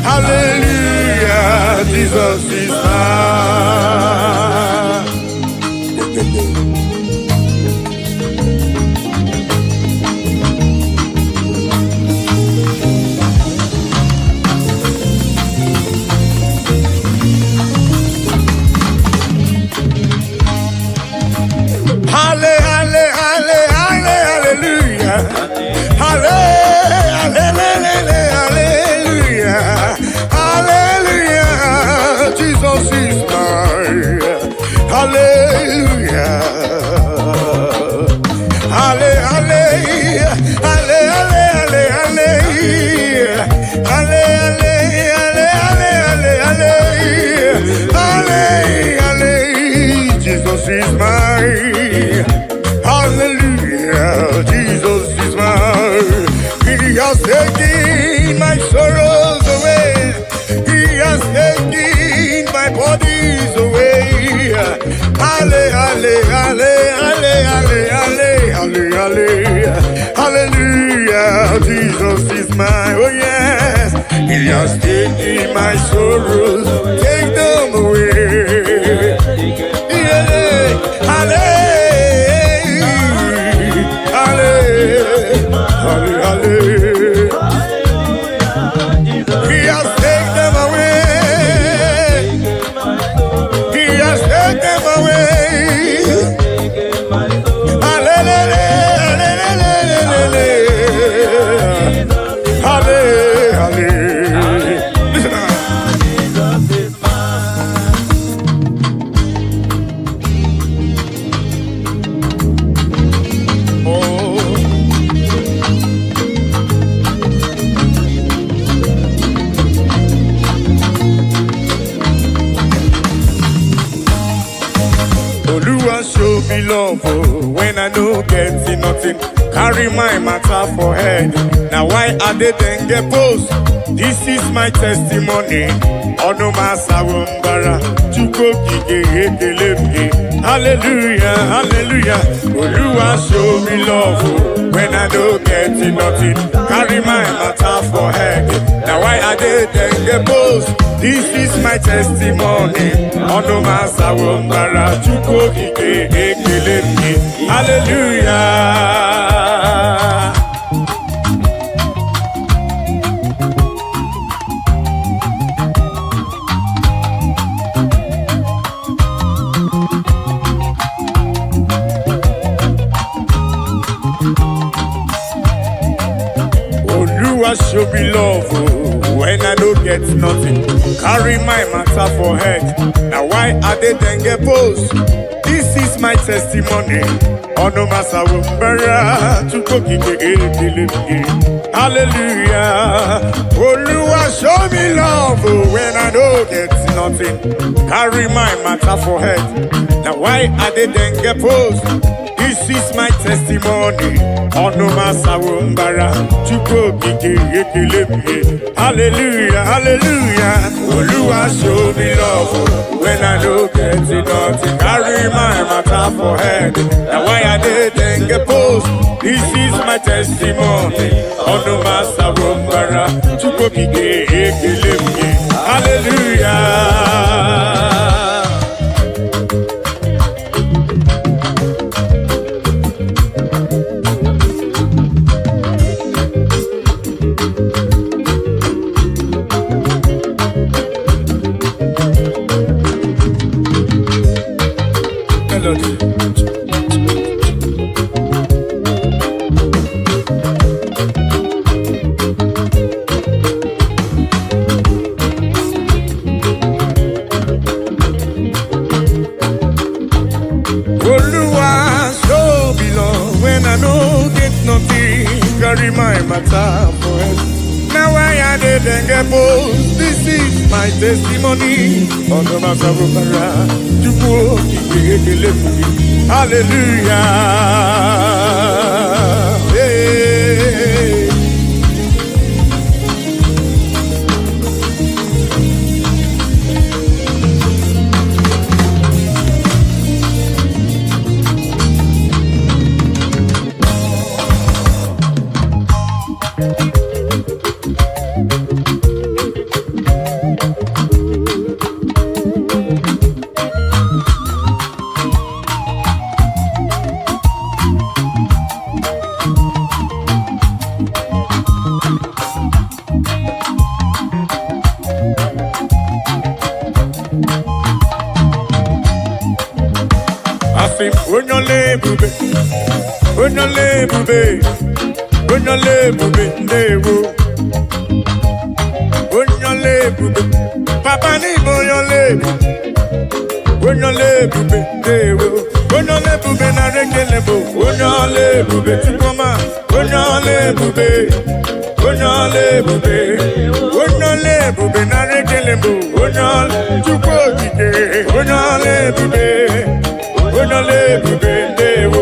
hallelujah. Jesus is mine. Hallelujah. Hallelujah. Jesus is mine. Hallelujah. Hallelujah. Hallelujah. Hallelujah. Jesus is mine. Hallelujah, Jesus is mine. He has taken my sorrows away. He has taken my bodies away. Hallelujah, hallelujah, Jesus is mine. Oh yes, He has taken my sorrows. Take them away. Hallelujah. He has taken them away. He has taken them away. Show me love when I no getting nothing. Carry my matter for head. Now why are they then get post? This is my testimony. Ono masawumbara chuko kike ekelebe. Hallelujah, hallelujah. Oluwa show me love when I no getting nothing. Carry my matter for head. Now why are they then get post? This is my testimony. Ono masawumbara chuko kike ekelebe. Hallelujah. Oluwa show me love when I don't get nothing. Carry my matter for head. Now why are they then get post? This is my testimony. Ono masawumbara chuko kike ekelebe. Hallelujah. Oluwa show me love when I don't get nothing. Carry my matter for head. Now why are they then get post? This is my testimony. Onuma sawumbara, chukwu kike ekele. Hallelujah, hallelujah. Oluwa show me love when I don't get enough to carry my matter for head. Now why I didn't get post? This is my testimony. Onuma sawumbara, chukwu kike ekele. Hallelujah. Carry my matter for it. Now I didn't get bold. This is my testimony. On the matter of hallelujah. Hey. Papa ni boyole, bube na rekele bo, bube tukoma, bube na rekele bo, tukwo kike, bube dewo.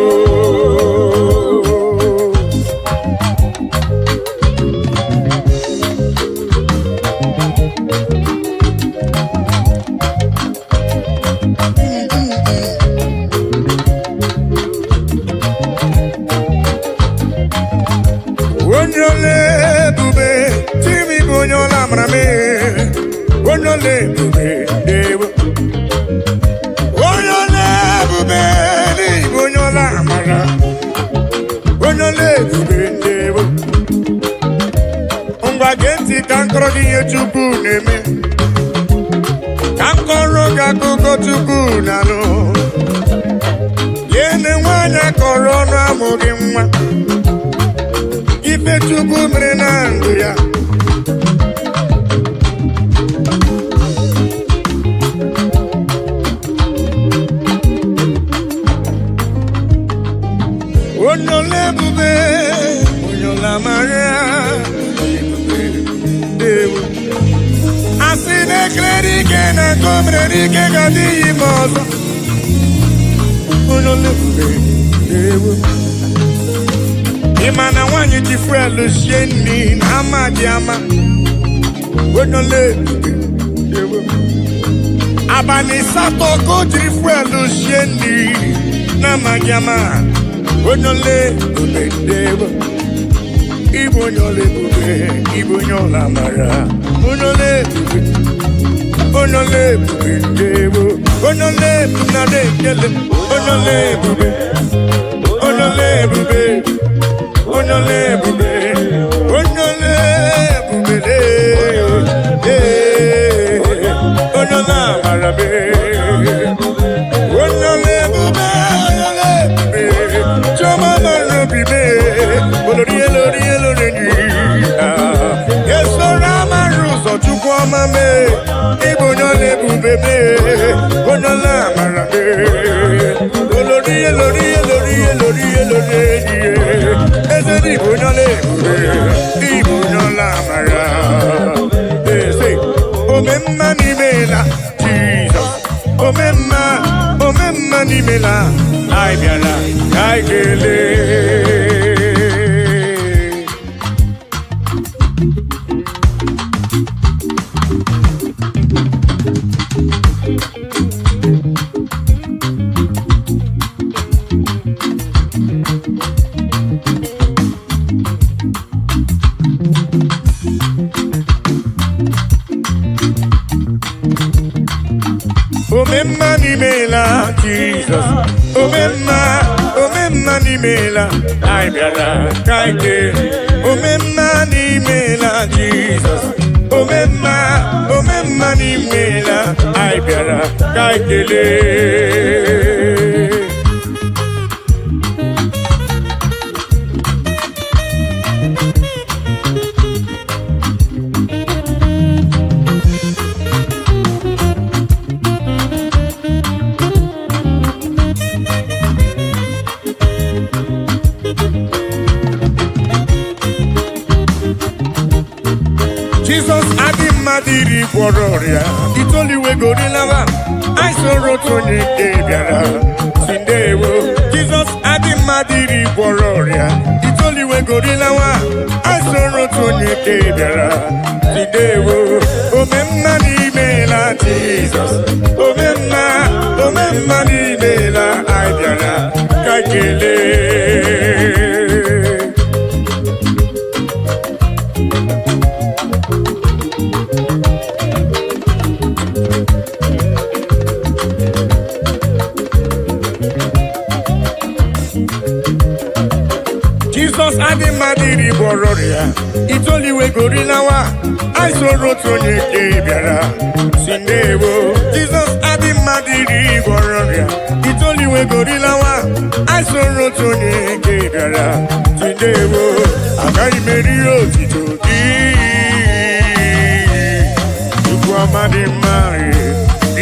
Kankoro di chukwu neme, kankoro gakuko chukwu nano. Yene wanya korona amugi mwa, ife chukwu mere na ndụ ya. Onyole bube, onyola maria. Asine klerike na komrerike gadi imozo. Onyole bube, imana wanyi jifuelu sheni na amadiama. Onyole bube, abani sato ko jifuelu sheni na amadiama. Onyole bube, Ibonyole bube, ibonyola mara. Onyole bube, dewo. Onyole bube na dekele. Onyole bube, onyola mara be. Onyole bube, choma mara bibe. Yes, Rama Russo, Chukwama me, Ibonyole bube, Onola marabe. Ese Ibonyole mara. Say, Omemma ni mela, Jesus. Omemma ni mela. Ai biara, kaikele. Omemma n'imela Jesus, omemma n'imela anyị bịara ka anyị kele. Omemma n'imela Jesus, omemma n'imela anyị bịara ka anyị kele. Jesus adị mmadụ iri gwọrọ ọrịa itoliwe gorilawa anyị soro otu onye nke bịara si ndewo. Jesus adị mmadụ iri gwọrọ ọrịa itoliwe gorilawa anyị soro otu onye nke bịara si ndewo. Omemma n'imela Jesus, omemma n'imela anyị bịara ka kelee. Jesus adị mmadụ iri gwọrọ ọrịa itoliwe gorilawa anyị soro otu onye nke bịara si ndewo. Jesus adị mmadụ iri gwọrọ ọrịa itoliwe gorilawa anyị soro otu onye nke bịara si ndewo. Agaghị m eri otito gị Chukwu ọma dị mma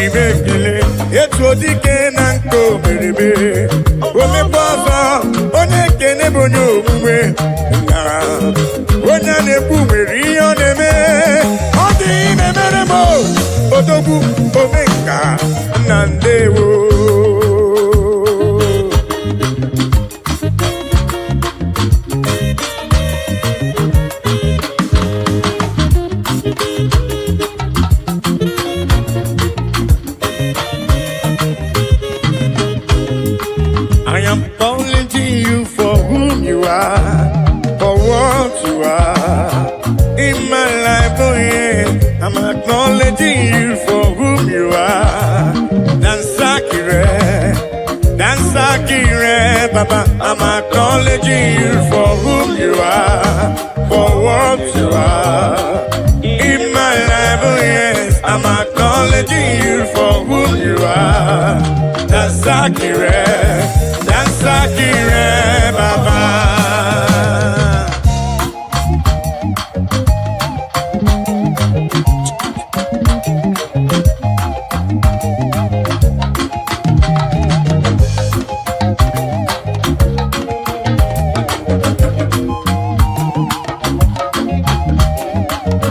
ibe ekele etu odike na nke omereme omekwa ọzọ onye ekene bụ onye omume onye a na-ekwu nwere ihe ọ na-eme ọ dị na-emere m odogwu omenka na ndewo. I am acknowledging you for whom you are, for what you are in my life. Oh yeah, I'm acknowledging you for whom you are. Dansakire, Baba. I'm acknowledging you for whom you are, for what you are in my life. Oh yes, I'm acknowledging you for whom you are. Dansakire, Baba.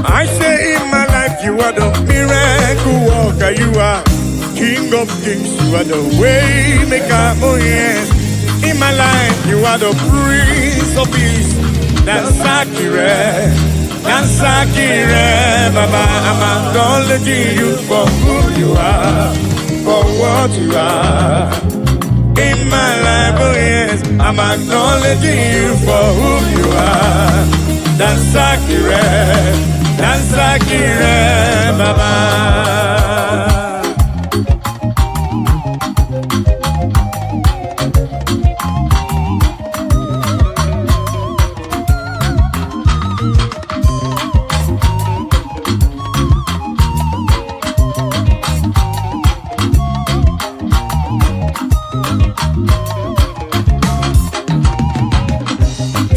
I say in my life you are the miracle worker, you are King of Kings, you are the way maker. Oh yes, in my life you are the Prince of Peace. Dansakire, Baba. I'm acknowledging you for who you are, for what you are in my life. Oh yes, I'm acknowledging you for who you are. Dansakire, Baba.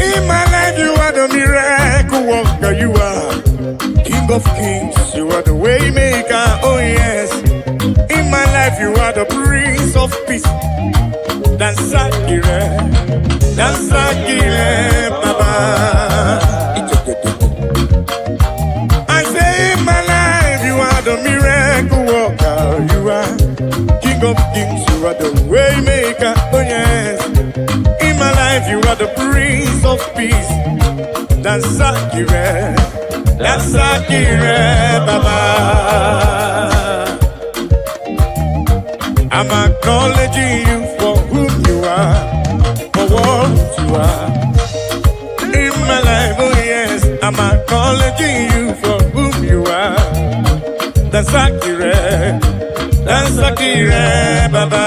In my life you are the miracle worker, you are King of Kings, you are the way maker. Oh yes, in my life you are the Prince of Peace. Dansakire, Baba. I say in my life you are the miracle worker, you are King of Kings, you are the way maker. Oh yes, Prince of Peace, Dansakire, Baba. I'm acknowledging you for who you are, for what you are in my life. Oh yes, I'm acknowledging you for who you are. Dansakire, Baba.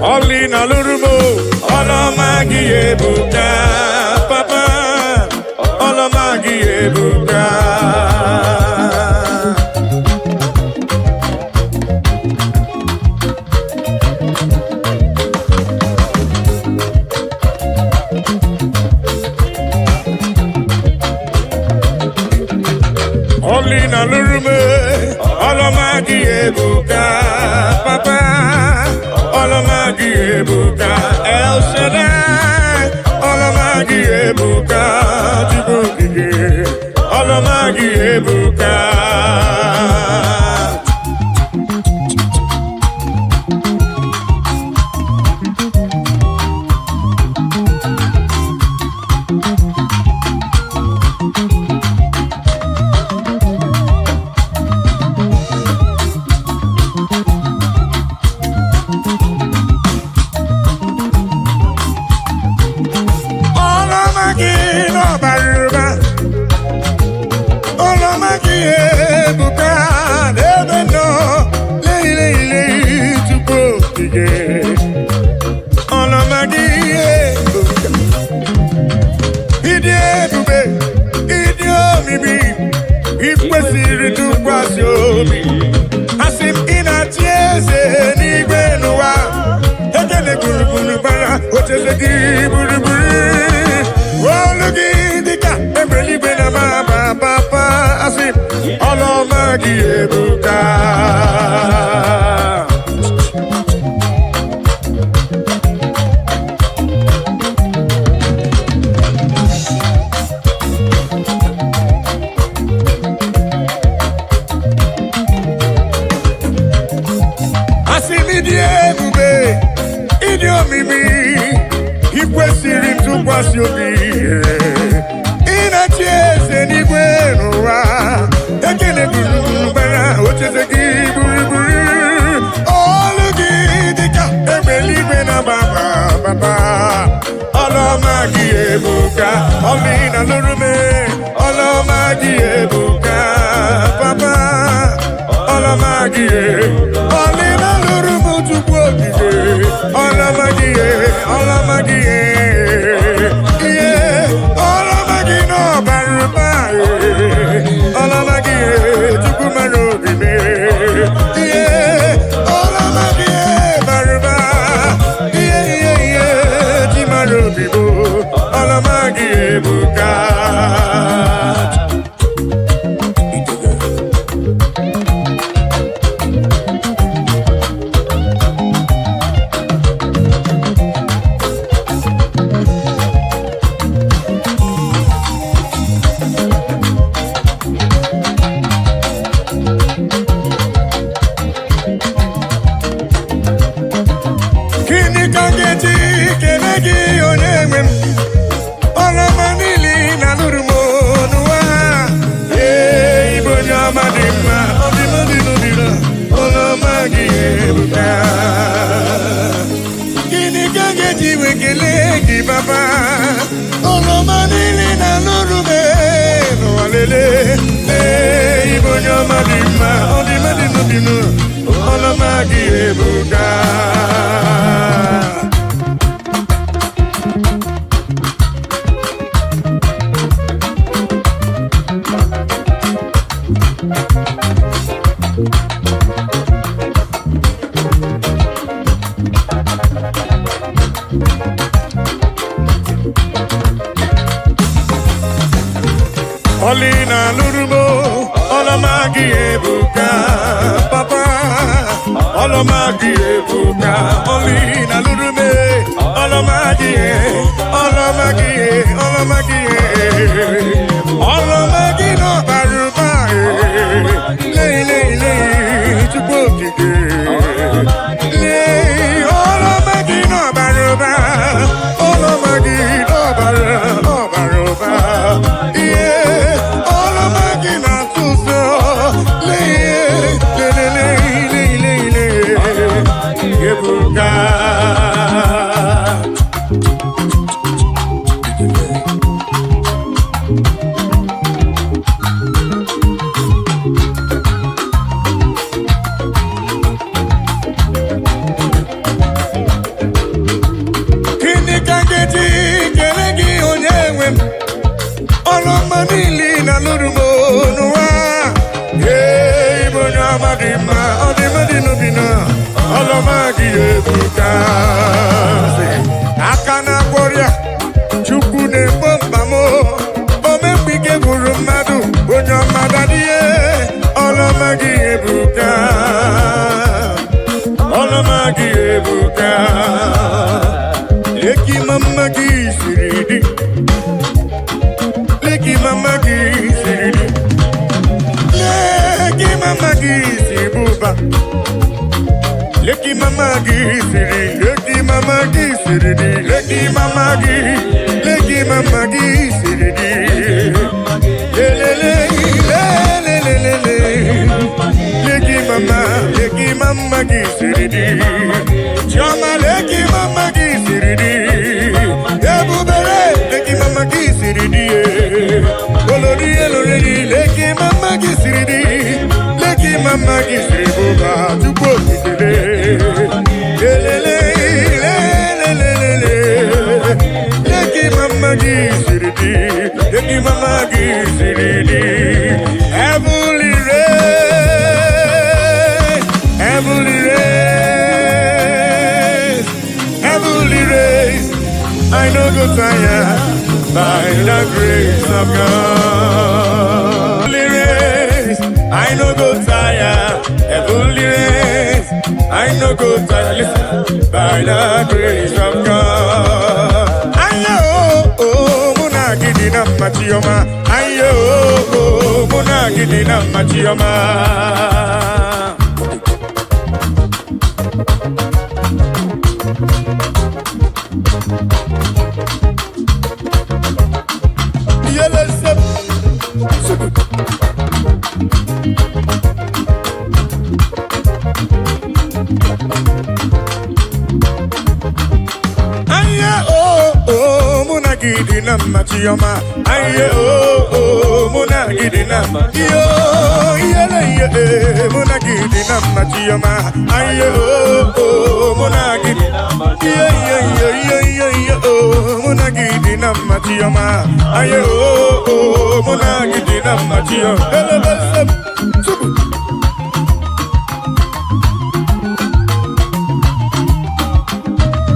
All in a lurumo, all of my buka, Papa. All of my buka. Olina lurume, olomagi ebuka, Papa, olomagi ebuka, El Shaddai, olomagi ebuka, Jibuki, olomagi ebuka. Olina lurumo, olomagi ebuka, Papa. Olomagi ebuka, olina lurume, olomagi, olomagi, olomagi, olomagi no baruba, lei lei lei, chukokike, lei olomagi no baruba, olomagi no baruba. na ọlọmagi ebuka aka na gwọrịa Chukwu na-egbo mkpa m omekpike bụrụ mmadụ onye ọmada n'ihe ọlọmagi ebuka ọlọmagi ebuka leki mama gị siri di leki mama gị siri di leki mama gị si buba leki mama gị siri leki mama gị siri di leki mama gị siri di lelele lelele leki mama gị siri di chioma leki mama gị siri di ebubere leki mama gị siri di olori elori leki mama gị siri di leki mama gị siri buba tupu okikele lelele lelele leki mama gị siri di leki mama gị siri di heavenly rain heavenly rain heavenly rain I know go tire by the grace of God. Heavenly race, I know go tire. Heavenly race, I know go tire. Listen, by the grace of God. Ayo, oh, muna gidina machioma. Ayo, oh, muna gidina machioma. Machioma, aye oh muna gidina yo yele muna gidina machioma, aye oh muna gidina yo muna gidina machioma, aye oh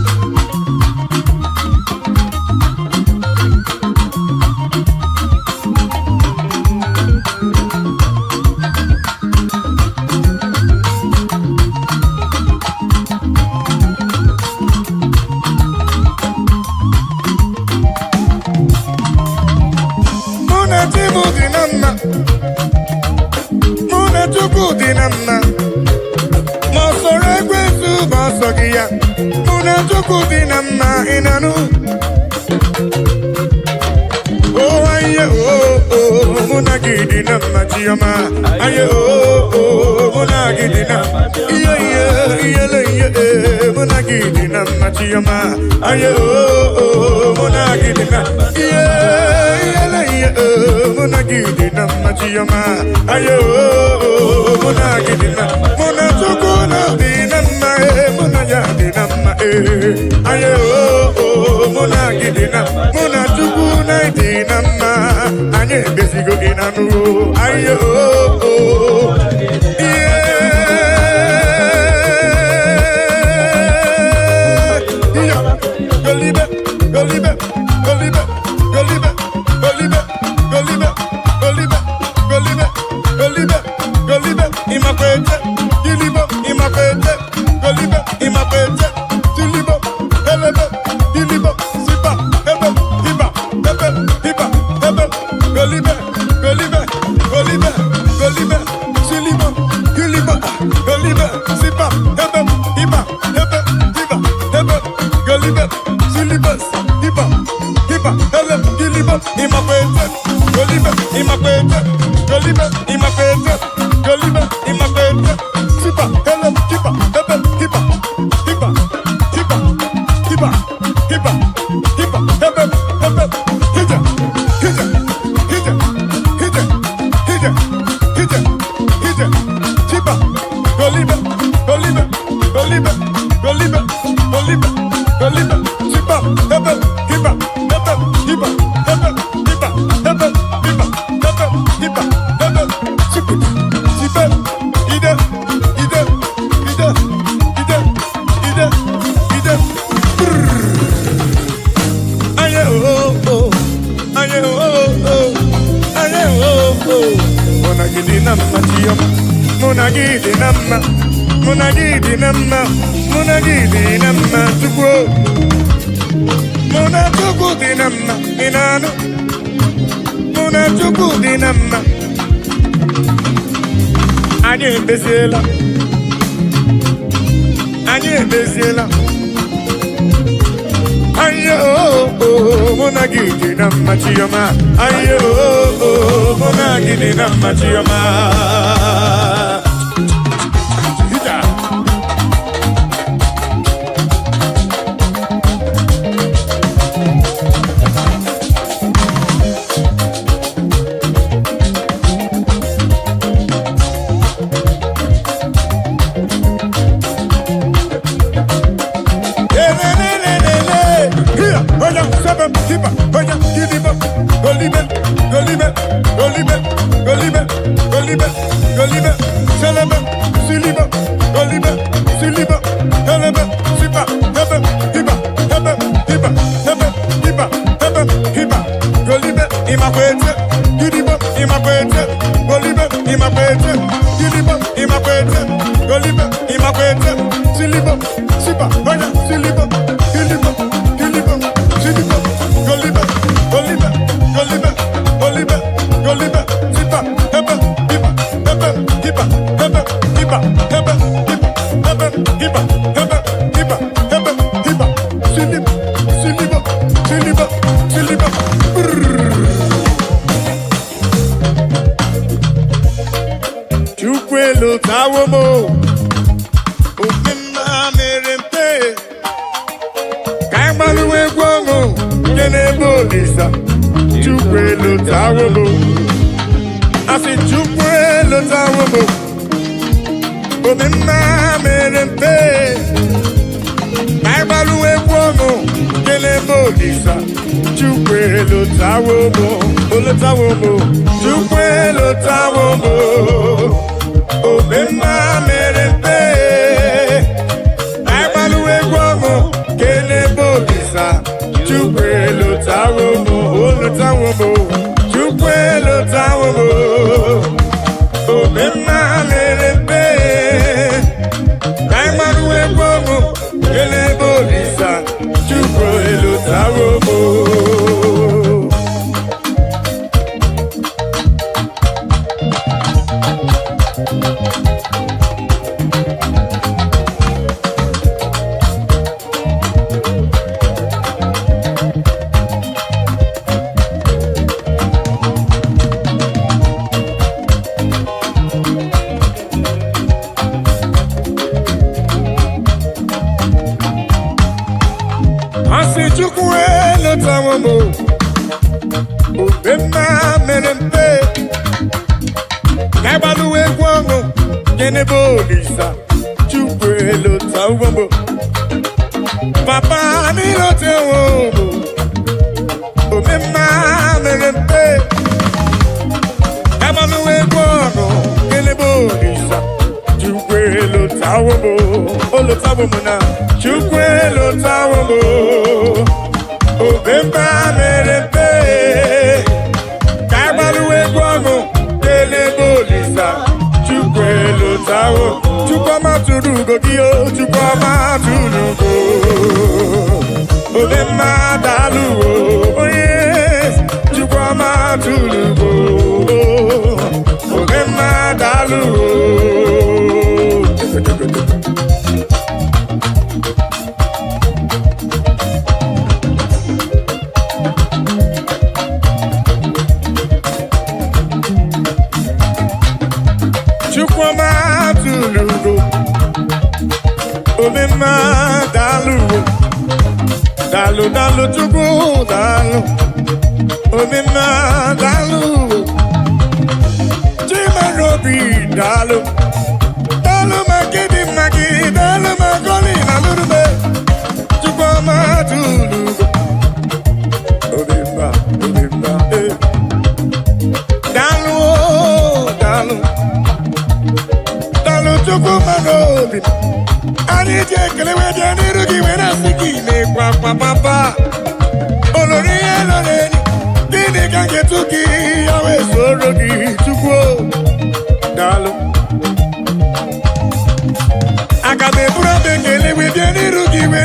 muna gidina machioma. Aye oh muna gidina muna gidina machioma aye oh muna gidina muna gidina machioma aye oh muna gidina muna tukuna dinamma muna ya dinamma aye oh muna gidina muna tukuna dinamma anye besigo inanu aye oh Munagidi Namma, Munagidi Namma, Munagidi Namma, Tugo, Munatuku Dinamma, Inano, Munatuku Dinamma, Anye Bezela, Anye Bezela, Ayo, Munagidi Namma Chioma, Ayo, Munagidi Namma Chioma.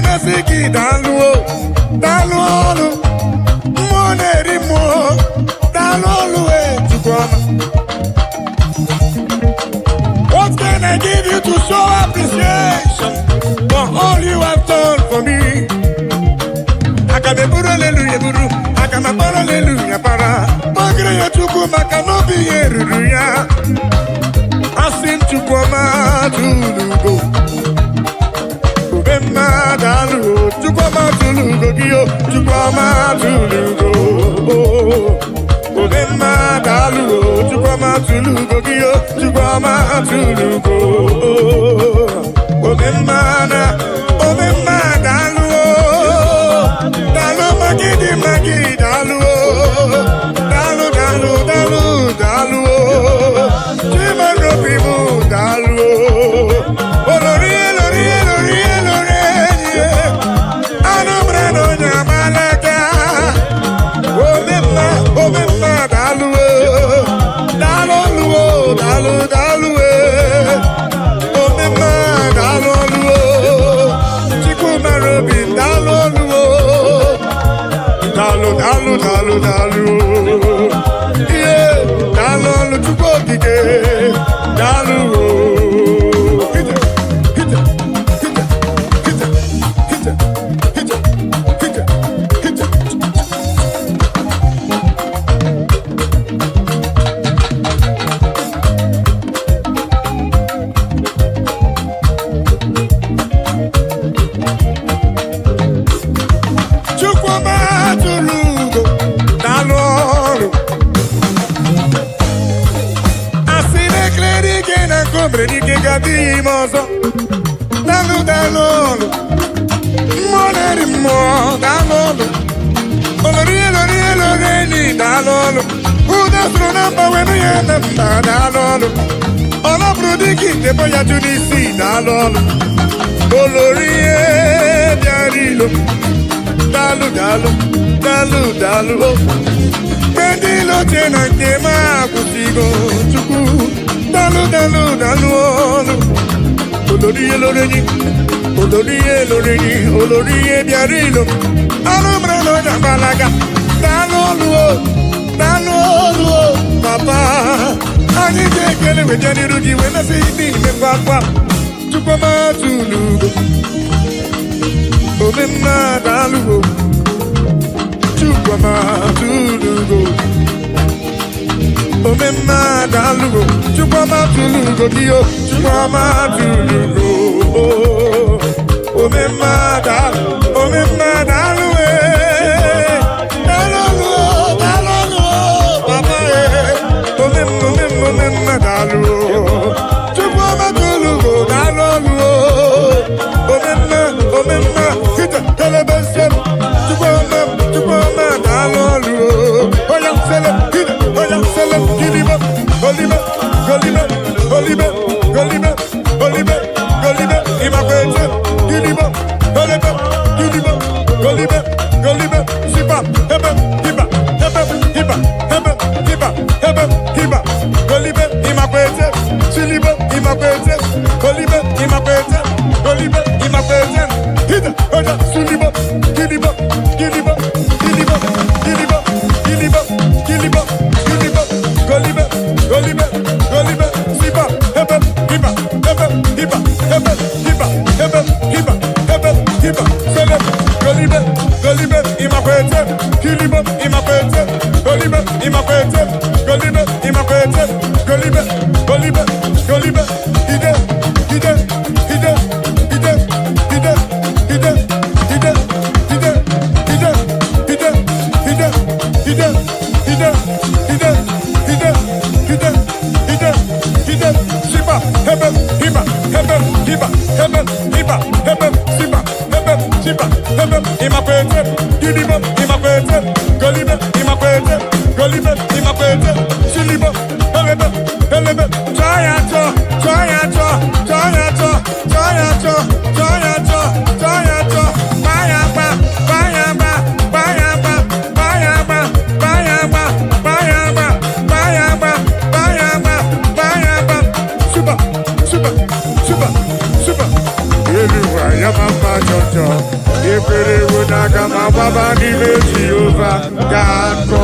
na-asị gị daalụ daalụ ọlụ mmụọ na-eri mmụọ daalụ ọlụ Chukwu ọma. What can I give you to show appreciation for all you have done for me? Aka m eburu aleluya buru, aka m akpara aleluya para, magịrị ya Chukwu maka na obi ya eruru ya. Asị m Chukwu ọma tụlugo, obe mma daalụ Chukwu ọma tụlugo gị o, Chukwu ọma tụlugo. Obe mma daalụ Chukwu ọma tụlugo gị o, Chukwu ọma tụlugo. Obe mma daalụ daalụ magidi daalụ daalụ daalụ daalụ daalụ chimarobi mụ daalụ olori elori elori elori enyi anụmara na onye amalaka. Obe mma daalụ daalụ ọlụ daalụ daalụ obe mma daalụ ọlụ chimarobi daalụ ọlụ daalụ daalụ daalụ daalụ ihe daalụ ọlụ Chukwu okike daalụ daalụ daalụ ọlụ mmụọ na-eri mmụọ daalụ ọlụ olori elori elori enyi daalụ ọlụ ụda sụrụ na mba wenu ya na mba daalụ ọlụ ọlọbụrụ dịka itebo ya jụ n'isi daalụ ọlụ olori ihe bịara ilo daalụ daalụ daalụ daalụ mgbe ndị ilo chee na nke m akwụsịgo Chukwu daalụ daalụ daalụ ọlụ olori eloreni olori eloreni olori ihe bịara ilo anụmara na onye agbalaga daalụ ọlụ papa anyị ga-ekele weje n'iru gị wee nasị n'ime papa Chukwu ọma tụlugo obe mma daalụ Chukwu ọma tụlugo obe mma daalụ Chukwu ọma tụlugo gị o Chukwu ọma tụlugo obe mma daalụ daalụ daalụ papa obe mma daalụ Chukwu ọma tụlugo daalụ obe mma hita telebesem Chukwu ọma daalụ oya sele hita oya sele gilibe golibe imakwete gilibe golibe sipa hebe hiba golibe imakwete silibe imakwete golibe imakwete hita oya sulibe gilibe golibe sipa hebe hiba sele golibe imakwete kilibe imakwete golibe imakwete golibe ide sipa hebe hiba sipa hebe imakwete gilibe imakwete golibe imakwete silibe helebe chayacho super. Everywhere, yeah, Mama Jojo. kwere na aga m agbaba n'ime Jehova ga-akọ